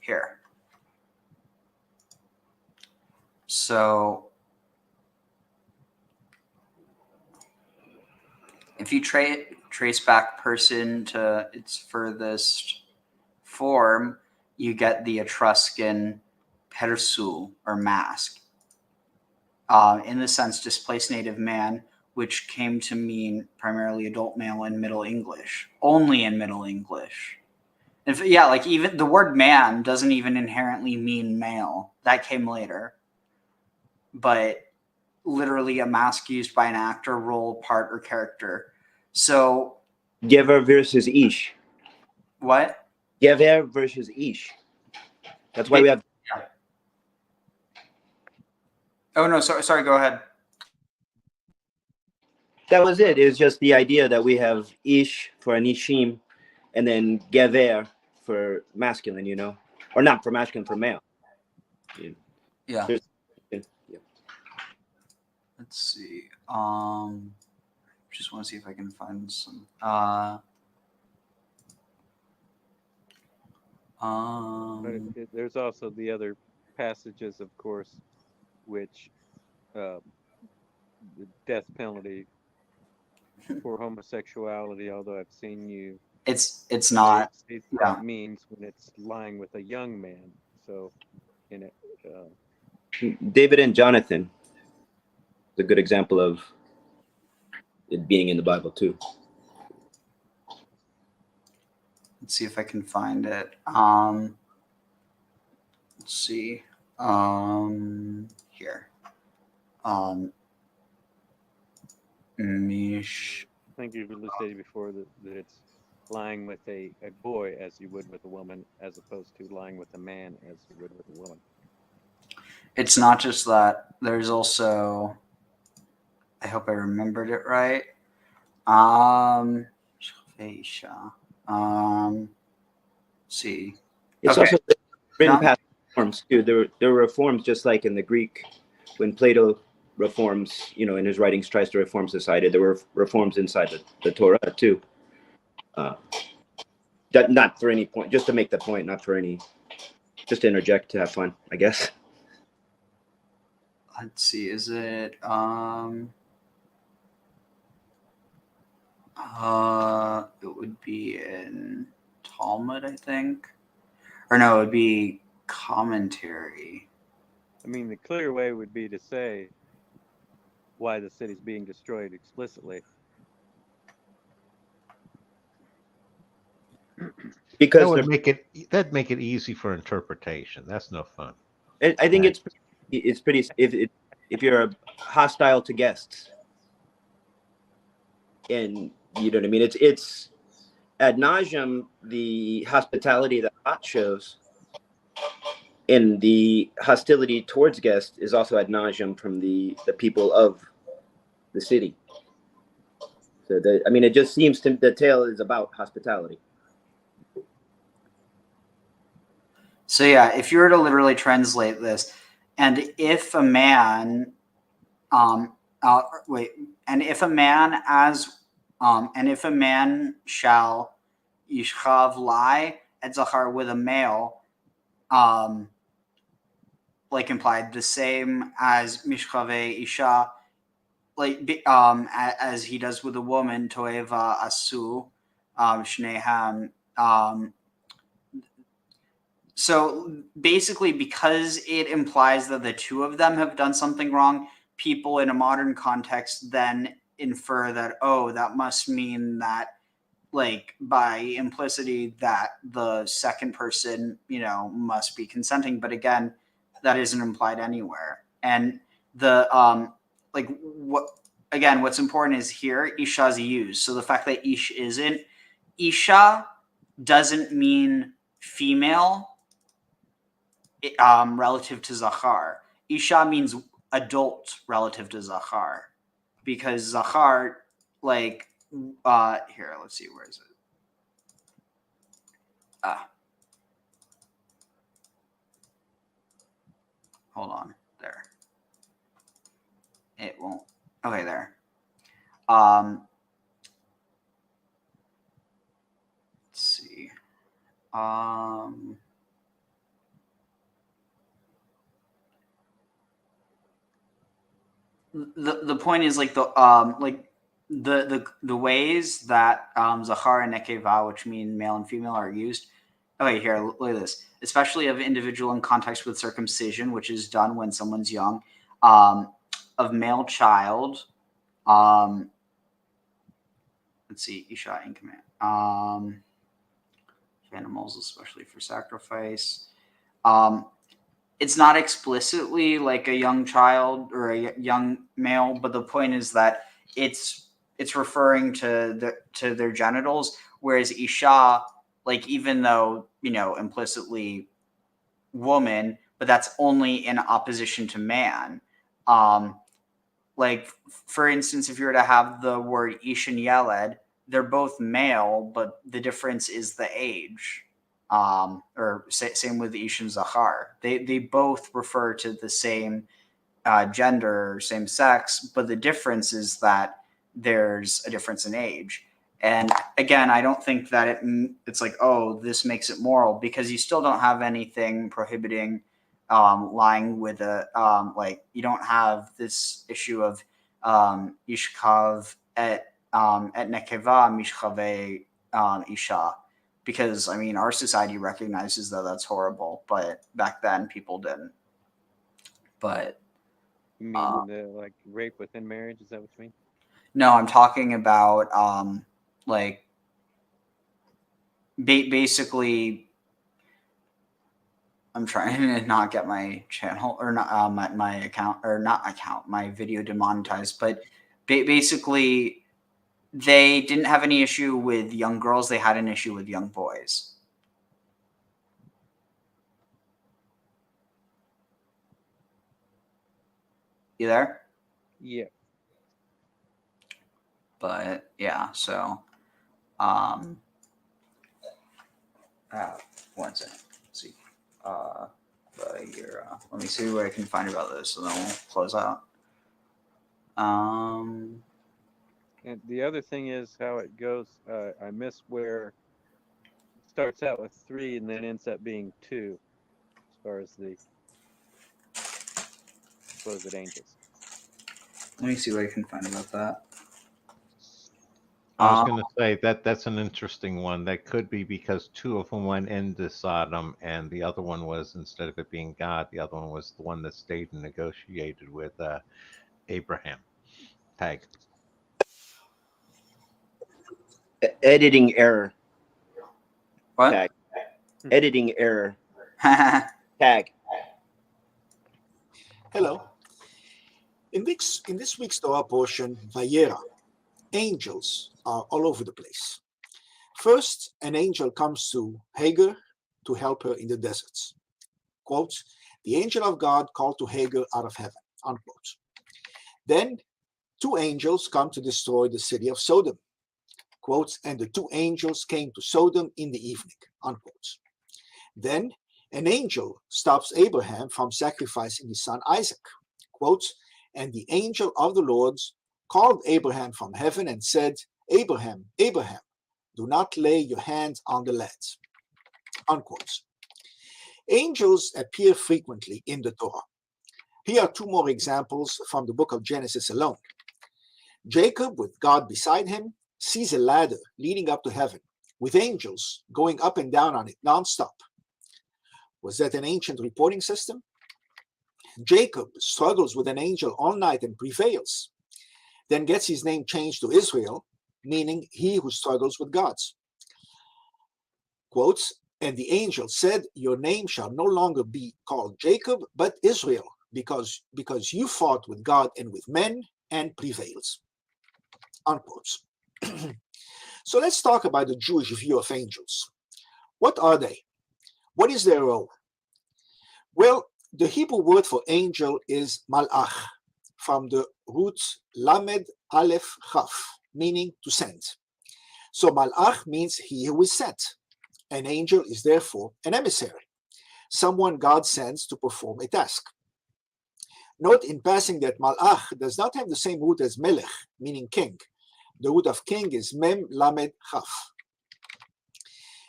Here. So if you trace back person to its furthest form, you get the Etruscan persu, or mask. In the sense, displaced native man, which came to mean primarily adult male in Middle English, only in Middle English. Yeah, like even the word man doesn't even inherently mean male. That came later. But literally a mask used by an actor, role, part, or character. So 𤤅𤐿 versus Ish. What? 𤤅� versus Ish. That's why we have. Yeah. Oh no, sorry. Go ahead. That was it. It was just the idea that we have Ish for Anishim, and then 𤤅� for masculine. You know, or not for masculine, for male. Yeah. Yeah. Let's see. Just want to see if I can find some. There's also the other passages, of course, which the death penalty for homosexuality. Although I've seen you, it's not. It's what it means when it's lying with a young man. So, in it, David and Jonathan is a good example of it being in the Bible too. Let's see if I can find it. Let's see. Here. Mish. I think you've stated before that it's lying with a boy as you would with a woman, as opposed to lying with a man as you would with a woman. It's not just that. There's also, I hope I remembered it right. See. It's also written past forms too. There were reforms, just like in the Greek, when Plato reforms, in his writings tries to reform society. There were reforms inside the Torah too. That not for any point, just to make the point, not for any, just to interject to have fun, I guess. Let's see. Is it? It would be in Talmud, I think, or no, it would be commentary. I mean, the clear way would be to say why the city's being destroyed explicitly. Because that'd make it easy for interpretation. That's no fun. I think it's pretty. If you're hostile to guests, and you know what I mean, it's ad nauseum the hospitality that Lot shows, and the hostility towards guests is also ad nauseum from the people of the city. So it just seems to the tale is about hospitality. So yeah, if you were to literally translate this, and if a man, as And if a man shall yishchav lie et zachar with a male, like implied, the same as mishchave isha, like as he does with a woman, toeva asu, shneham. So basically, because it implies that the two of them have done something wrong, people in a modern context then infer that, oh, that must mean that, like, by implicity, that the second person, must be consenting. But again, that isn't implied anywhere. And the what's important is here, isha is used. So the fact that ish isn't, isha doesn't mean female relative to zachar. Isha means adult relative to zachar, because zachar, like, here, let's see, where is it? Hold on, there. It won't. Okay, there. Let's see. The point is, like, the ways that zachar and nekeva, which mean male and female, are used. Okay, here, look at this. Especially of individual in context with circumcision, which is done when someone's young, of male child. Let's see, isha in command. Animals, especially for sacrifice. It's not explicitly like a young child or a young male, but the point is that it's referring to their genitals, whereas isha, like, even though, implicitly woman, but that's only in opposition to man. Like, for instance, if you were to have the word ish and yeled, they're both male, but the difference is the age. Or same with ish and zachar. They both refer to the same gender, same sex, but the difference is that there's a difference in age. And again, I don't think that it's like, oh, this makes it moral, because you still don't have anything prohibiting lying with a like, you don't have this issue of ishkav et nekeva mishchave isha, because I mean, our society recognizes that that's horrible, but back then people didn't. But you mean like rape within marriage? Is that what you mean? No, I'm talking about like basically, I'm trying to not get my channel or not my account, or not account, my video demonetized, but basically they didn't have any issue with young girls, they had an issue with young boys. You there? Yeah. But yeah, so one second. Let's see. Vayera. Let me see what I can find about this, and then we'll close out. And the other thing is how it goes. I miss where it starts out with 3 and then ends up being 2, as far as the supposed angels. Let me see what I can find about that. I was going to say that's an interesting one. That could be because 2 of them went into Sodom, and the other one was, instead of it being God, the other one was the one that stayed and negotiated with Abraham. Tag. Editing error. What? Tag. Editing error. Tag. Hello. In this week's Torah portion, Vayera, angels are all over the place. First, an angel comes to Hagar to help her in the deserts. Quote, the angel of God called to Hagar out of heaven, unquote. Then 2 angels come to destroy the city of Sodom. Quote, and the 2 angels came to Sodom in the evening, unquote. Then an angel stops Abraham from sacrificing his son Isaac. Quote, and the angel of the Lord called Abraham from heaven and said, Abraham, Abraham, do not lay your hands on the lad. Unquote. Angels appear frequently in the Torah. Here are two more examples from the book of Genesis alone. Jacob, with God beside him, sees a ladder leading up to heaven, with angels going up and down on it nonstop. Was that an ancient reporting system? Jacob struggles with an angel all night and prevails, then gets his name changed to Israel, meaning he who struggles with gods. Quotes, and the angel said, your name shall no longer be called Jacob, but Israel, because you fought with God and with men and prevails. Unquotes. So let's talk about the Jewish view of angels. What are they? What is their role? Well, the Hebrew word for angel is malach, from the root lamed aleph chaf, meaning to send. So malach means he who is sent. An angel is therefore an emissary, someone God sends to perform a task. Note in passing that malach does not have the same root as melech, meaning king. The root of king is mem lamed chaf.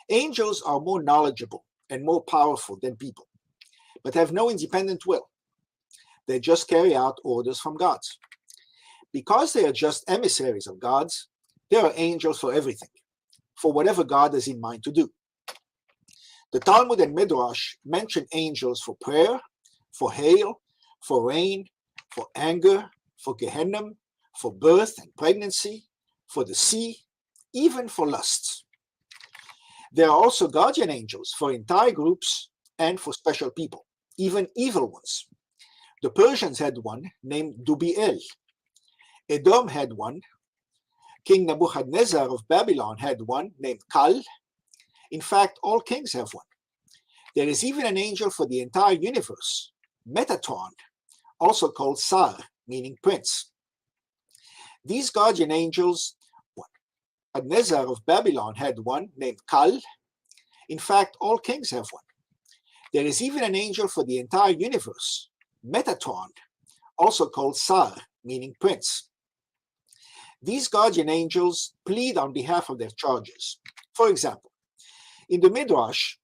Angels are more knowledgeable and more powerful than people, but have no independent will. They just carry out orders from God. Because they are just emissaries of God's, there are angels for everything, for whatever God has in mind to do. The Talmud and Midrash mention angels for prayer, for hail, for rain, for anger, for Gehenna, for birth and pregnancy, for the sea, even for lusts. There are also guardian angels for entire groups and for special people, even evil ones. The Persians had one named Dubiel. Edom had one. King Nebuchadnezzar of Babylon had one named Kal. In fact, all kings have one. There is even an angel for the entire universe, Metatron, also called Sar, meaning prince. These guardian angels, Nebuchadnezzar of Babylon had one named Kal. In fact, all kings have one. There is even an angel for the entire universe, Metatron, also called Sar, meaning prince. These guardian angels plead on behalf of their charges. For example, in the Midrash,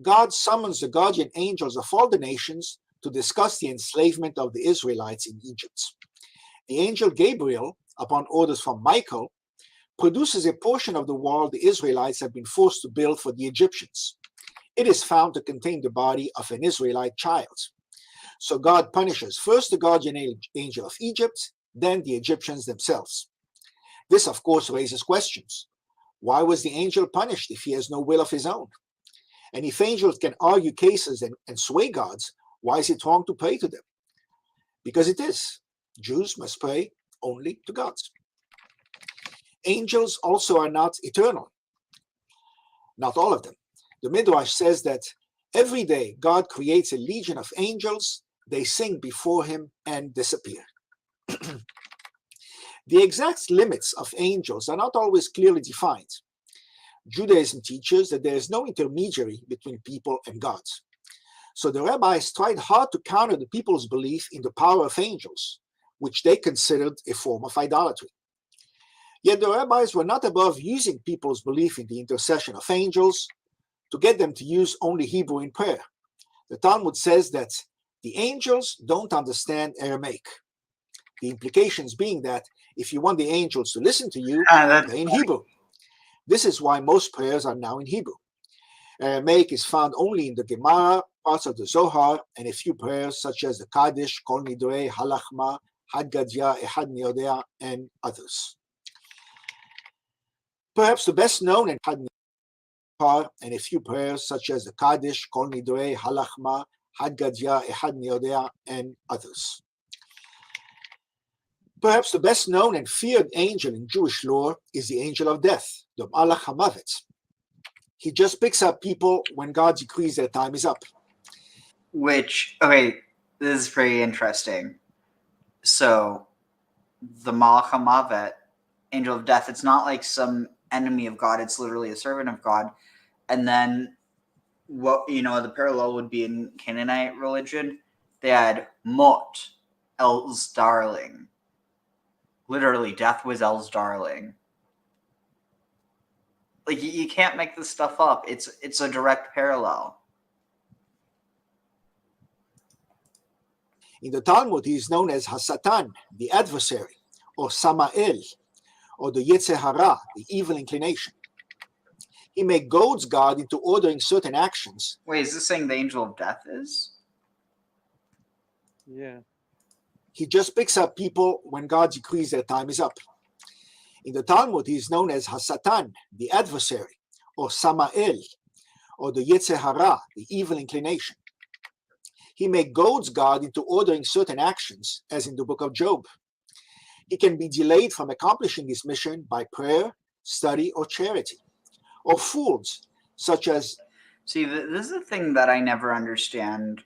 God summons the guardian angels of all the nations to discuss the enslavement of the Israelites in Egypt. The angel Gabriel, upon orders from Michael, produces a portion of the wall the Israelites have been forced to build for the Egyptians. It is found to contain the body of an Israelite child. So God punishes first the guardian angel of Egypt, then the Egyptians themselves. This, of course, raises questions. Why was the angel punished if he has no will of his own? And if angels can argue cases and sway gods, why is it wrong to pray to them? Because it is. Jews must pray only to gods. Angels also are not eternal. Not all of them. The Midrash says that every day God creates a legion of angels, they sing before him and disappear. The exact limits of angels are not always clearly defined. Judaism teaches that there is no intermediary between people and gods. So the rabbis tried hard to counter the people's belief in the power of angels, which they considered a form of idolatry. Yet the rabbis were not above using people's belief in the intercession of angels to get them to use only Hebrew in prayer. The Talmud says that the angels don't understand Aramaic. The implications being that if you want the angels to listen to you, pray in Hebrew. This is why most prayers are now in Hebrew. Aramaic is found only in the Gemara, parts of the Zohar, and a few prayers such as the Kaddish, Kol Nidrei, Halachma, Had-Gadya, Ehad Niodea, and others. Perhaps the best known and a few prayers such as the Kaddish, Kol Nidrei, Halachma, Had-Gadya, Ehad Niodea, and others. Perhaps the best known and feared angel in Jewish lore is the angel of death, the Malach HaMavet. He just picks up people when God decrees their time is up. Okay, this is pretty interesting. So, the Malach HaMavet, angel of death, it's not like some enemy of God, it's literally a servant of God. And then, the parallel would be in Canaanite religion, they had Mot, El's darling. Literally, death was El's darling. Like you can't make this stuff up. It's a direct parallel. In the Talmud, he is known as Hasatan, the adversary, or Samael, or the 𤤅𤐤𐤊𝐷, the evil inclination. He may goads God into ordering certain actions. Wait, is this saying the angel of death is? Yeah. He just picks up people when God decrees their time is up. In the Talmud, he is known as Hasatan, the adversary, or Samael, or the 𤤅𤐤𐤊𝐷, the evil inclination. He may goads God into ordering certain actions, as in the book of Job. He can be delayed from accomplishing his mission by prayer, study, or charity, or fools, such as... See, this is the thing that I never understand.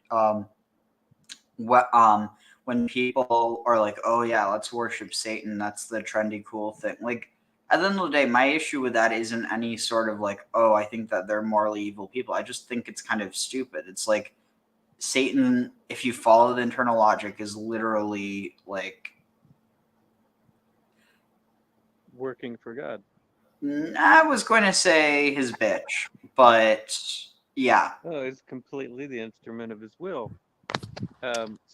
When people are like, oh yeah, let's worship Satan, that's the trendy, cool thing. Like, at the end of the day, my issue with that isn't any sort of like, oh, I think that they're morally evil people. I just think it's kind of stupid. It's like Satan, if you follow the internal logic, is literally like working for God. I was going to say his bitch, but yeah. Oh, it's completely the instrument of his will.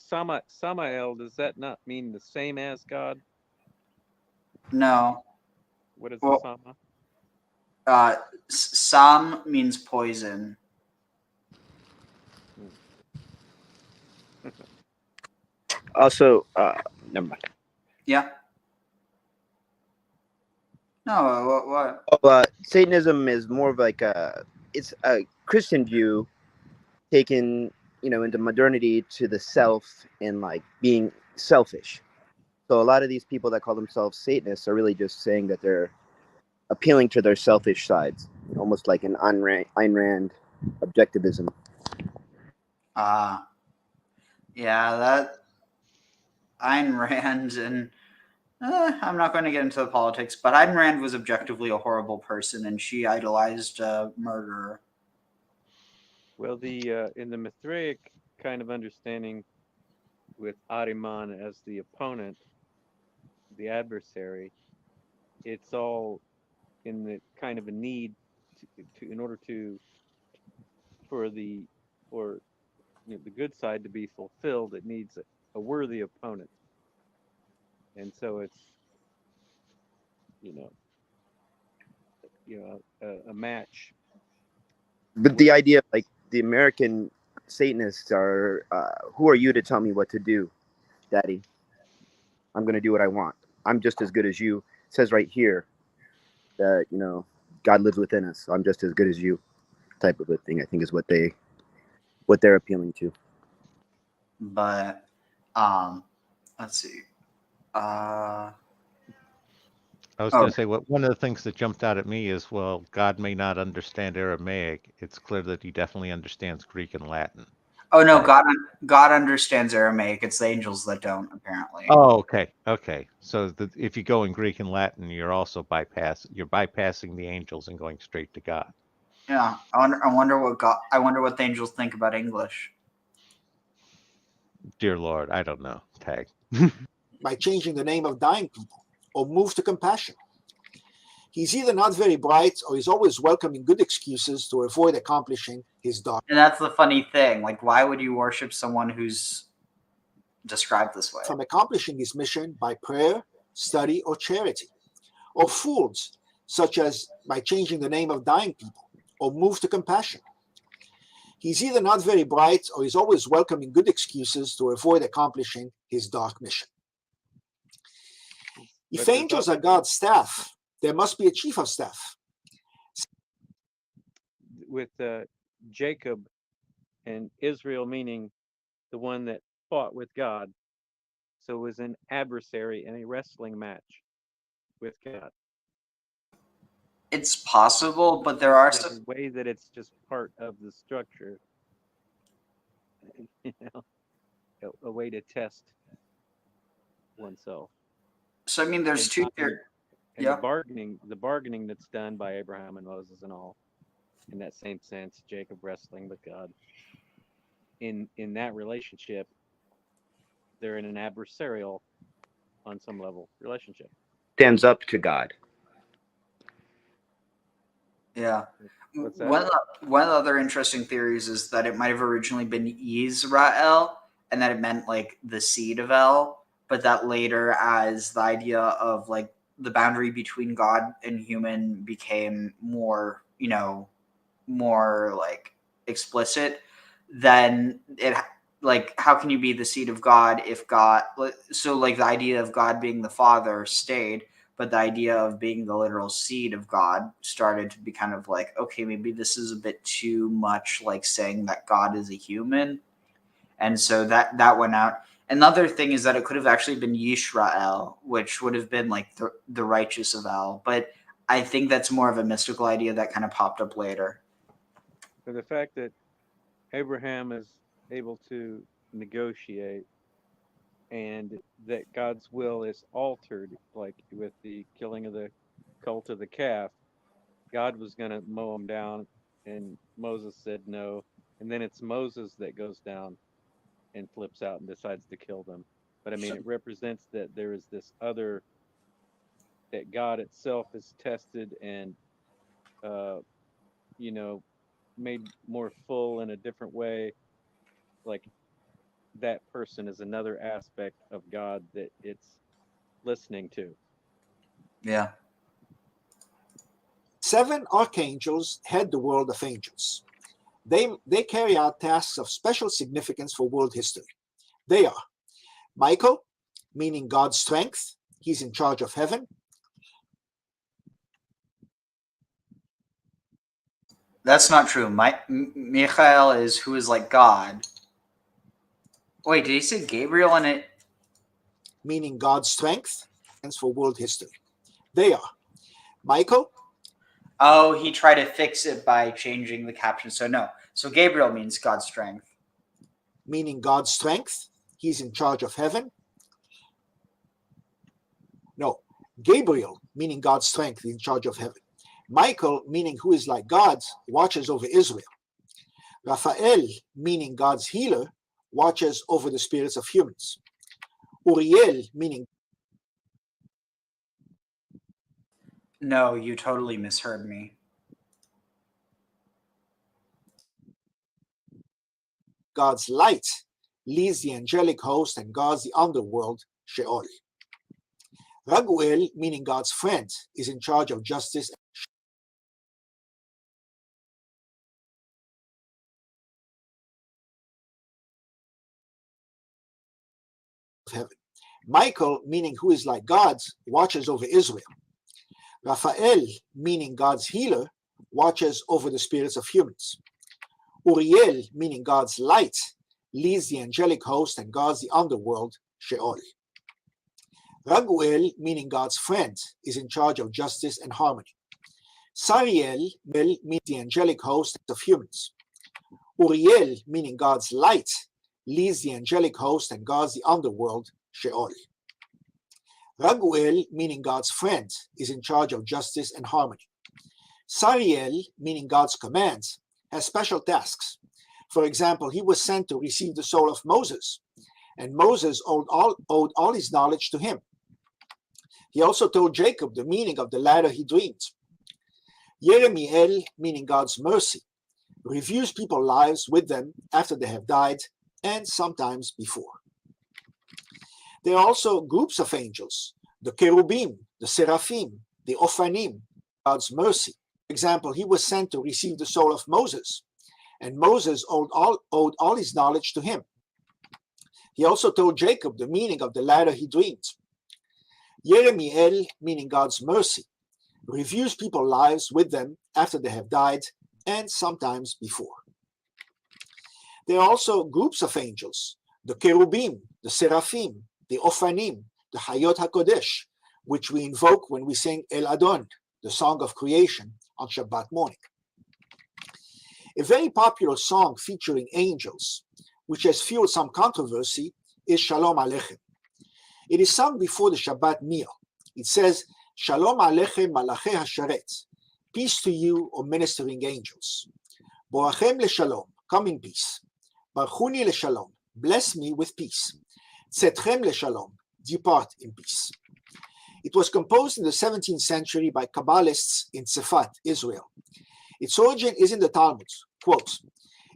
Samael, does that not mean the same as God? No. What is Sama? Sam means poison. Also, never mind. Yeah. No, what? Oh, Satanism is more of like it's a Christian view taken, into modernity to the self and like being selfish. So a lot of these people that call themselves Satanists are really just saying that they're appealing to their selfish sides, almost like an Ayn Rand objectivism. Yeah, that Ayn Rand, and I'm not going to get into the politics, but Ayn Rand was objectively a horrible person, and she idolized a murderer. Well, in the Mithraic kind of understanding, with Ahriman as the opponent, the adversary, it's all in the kind of a need to in order for the good side to be fulfilled, it needs a worthy opponent, and so it's a match. But the idea, like the American Satanists are, who are you to tell me what to do, Daddy? I'm going to do what I want. I'm just as good as you. It says right here that, God lives within us. So I'm just as good as you, type of a thing, I think is what they're appealing to. But, let's see. I was going to say, one of the things that jumped out at me is, well, God may not understand Aramaic. It's clear that he definitely understands Greek and Latin. Oh, no, God understands Aramaic. It's the angels that don't, apparently. Oh, okay. So if you go in Greek and Latin, you're also bypassing the angels and going straight to God. Yeah, I wonder what the angels think about English. Dear Lord, I don't know. Tag. By changing the name of dying people, or moved to compassion. He's either not very bright, or he's always welcoming good excuses to avoid accomplishing his dark. And that's the funny thing. Like, why would you worship someone who's described this way? From accomplishing his mission by prayer, study, or charity. Or fools, such as by changing the name of dying people, or moved to compassion. He's either not very bright, or he's always welcoming good excuses to avoid accomplishing his dark mission. If angels are God's staff, there must be a chief of staff. With Jacob and Israel meaning the one that fought with God, so it was an adversary in a wrestling match with God. It's possible, but there are some way that it's just part of the structure. A way to test oneself. So I mean, there's two theories. Yeah. The bargaining that's done by Abraham and Moses and all, in that same sense, Jacob wrestling with God. In that relationship, they're in an adversarial, on some level, relationship. Stands up to God. Yeah. What's that? One of the other interesting theories is that it might have originally been Yisrael, and that it meant like the seed of El, but that later, as the idea of like the boundary between God and human became more, more like explicit, then it like how can you be the seed of God if God, so like the idea of God being the Father stayed, but the idea of being the literal seed of God started to be kind of like, okay, maybe this is a bit too much like saying that God is a human. And so that went out. Another thing is that it could have actually been Yisrael, which would have been like the righteous of El. But I think that's more of a mystical idea that kind of popped up later. So the fact that Abraham is able to negotiate and that God's will is altered, like with the killing of the cult of the calf, God was going to mow him down, and Moses said no. And then it's Moses that goes down and flips out and decides to kill them. But I mean, it represents that there is this other, that God itself is tested and, made more full in a different way. Like that person is another aspect of God that it's listening to. Yeah. 7 archangels head the world of angels. They carry out tasks of special significance for world history. They are Michael, meaning God's strength. He's in charge of heaven. That's not true. Michael is who is like God. Wait, did he say Gabriel in it? Meaning God's strength and for world history. They are Michael. Oh, he tried to fix it by changing the caption. So no. So Gabriel means God's strength. Meaning God's strength. He's in charge of heaven. No. Gabriel, meaning God's strength, in charge of heaven. Michael, meaning who is like God, watches over Israel. Raphael, meaning God's healer, watches over the spirits of humans. Uriel, meaning... No, you totally misheard me. God's light leads the angelic host and guards the underworld, Sheol. Raguel, meaning God's friend, is in charge of justice. Heaven. Michael, meaning who is like God, watches over Israel. Raphael, meaning God's healer, watches over the spirits of humans. Uriel, meaning God's light, leads the angelic host and guards the underworld, Sheol. Raguel, meaning God's friend, is in charge of justice and harmony. Sariel, means the angelic host of humans. Uriel, meaning God's light, leads the angelic host and guards the underworld, Sheol. Raguel, meaning God's friend, is in charge of justice and harmony. Sariel, meaning God's command, has special tasks. For example, he was sent to receive the soul of Moses, and Moses owed all his knowledge to him. He also told Jacob the meaning of the ladder he dreamed. Yeremiel, meaning God's mercy, reviews people's lives with them after they have died and sometimes before. There are also groups of angels, the cherubim, the seraphim, the ophanim, God's mercy. For example, he was sent to receive the soul of Moses, and Moses owed all his knowledge to him. He also told Jacob the meaning of the ladder he dreamed. Yeremiel, meaning God's mercy, reviews people's lives with them after they have died and sometimes before. There are also groups of angels, the cherubim, the seraphim, the ophanim, the Hayot HaKodesh, which we invoke when we sing El Adon, the song of creation, on Shabbat morning. A very popular song featuring angels, which has fueled some controversy, is Shalom Aleichem. It is sung before the Shabbat meal. It says, Shalom Aleichem Malachei HaSharet, peace to you, O ministering angels. Borachem LeShalom, come in peace. Barchuni LeShalom, bless me with peace. Tzetchem LeShalom, depart in peace. It was composed in the 17th century by Kabbalists in Tzefat, Israel. Its origin is in the Talmud. Quote,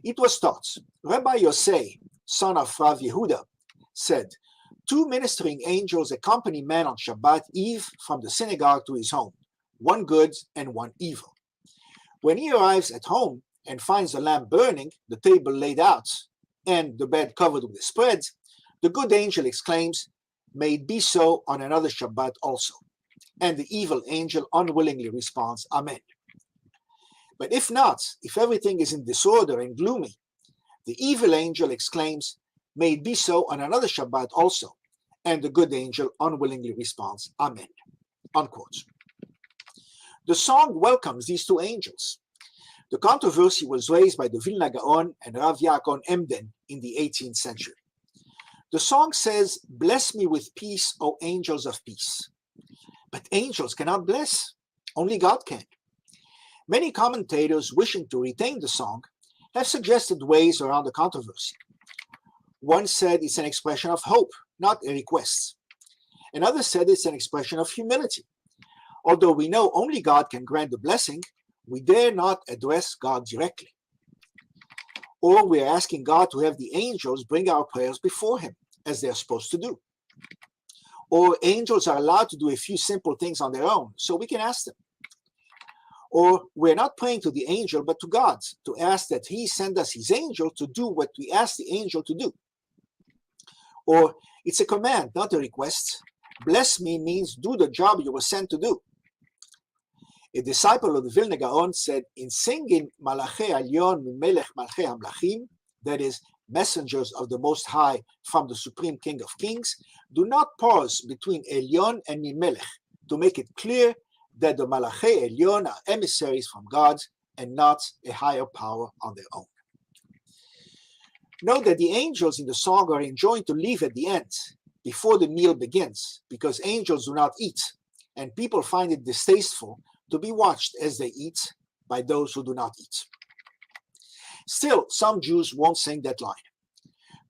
it was taught, Rabbi Yosei, son of Rav Yehuda, said, 2 ministering angels accompany man on Shabbat Eve from the synagogue to his home, one good and one evil. When he arrives at home and finds the lamp burning, the table laid out, and the bed covered with a spread, the good angel exclaims, may it be so on another Shabbat also. And the evil angel unwillingly responds, Amen. But if not, if everything is in disorder and gloomy, the evil angel exclaims, may it be so on another Shabbat also. And the good angel unwillingly responds, Amen. Unquote. The song welcomes these 2 angels. The controversy was raised by the Vilna Gaon and Rav Yaakov Emden in the 18th century. The song says, bless me with peace, O angels of peace. But angels cannot bless. Only God can. Many commentators wishing to retain the song have suggested ways around the controversy. One said it's an expression of hope, not a request. Another said it's an expression of humility. Although we know only God can grant the blessing, we dare not address God directly. Or we are asking God to have the angels bring our prayers before him, as they're supposed to do. Or angels are allowed to do a few simple things on their own, so we can ask them. Or we're not praying to the angel, but to God, to ask that he send us his angel to do what we ask the angel to do. Or it's a command, not a request. Bless me means do the job you were sent to do. A disciple of the Vilna Gaon said, in singing Malachei Alyon Melech Malchei Hamlachim, that is, messengers of the Most High from the Supreme King of Kings, do not pause between Elyon and Mimelech to make it clear that the Malachei Elyon are emissaries from God and not a higher power on their own. Note that the angels in the song are enjoined to leave at the end, before the meal begins, because angels do not eat, and people find it distasteful to be watched as they eat by those who do not eat. Still, some Jews won't sing that line.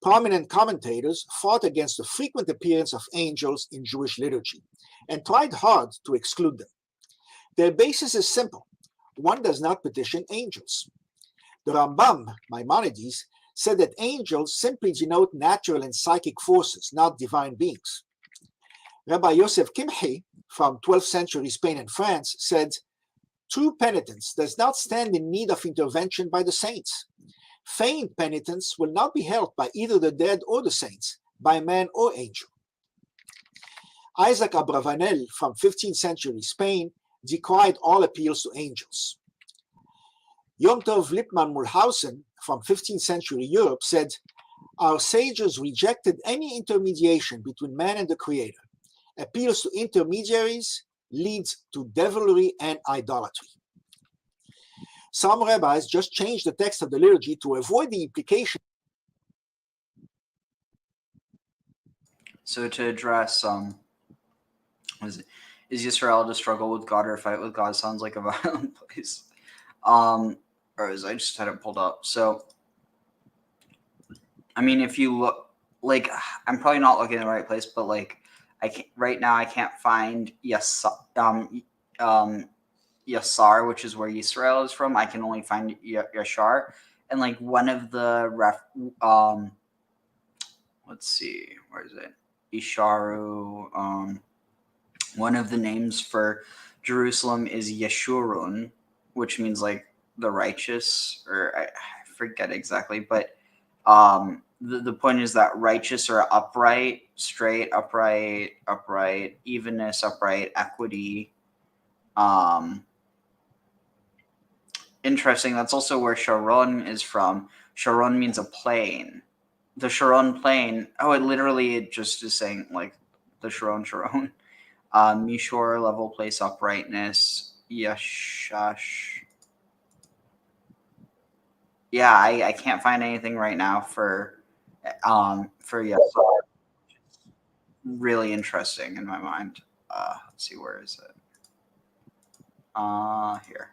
Prominent commentators fought against the frequent appearance of angels in Jewish liturgy and tried hard to exclude them. Their basis is simple. One does not petition angels. The Rambam, Maimonides, said that angels simply denote natural and psychic forces, not divine beings. Rabbi Yosef Kimchi, from 12th century Spain and France, said, true penitence does not stand in need of intervention by the saints. Feigned penitence will not be helped by either the dead or the saints, by man or angel. Isaac Abravanel, from 15th century Spain, decried all appeals to angels. Yom Tov Lipman Mulhausen, from 15th century Europe, said, our sages rejected any intermediation between man and the Creator. Appeals to intermediaries leads to devilry and idolatry. Some rabbis just changed the text of the liturgy to avoid the implication. So to address, is Yisrael to struggle with God or fight with God sounds like a violent place. Or as I just had it pulled up. So, I mean, if you look, like, I'm probably not looking in the right place, but like, right now I can't find Yasar, which is where Yisrael is from. I can only find Yashar, and like one of the let's see, where is it? Isharu. One of the names for Jerusalem is Yeshurun, which means like the righteous, or I forget exactly, but the point is that righteous or upright, straight, upright, evenness, upright, equity. Interesting. That's also where Sharon is from. Sharon means a plain. The Sharon plain. Oh, it just is saying like the Sharon. Mishor, level, place, uprightness. Yashash. Yeah, I can't find anything right now for Yasar. Really interesting in my mind. Let's see, where is it? Here.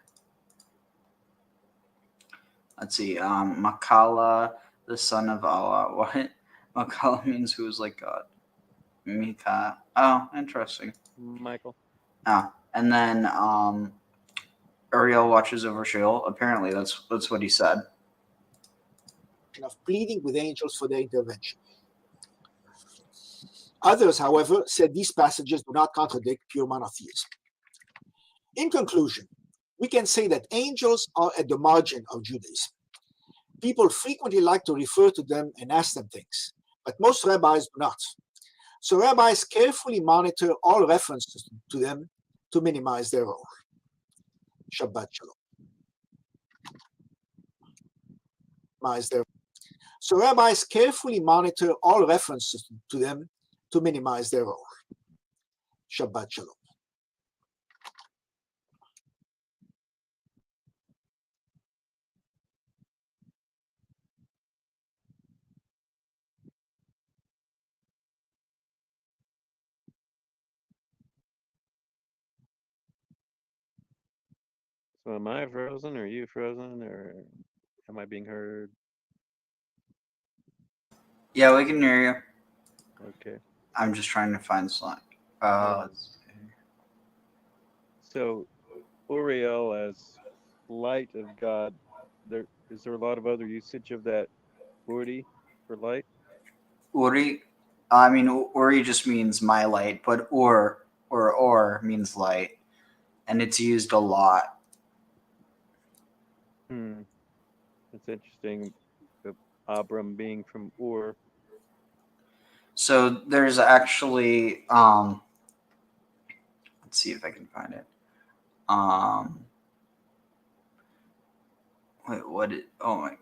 Let's see. Makala, the son of Allah. What? Makala means who is like God. Mika. Oh, interesting. Michael. Oh, and then Uriel watches over Sheol. Apparently, that's what he said. Of pleading with angels for their intervention. Others, however, said these passages do not contradict pure monotheism. In conclusion, we can say that angels are at the margin of Judaism. People frequently like to refer to them and ask them things, but most rabbis do not. So rabbis carefully monitor all references to them to minimize their role. Shabbat shalom. So rabbis carefully monitor all references to them to minimize their role. Shabbat shalom. So am I frozen, or are you frozen, or am I being heard? Yeah, we can hear you. Okay. I'm just trying to find Slack. So Uriel as light of God, is there a lot of other usage of that Uri for light? Uri, I mean Uri just means my light, but or means light, and it's used a lot. That's interesting. The Abram being from Ur. So there's actually let's see if I can find it. Wait, what? Oh my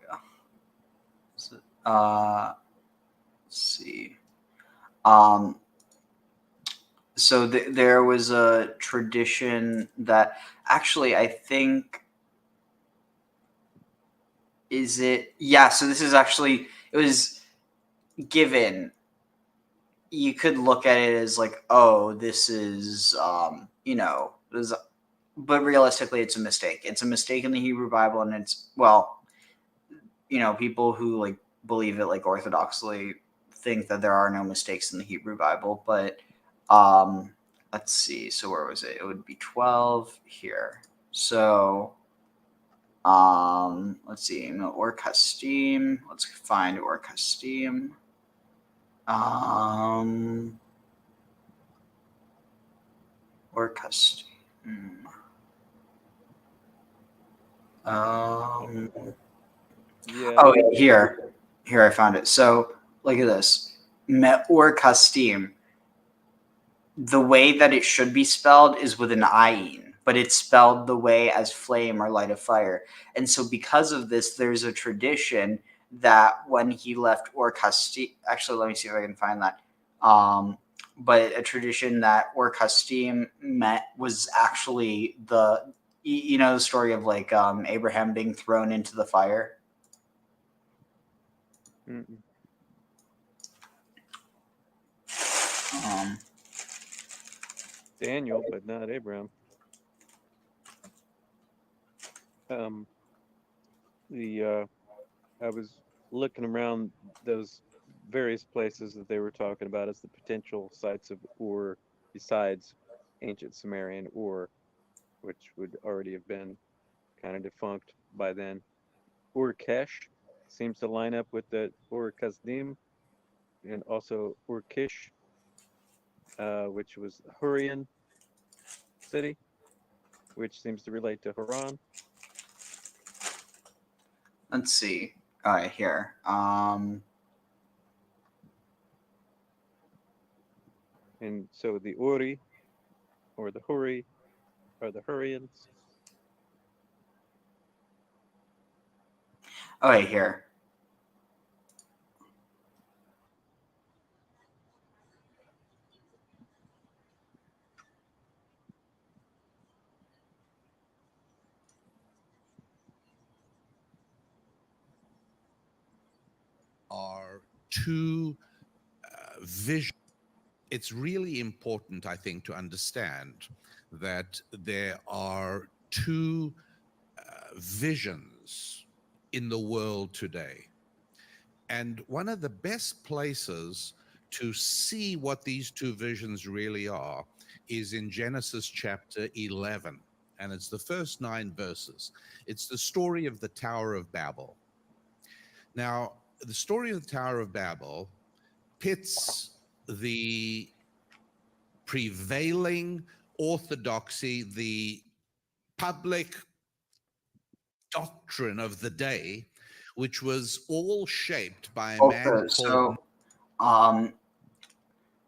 god. Let's see. So there was a tradition that actually I think so this is actually, it was given. You could look at it as like, oh, this is but realistically it's a mistake. It's a mistake in the Hebrew Bible, and it's, well, people who like believe it like orthodoxly think that there are no mistakes in the Hebrew Bible, but let's see. So where was it? It would be 12 here. So let's see. Or Kastim. Let's find Or Kastim. Or Kastim. Yeah. Oh, here I found it. So look at this. Or Kastim. The way that it should be spelled is with an ayin, but it's spelled the way as flame or light of fire. And so because of this, there's a tradition that when he left Or Kastim, actually, let me see if I can find that. But a tradition that Or Kastim was actually the story of like Abraham being thrown into the fire. Daniel, but not Abraham. I was looking around those various places that they were talking about as the potential sites of Ur besides ancient Sumerian Ur, which would already have been kind of defunct by then. Ur-Kesh seems to line up with the Ur-Kasdim, and also Ur-Kish, which was Hurrian city, which seems to relate to Haran. Let's see. All right, here. And so the Uri, or the Huri, are the Hurrians. Oh, right, here. Are two visions. It's really important, I think, to understand that there are two visions in the world today. And one of the best places to see what these two visions really are is in Genesis chapter 11. And it's the first 9 verses. It's the story of the Tower of Babel. Now, the story of the Tower of Babel pits the prevailing orthodoxy, the public doctrine of the day, which was all shaped by a man called...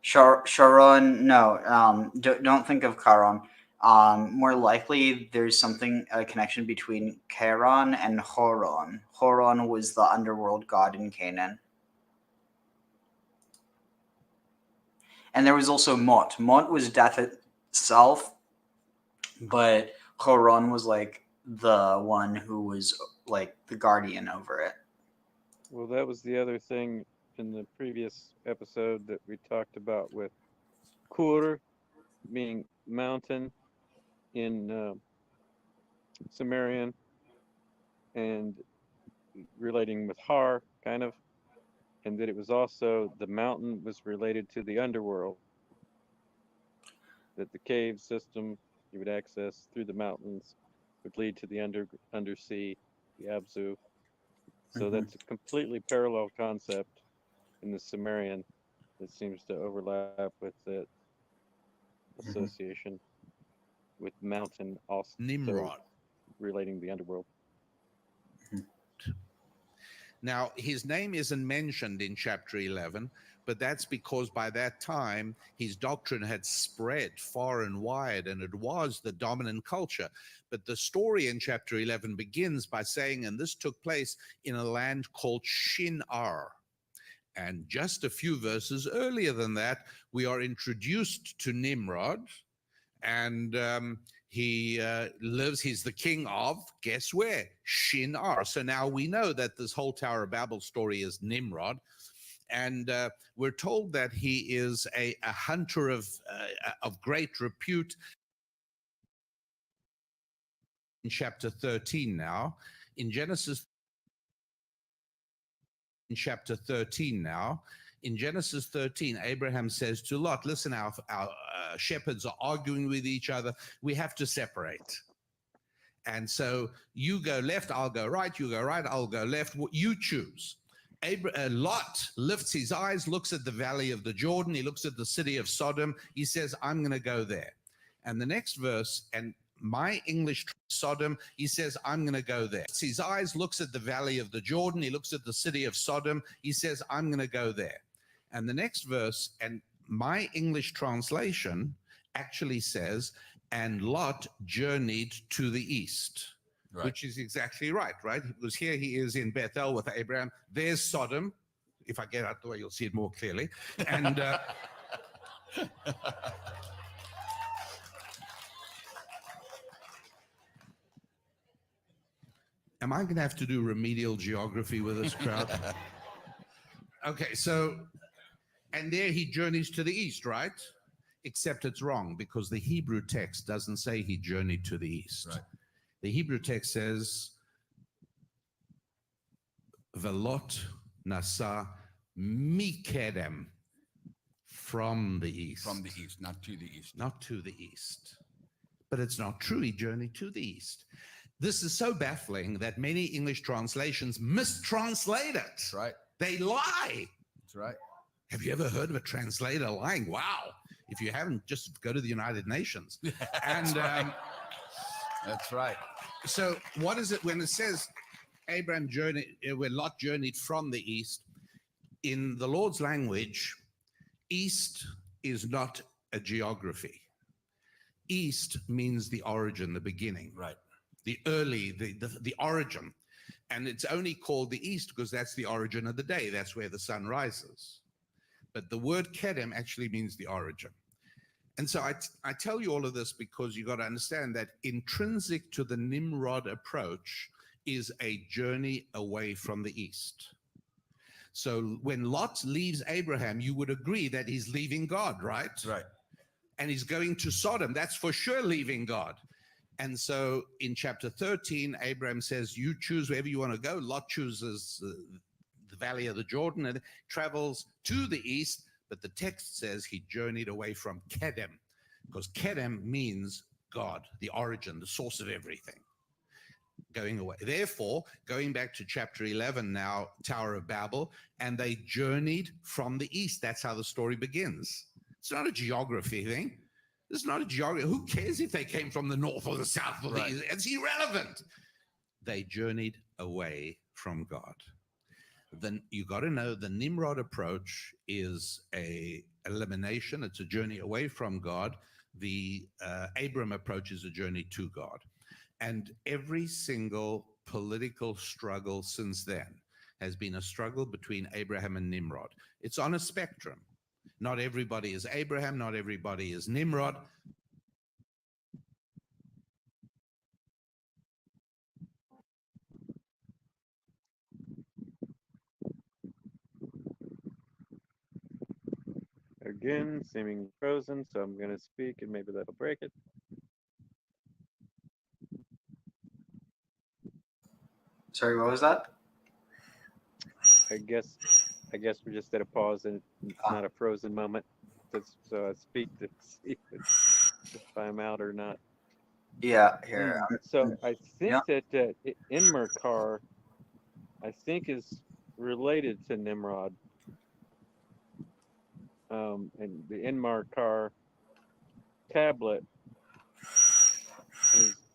Sharon, no, don't think of Charon. More likely, there's a connection between Charon and Horon. Horon was the underworld god in Canaan. And there was also Mot. Mot was death itself, but Horon was like the one who was like the guardian over it. Well, that was the other thing in the previous episode that we talked about with Kur, meaning mountain in Sumerian, and relating with Har, kind of, and that it was also, the mountain was related to the underworld, that the cave system you would access through the mountains would lead to the undersea, the Abzu. So that's a completely parallel concept in the Sumerian that seems to overlap with that association with mountain, also Nimrod, relating to the underworld. Now, his name isn't mentioned in chapter 11, but that's because by that time, his doctrine had spread far and wide, and it was the dominant culture. But the story in chapter 11 begins by saying, and this took place in a land called Shinar. And just a few verses earlier than that, we are introduced to Nimrod, and he lives, he's the king of, guess where? Shinar. So now we know that this whole Tower of Babel story is Nimrod. And we're told that he is a hunter of great repute. In chapter 13 now, in Genesis, in chapter 13 now, in Genesis 13, Abraham says to Lot, listen, our shepherds are arguing with each other. We have to separate. And so you go left, I'll go right. You go right, I'll go left. You choose. Lot lifts his eyes, looks at the valley of the Jordan. He looks at the city of Sodom. He says, I'm going to go there. And the next verse, and my English, Sodom, he says, I'm going to go there. His eyes looks at the valley of the Jordan. He looks at the city of Sodom. He says, I'm going to go there. And the next verse, and my English translation actually says, and Lot journeyed to the east. Right. Which is exactly right? Because here he is in Bethel with Abraham. There's Sodom. If I get out the way, you'll see it more clearly. And am I going to have to do remedial geography with this crowd? Okay, so, and there he journeys to the east, right? Except it's wrong, because the Hebrew text doesn't say he journeyed to the east. Right. The Hebrew text says, Velot nasa mikedem, from the east. From the east, not to the east. Not to the east. But it's not true. He journeyed to the east. This is so baffling that many English translations mistranslate it. That's right. They lie. That's right. Have you ever heard of a translator lying? Wow. If you haven't, just go to the United Nations. And that's right. So what is it when it says Abraham journeyed, when Lot journeyed from the east? In the Lord's language, east is not a geography. East means the origin, the beginning. Right. The early, the origin. And it's only called the east because that's the origin of the day. That's where the sun rises. But the word kedem actually means the origin. And so I tell you all of this because you got to understand that intrinsic to the Nimrod approach is a journey away from the east. So when Lot leaves Abraham, you would agree that he's leaving God, right? Right. And he's going to Sodom. That's for sure leaving God. And so in chapter 13, Abraham says, you choose wherever you want to go. Lot chooses the valley of the Jordan and travels to the east. but the text says he journeyed away from Kedem, because Kedem means God, the origin, the source of everything. Going away. Therefore, going back to chapter 11 now, Tower of Babel, and they journeyed from the east. That's how the story begins. It's not a geography thing. It's not a geography. Who cares if they came from the north or the south or the east? It's irrelevant. They journeyed away from God. Then you got to know the Nimrod approach is a elimination. It's a journey away from God. The Abram approach is a journey to God. And every single political struggle since then has been a struggle between Abraham and Nimrod. It's on a spectrum. Not everybody is Abraham, not everybody is Nimrod. Again, seeming frozen, so I'm going to speak and maybe that'll break it. Sorry, what was that? I guess we're just at a pause and it's not a frozen moment. So I speak to see if I'm out or not. Yeah, here. So I think that 𝐤�𐤉�����, I think, is related to Nimrod. And the 𝐤�𤤉𝓃 tablet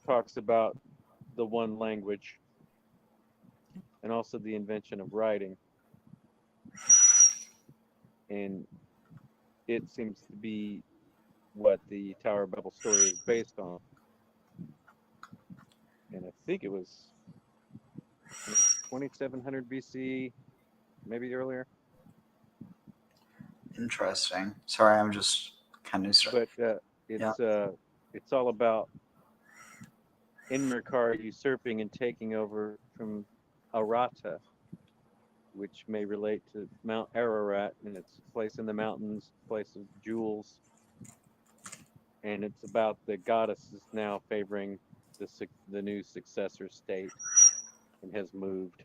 talks about the one language and also the invention of writing. And it seems to be what the Tower of Babel story is based on. And I think it was 2700 BC, maybe earlier. Interesting. Sorry, I'm just kind of. But it's all about 𝐤�𤤉𝓃 usurping and taking over from Arata, which may relate to Mount Ararat, and it's a place in the mountains, place of jewels. And it's about the goddesses now favoring the new successor state and has moved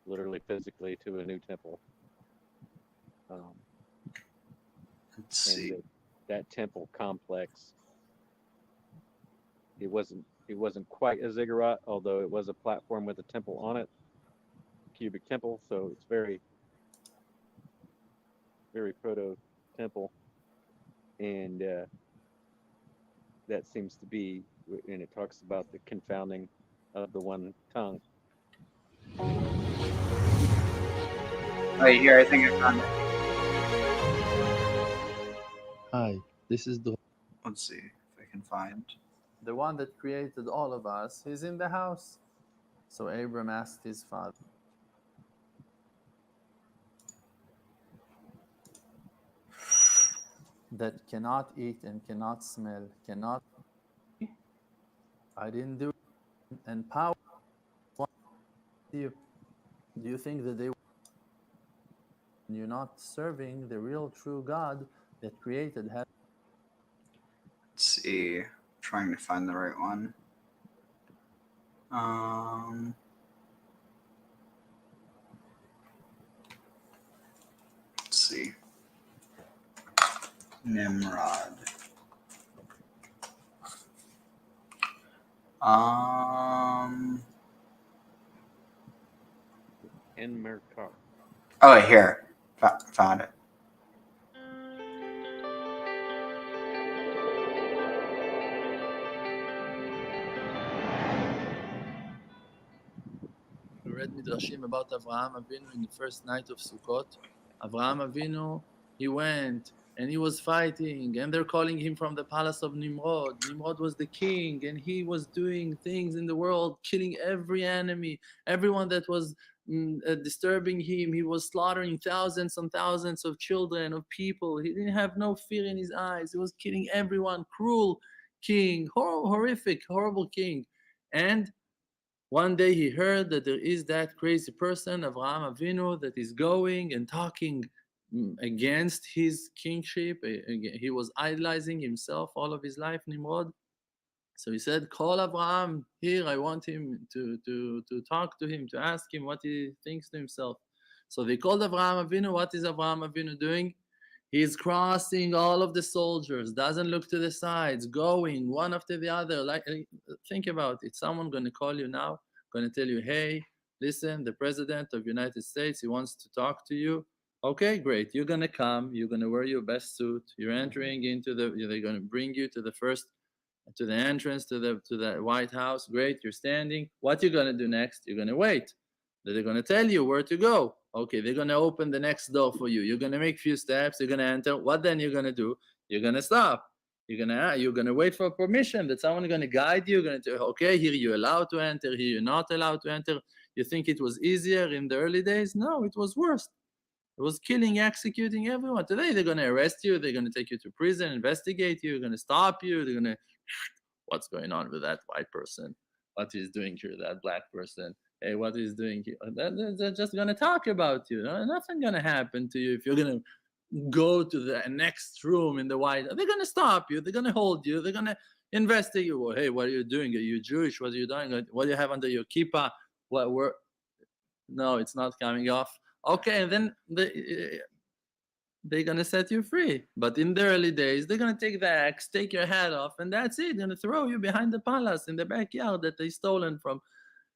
literally physically to a new temple. Let's see. That temple complex, it wasn't quite a ziggurat, although it was a platform with a temple on it, cubic temple, so it's very, very proto temple. And that seems to be, and it talks about the confounding of the one tongue. Right here, I think I found it. Hi, this is the. Let's see if I can find. The one that created all of us. He's in the house. So Abram asked his father. That cannot eat and cannot smell, cannot. I didn't do it. And power. Do you think that they? You're not serving the real true God that created heaven. Let's see. I'm trying to find the right one. Let's see. Nimrod. 𝐤�𤤉𝓃. Oh, here. Found it. We read Midrashim about Avraham Avinu in the first night of Sukkot. Avraham Avinu, he went and he was fighting, and they're calling him from the palace of Nimrod. Nimrod was the king, and he was doing things in the world, killing every enemy, everyone that was disturbing him. He was slaughtering thousands and thousands of children, of people. He didn't have no fear in his eyes. He was killing everyone. Cruel king, horrific, horrible king. And one day he heard that there is that crazy person, Avraham Avinu, that is going and talking against his kingship. He was idolizing himself all of his life, Nimrod. So he said, call Avraham here. I want him to talk to him, to ask him what he thinks to himself. So they called Avraham Avinu. What is Avraham Avinu doing? He's crossing all of the soldiers, doesn't look to the sides, going one after the other. Like, think about it. Someone going to call you now, going to tell you, hey, listen, the president of the United States, he wants to talk to you. Okay, great. You're going to come. You're going to wear your best suit. You're entering into they're going to bring you to the entrance to the White House. Great. You're standing. What you're going to do next? You're going to wait. They're going to tell you where to go. Okay, they're going to open the next door for you. You're going to make a few steps. You're going to enter. What then you're going to do? You're going to stop. You're going to wait for permission that someone is going to guide you. You're going to say, okay, here you're allowed to enter. Here you're not allowed to enter. You think it was easier in the early days? No, it was worse. It was killing, executing everyone. Today, they're going to arrest you. They're going to take you to prison, investigate you. They're going to stop you. They're going to, what's going on with that white person? What he's doing here, that black person? Hey, what he's doing here? They're just going to talk about you. Nothing going to happen to you if you're going to go to the next room in the White House. They're going to stop you. They're going to hold you. They're going to investigate you. Well, hey, what are you doing? Are you Jewish? What are you doing? What do you have under your kippah? No, it's not coming off. Okay, and then they're going to set you free. But in the early days, they're going to take the axe, take your hat off, and that's it. They're going to throw you behind the palace in the backyard that they stolen from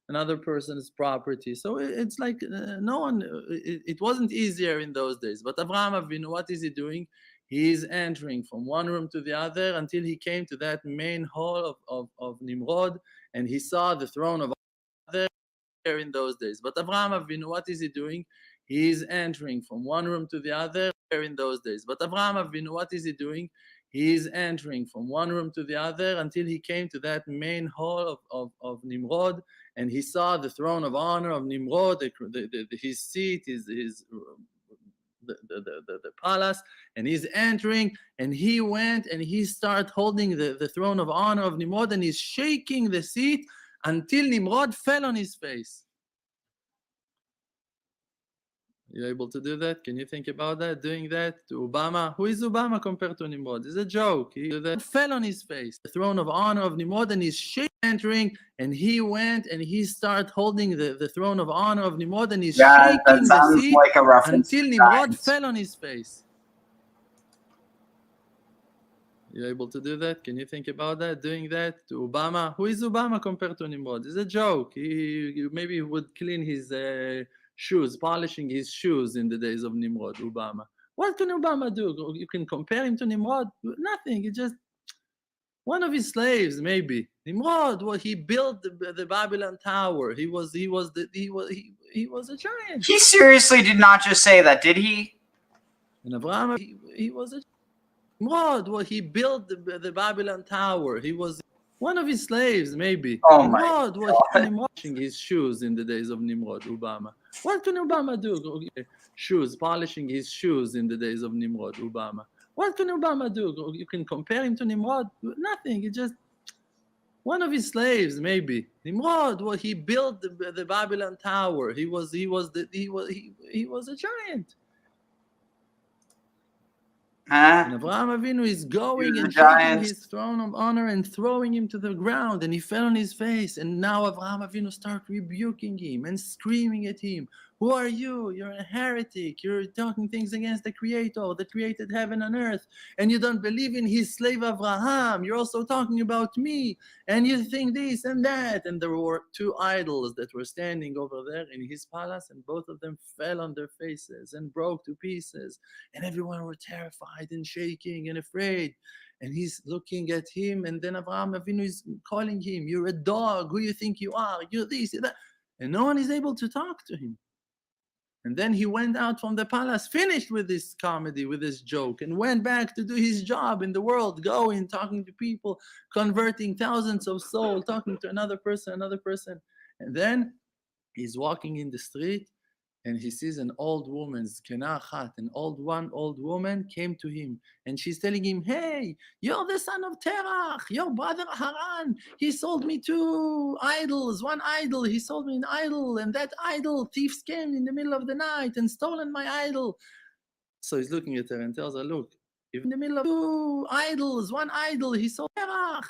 another person's property. So it's like no one, it wasn't easier in those days. But Avraham Avinu, what is he doing? He's entering from one room to the other until he came to that main hall of Nimrod, and he saw the throne of there in those days. But Avraham Avinu, what is he doing? He's entering from one room to the other in those days. But Avraham Avinu, what is he doing? He's entering from one room to the other until he came to that main hall of Nimrod, and he saw the throne of honor of Nimrod, his seat, the palace, and he's entering, and he went and he started holding the throne of honor of Nimrod, and he's shaking the seat until Nimrod fell on his face. You're able to do that? Can you think about that? Doing that to Obama? Who is Obama compared to Nimrod? It's a joke. He fell on his face. The throne of honor of Nimrod, and he's entering, and he went and he started holding the throne of honor of Nimrod, and he's shaking the seat like a reference until to Nimrod Giants. fell on his face. You're able to do that? Can you think about that? Doing that to Obama? Who is Obama compared to Nimrod? It's a joke. He maybe would clean his shoes, polishing his shoes in the days of Nimrod, Obama. What can Obama do? You can compare him to Nimrod? Nothing. He just one of his slaves, maybe. Nimrod, well, he built the Babylon Tower. He was a giant. He seriously did not just say that, did he? And Abraham, he was a Nimrod. Well, he built the Babylon Tower. He was one of his slaves, maybe. Oh my Nimrod, well, Nimrod washing his shoes in the days of Nimrod, Obama. What can Obama do? Shoes, polishing his shoes in the days of Nimrod, Obama. What can Obama do? You can compare him to Nimrod? Nothing. He just one of his slaves, maybe. Nimrod, well, he built the Babylon Tower. He was a giant. And Avraham Avinu is going and shaking his throne of honor and throwing him to the ground, and he fell on his face. And now Avraham Avinu starts rebuking him and screaming at him. Who are you? You're a heretic. You're talking things against the Creator that created heaven and earth. And you don't believe in his slave Avraham. You're also talking about me. And you think this and that. And there were two idols that were standing over there in his palace. And both of them fell on their faces and broke to pieces. And everyone were terrified and shaking and afraid. And he's looking at him. And then Avraham Avinu is calling him. You're a dog. Who you think you are? You're this, you're that. And no one is able to talk to him. And then he went out from the palace, finished with this comedy, with this joke, and went back to do his job in the world, going, talking to people, converting thousands of souls, talking to another person. And then he's walking in the street, and he sees an old woman, an old woman came to him, and she's telling him, hey, you're the son of Terach, your brother Haran. He sold me two idols, one idol. He sold me an idol, and that idol, thieves came in the middle of the night and stolen my idol. So he's looking at her and tells her, look, if in the middle of two idols, one idol, he sold Terach,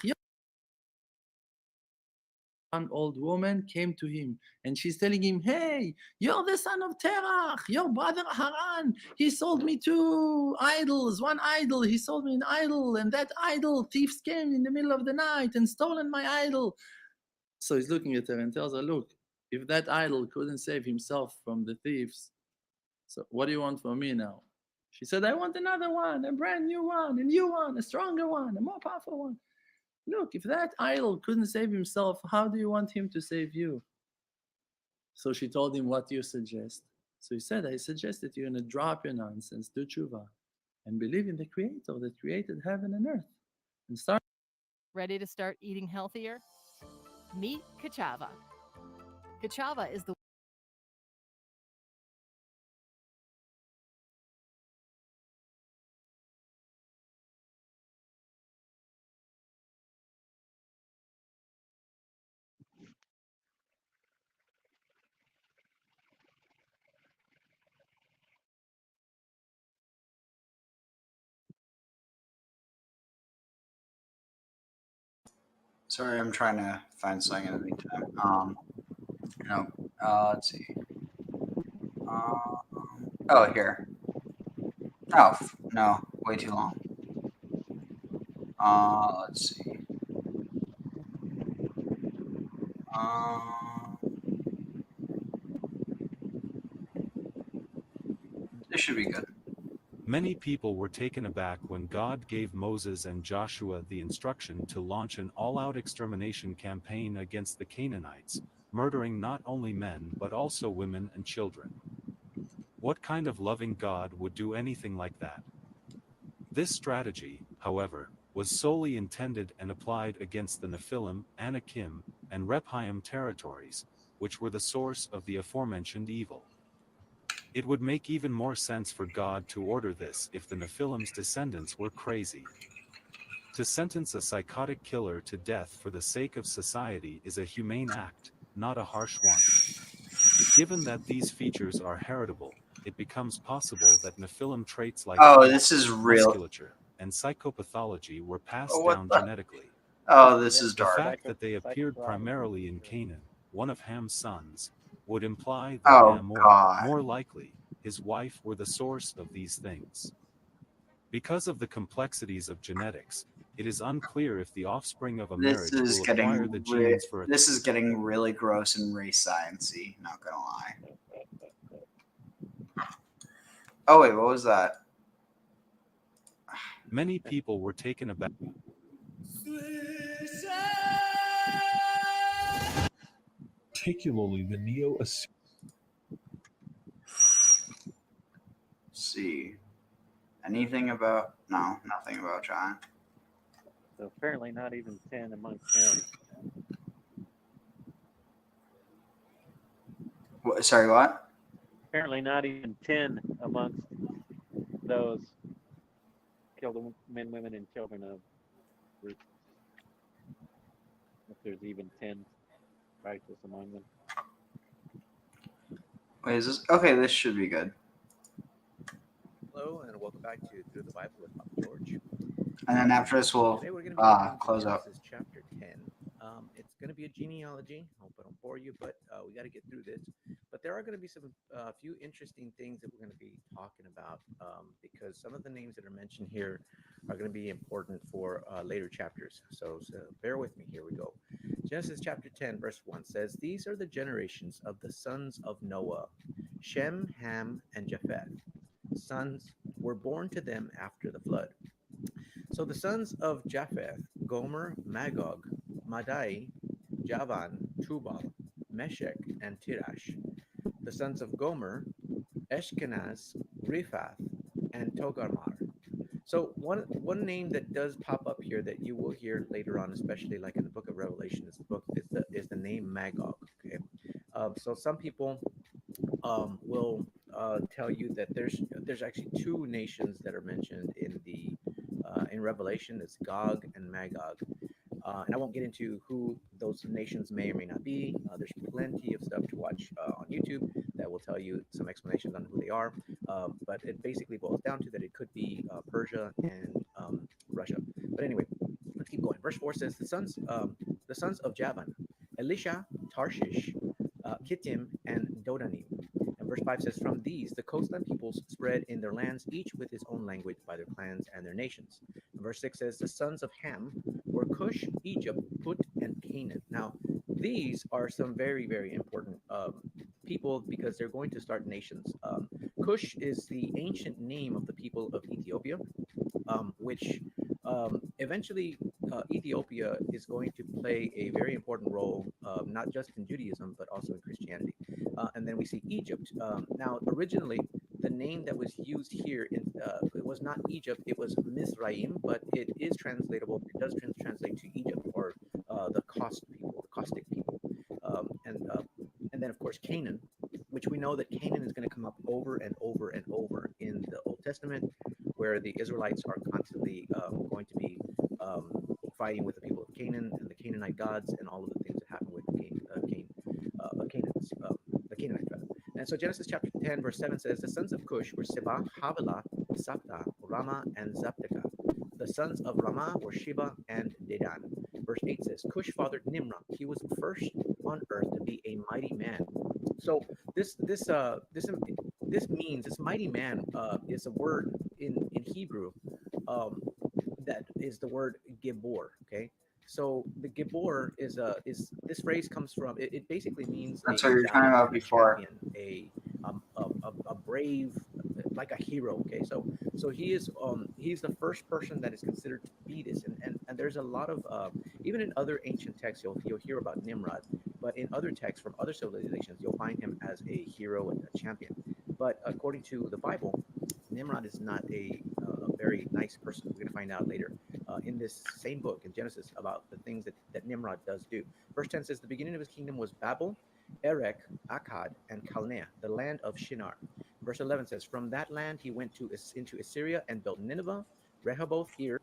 one old woman came to him and she's telling him, hey, you're the son of Terach, your brother Haran. He sold me 2 idols, 1 idol. He sold me an idol, and that idol, thieves came in the middle of the night and stolen my idol. So he's looking at her and tells her, look, if that idol couldn't save himself from the thieves, so what do you want from me now? She said, I want another one, a brand new one, a new one, a stronger one, a more powerful one. Look, if that idol couldn't save himself, how do you want him to save you? So she told him, what do you suggest? So he said, I suggest that you're going to drop your nonsense, do tshuva, and believe in the Creator that created heaven and earth. And start. Ready to start eating healthier? Meet 𝐤𝐅𐤊. 𝐤𝐤𝐅 is the Sorry, I'm trying to find something in the meantime. Let's see. Oh, here. Oh, no, way too long. Let's see. This should be good. Many people were taken aback when God gave Moses and Joshua the instruction to launch an all-out extermination campaign against the Canaanites, murdering not only men but also women and children. What kind of loving God would do anything like that? This strategy, however, was solely intended and applied against the Nephilim, Anakim, and 𝐤𝐅𝐻 territories, which were the source of the aforementioned evil. It would make even more sense for God to order this if the Nephilim's descendants were crazy. To sentence a psychotic killer to death for the sake of society is a humane act, not a harsh one. Given that these features are heritable, it becomes possible that Nephilim traits like This is real. musculature and psychopathology were passed down genetically. This is dark. The fact that they appeared primarily in Canaan, one of Ham's sons, would imply that Ham or, more likely, his wife were the source of these things. Because of the complexities of genetics, it is unclear if the offspring of a marriage will acquire the genes for a... This is getting really gross and race sciencey, not gonna lie. Oh wait, what was that? Many people were taken aback. Particularly the Neo-Assyrians. See. Anything about... No, nothing about John. So apparently not even 10 amongst them. Sorry, what? Apparently not even 10 amongst those killed men, women, and children of Ruth. If there's even 10 righteous among them. Wait, is this... Okay, this should be good. Hello, and welcome back to Through the Bible with Papa George. And then after this, we'll close up. This is chapter 10. It's going to be a genealogy. I hope I don't bore you, but we got to get through this. But there are going to be some few interesting things that we're going to be talking about because some of the names that are mentioned here are going to be important for later chapters. So bear with me. Here we go. Genesis chapter 10, verse 1 says, "These are the generations of the sons of Noah, Shem, Ham, and Japheth. Sons were born to them after the flood. So the sons of Japheth, Gomer, Magog, Madai, Javan, Tubal, Meshech, and Tirash. The sons of Gomer, Eshkenaz, Riphath, and Togarmah." So one name that does pop up here that you will hear later on, especially like in the book of Revelation, is the name Magog. Okay, so some people will tell you that there's actually 2 nations that are mentioned in Revelation. It's Gog and Magog. And I won't get into who those nations may or may not be. There's plenty of stuff to watch on YouTube that will tell you some explanations on who they are. But it basically boils down to that it could be Persia and Russia. But anyway, let's keep going. Verse 4 says, the sons of Javan, Elisha, Tarshish, Kittim, and Dodanim. And verse 5 says, from these, the coastland peoples spread in their lands, each with his own language by their clans and their nations. And verse 6 says, the sons of Ham were Cush, Egypt, Put, and Canaan. Now, these are some very, very important people because they're going to start nations. Cush is the ancient name of the people of Ethiopia, which eventually Ethiopia is going to play a very important role, not just in Judaism, but also in Christianity. And then we see Egypt. Now, originally, the name that was used here, it was not Egypt, it was Mizraim, but it is translatable, it does translate to Egypt, or the caustic people. And then, of course, Canaan, which we know that Canaan is going to come up over and over and over in the Old Testament, where the Israelites are constantly going to be fighting with the people of Canaan and the Canaanite gods and all of the things that happen with the Canaanites, rather. And so Genesis chapter 10, verse 7 says, the sons of Cush were Seba, Havilah, Sapta, Rama, and Zapteka. The sons of Rama were Sheba and Dedan. Verse 8 says, Cush fathered Nimrod. He was the first on earth to be a mighty man. So this means, this mighty man is a word in Hebrew that is the word Gibor. Okay, so the Gibor is this phrase comes from it basically means That's what you were talking about before. Champion, a brave, like a hero. Okay, so he's the first person that is considered to be this, and there's a lot of even in other ancient texts you'll hear about Nimrod, but in other texts from other civilizations you'll find him as a hero and a champion. But according to the Bible, Nimrod is not a very nice person. We're going to find out later in this same book in Genesis about the things that Nimrod does do. Verse 10 says, the beginning of his kingdom was Babel, Erech, Akkad, and Calneh, the land of Shinar. Verse 11 says, from that land he went into Assyria and built Nineveh, Rehoboth, Ir.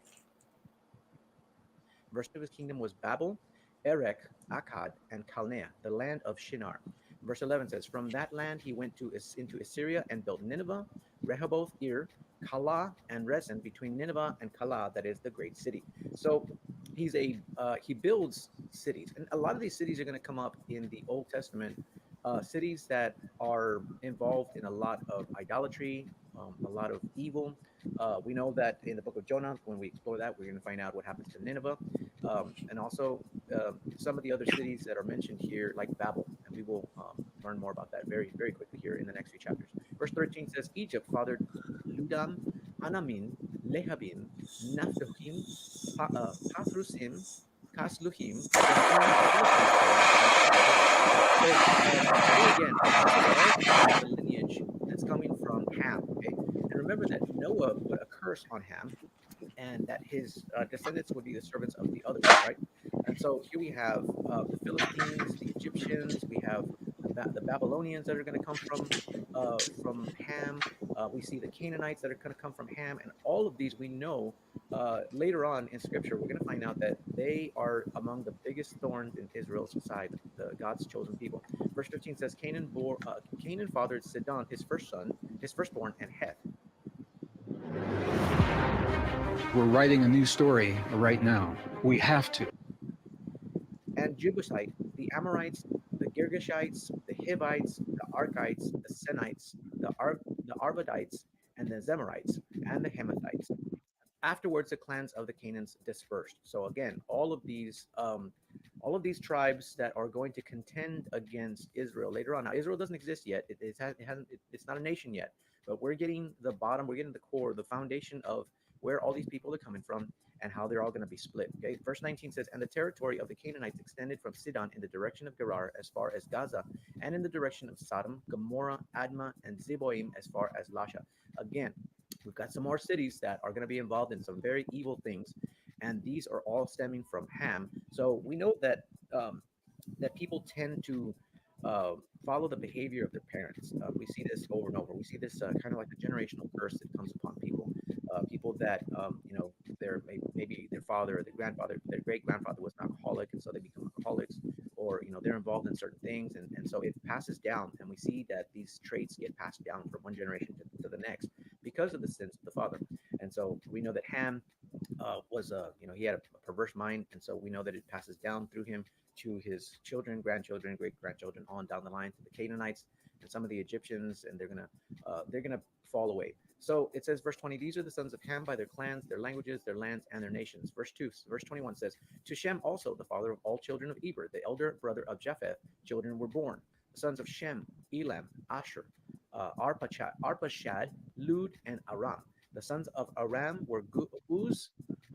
Verse 2 of his kingdom was Babel, Erech, Akkad, and Calneh, the land of Shinar. Verse 11 says, from that land he went into Assyria and built Nineveh, Rehoboth, Ir, Calah, and Rezin, between Nineveh and Calah, that is the great city. So he builds cities, and a lot of these cities are going to come up in the Old Testament, cities that are involved in a lot of idolatry, a lot of evil. We know that in the book of Jonah, when we explore that, we're going to find out what happens to Nineveh, and also some of the other cities that are mentioned here, like Babel, and we will learn more about that very, very quickly here in the next few chapters. Verse 13 says, Egypt fathered Ludam, Anamin, Lehabim, Naphtuhim, Pathrusim, Kasluhim, again, the lineage that's coming from Ham. Okay, and remember that Noah put a curse on Ham, and that his descendants would be the servants of the others, right? And so here we have the Philistines, the Egyptians, we have the Babylonians that are going to come from Ham. We see the Canaanites that are going to come from Ham, and all of these we know later on in Scripture we're going to find out that they are among the biggest thorns in Israel's side, the God's chosen people. Verse 15 says, Canaan fathered Sidon, his firstborn, and Heth. We're writing a new story right now. We have to. And Jebusite, the Amorites, the Girgashites, the Hivites, the Arkites, the Senites, the Arvadites, and the Zemarites, and the Hamathites. Afterwards, the clans of the Canaans dispersed. So again, all of these tribes that are going to contend against Israel later on. Now, Israel doesn't exist yet. It's not a nation yet. But we're getting the bottom. We're getting the core, the foundation of where all these people are coming from and how they're all going to be split. Okay, verse 19 says, and the territory of the Canaanites extended from Sidon in the direction of Gerar as far as Gaza, and in the direction of Sodom, Gomorrah, Admah, and Zeboim as far as Lasha. Again, we've got some more cities that are going to be involved in some very evil things, and these are all stemming from Ham. So we know that that people tend to follow the behavior of their parents. We see this over and over. We see this kind of like a generational curse that comes upon people. People that maybe their father or their grandfather, their great grandfather was an alcoholic, and so they become alcoholics, or they're involved in certain things, and so it passes down. And we see that these traits get passed down from one generation to the next because of the sins of the father. And so we know that Ham was he had a perverse mind, and so we know that it passes down through him to his children, grandchildren, great grandchildren, on down the line to the Canaanites and some of the Egyptians, and they're gonna fall away. So it says, verse 20, these are the sons of Ham by their clans, their languages, their lands, and their nations. Verse 21 says, to Shem also, the father of all children of Eber, the elder brother of Japheth, children were born. The sons of Shem, Elam, Asher, Arpachshad, Lud, and Aram. The sons of Aram were Uz,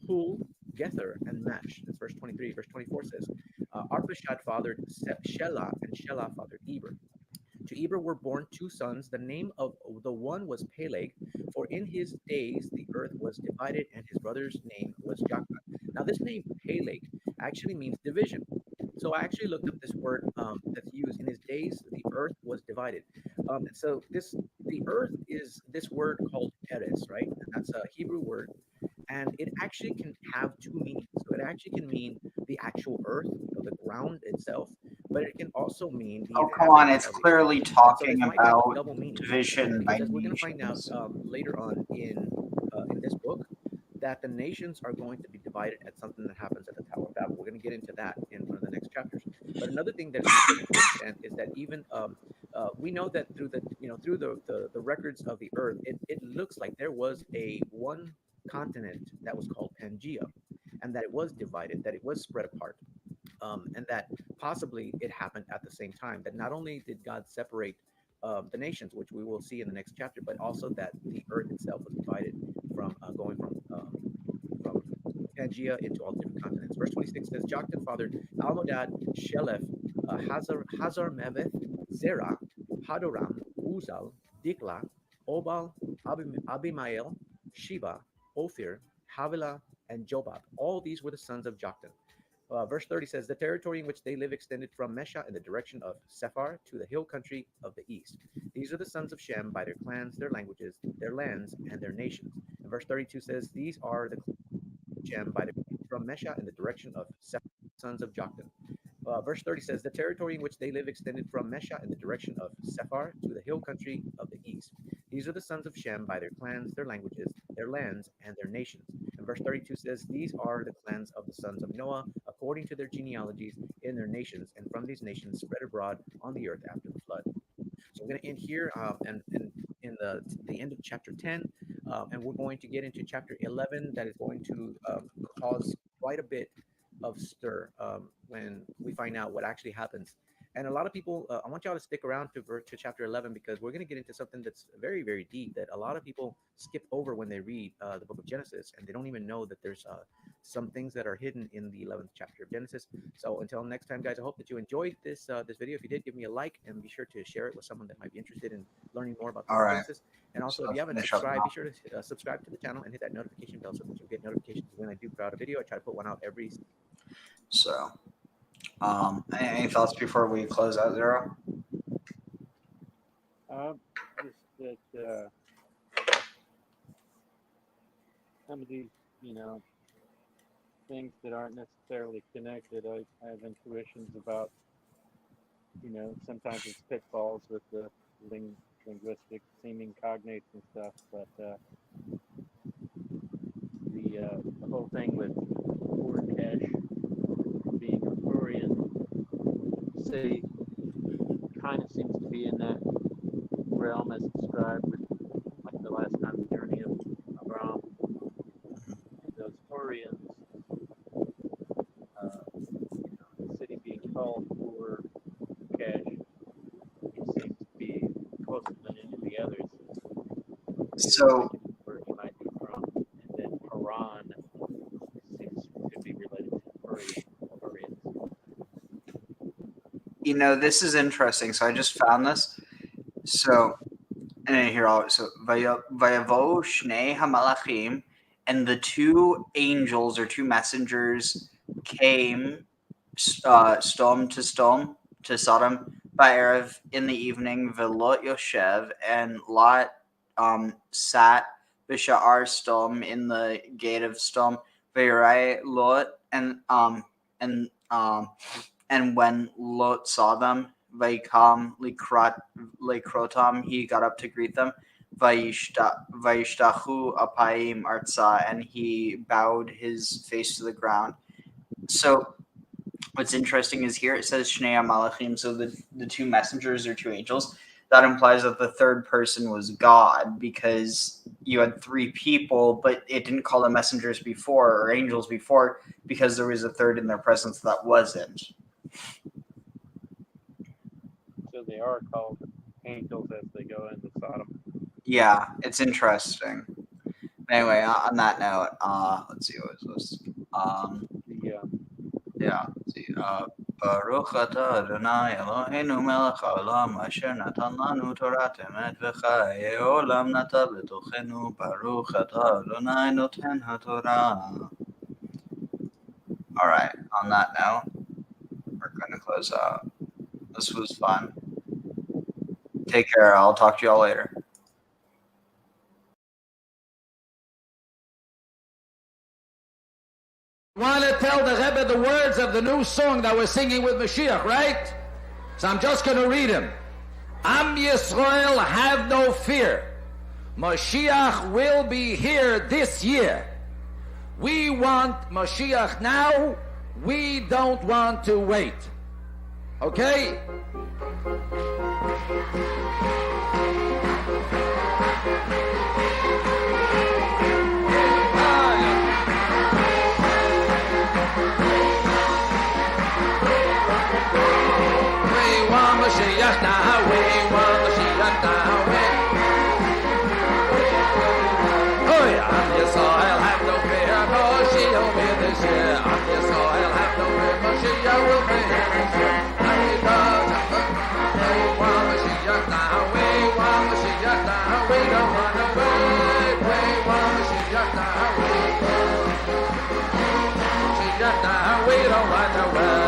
Hul, Gether, and Mash. That's verse 23. Verse 24 says, Arpachshad fathered Shelah, and Shelah fathered Eber. To Eber were born two sons. The name of the one was Peleg, for in his days the earth was divided, and his brother's name was Joktan. Now, this name Peleg actually means division. So I actually looked up this word that's used in his days. The earth was divided. So the earth is this word called Eretz, right? And that's a Hebrew word, and it actually can have two meanings. So it actually can mean the actual earth, the ground itself, but it can also mean the Oh, come on. It's of the clearly earth. So talking this might have about double meaning, division by because as we're going to find out nations. later on in this book, that the nations are going to be divided at something that happens at the Tower of Babel. We're going to get into that in one of the next chapters. But another thing that's important to understand is that even we know that through the records of the earth, it looks like there was a one continent that was called Pangea, and that it was divided, that it was spread apart, and that possibly it happened at the same time. That not only did God separate the nations, which we will see in the next chapter, but also that the earth itself was divided from going from Pangea into all the different continents. Verse 26 says, Joktan fathered Almodad, Shelef, Hazar Meveth, Zerah, Hadoram, Uzal, Dikla, Obal, Abimael, Sheba, Ophir, Havilah, and Jobab. All these were the sons of Joktan. Verse 30 says, the territory in which they live extended from Mesha in the direction of Sephar to the hill country of the east. These are the sons of Shem by their clans, their languages, their lands, and their nations. And verse 32 says, these are the Shem by from Mesha in the direction of Sephar, sons of Joktan. Verse 30 says, the territory in which they live extended from Mesha in the direction of Sephar to the hill country of the east. These are the sons of Shem by their clans, their languages, their lands, and their nations. And verse 32 says, these are the clans of the sons of Noah, according to their genealogies in their nations, and from these nations spread abroad on the earth after the flood. So we're going to end here and in the end of chapter 10, and we're going to get into chapter 11 that is going to cause quite a bit of stir when we find out what actually happens. And a lot of people, I want y'all to stick around to chapter 11, because we're going to get into something that's very, very deep that a lot of people skip over when they read the book of Genesis, and they don't even know that there's some things that are hidden in the 11th chapter of Genesis. So until next time, guys, I hope that you enjoyed this video. If you did, give me a like, and be sure to share it with someone that might be interested in learning more about the book of Genesis. And also, if you haven't subscribed, be sure to subscribe to the channel and hit that notification bell so that you'll get notifications when I do put out a video. I try to put one out every. So, any thoughts before we close out, Zero? Just that some of these, things that aren't necessarily connected, I have intuitions about, sometimes it's pitfalls with the linguistic seeming cognates and stuff, but the whole thing with Urkesh being a Hurrian city kind of seems to be in that realm as described with like the last time the journey of Abraham. Those Hurrians, the city being called Urkesh, it seems to be closer than any of the others. So, Where he might be from, and then Haran could be related to Hurrians. This is interesting. So I just found this. So, and here all so Vayavo Shnei Hamalachim, and the two angels or two messengers came stone to Sodom by Erev in the evening. Velot Yoshev, and Lot sat Bisha'ar Stom in the gate of Stom. Vayera Lot, and when Lot saw them, Vaikam Likrotam, he got up to greet them. Vayishtachu apayim arza, and he bowed his face to the ground. So what's interesting is here it says Shnei Malachim, so the two messengers or two angels. That implies that the third person was God, because you had three people, but it didn't call them messengers before or angels before, because there was a third in their presence that wasn't. So they are called angels as they go into Sodom. Yeah, it's interesting. Anyway, on that note, let's see what was this. Let's see. Baruch atah Adonai Eloheinu melech haolam asher natan lanu torat emet v'chayei olam nata b'tochenu. Baruch atah Adonai noten haTorah. All right. On that note, we're going to close out. This was fun. Take care. I'll talk to y'all later. Want to tell the Rebbe the words of the new song that we're singing with Mashiach, right? So I'm just going to read him. Am Yisrael, have no fear. Mashiach will be here this year. We want Mashiach now. We don't want to wait. Okay? Mashiach now, we want Mashiach now, oh yeah, Am Yisrael, have no fear, Mashiach will be this year. Am Yisrael, have no fear, Mashiach will be here this year. We want Mashiach now, we want Mashiach now, we don't want to wait. We want Mashiach now, Mashiach now, we don't want to wait.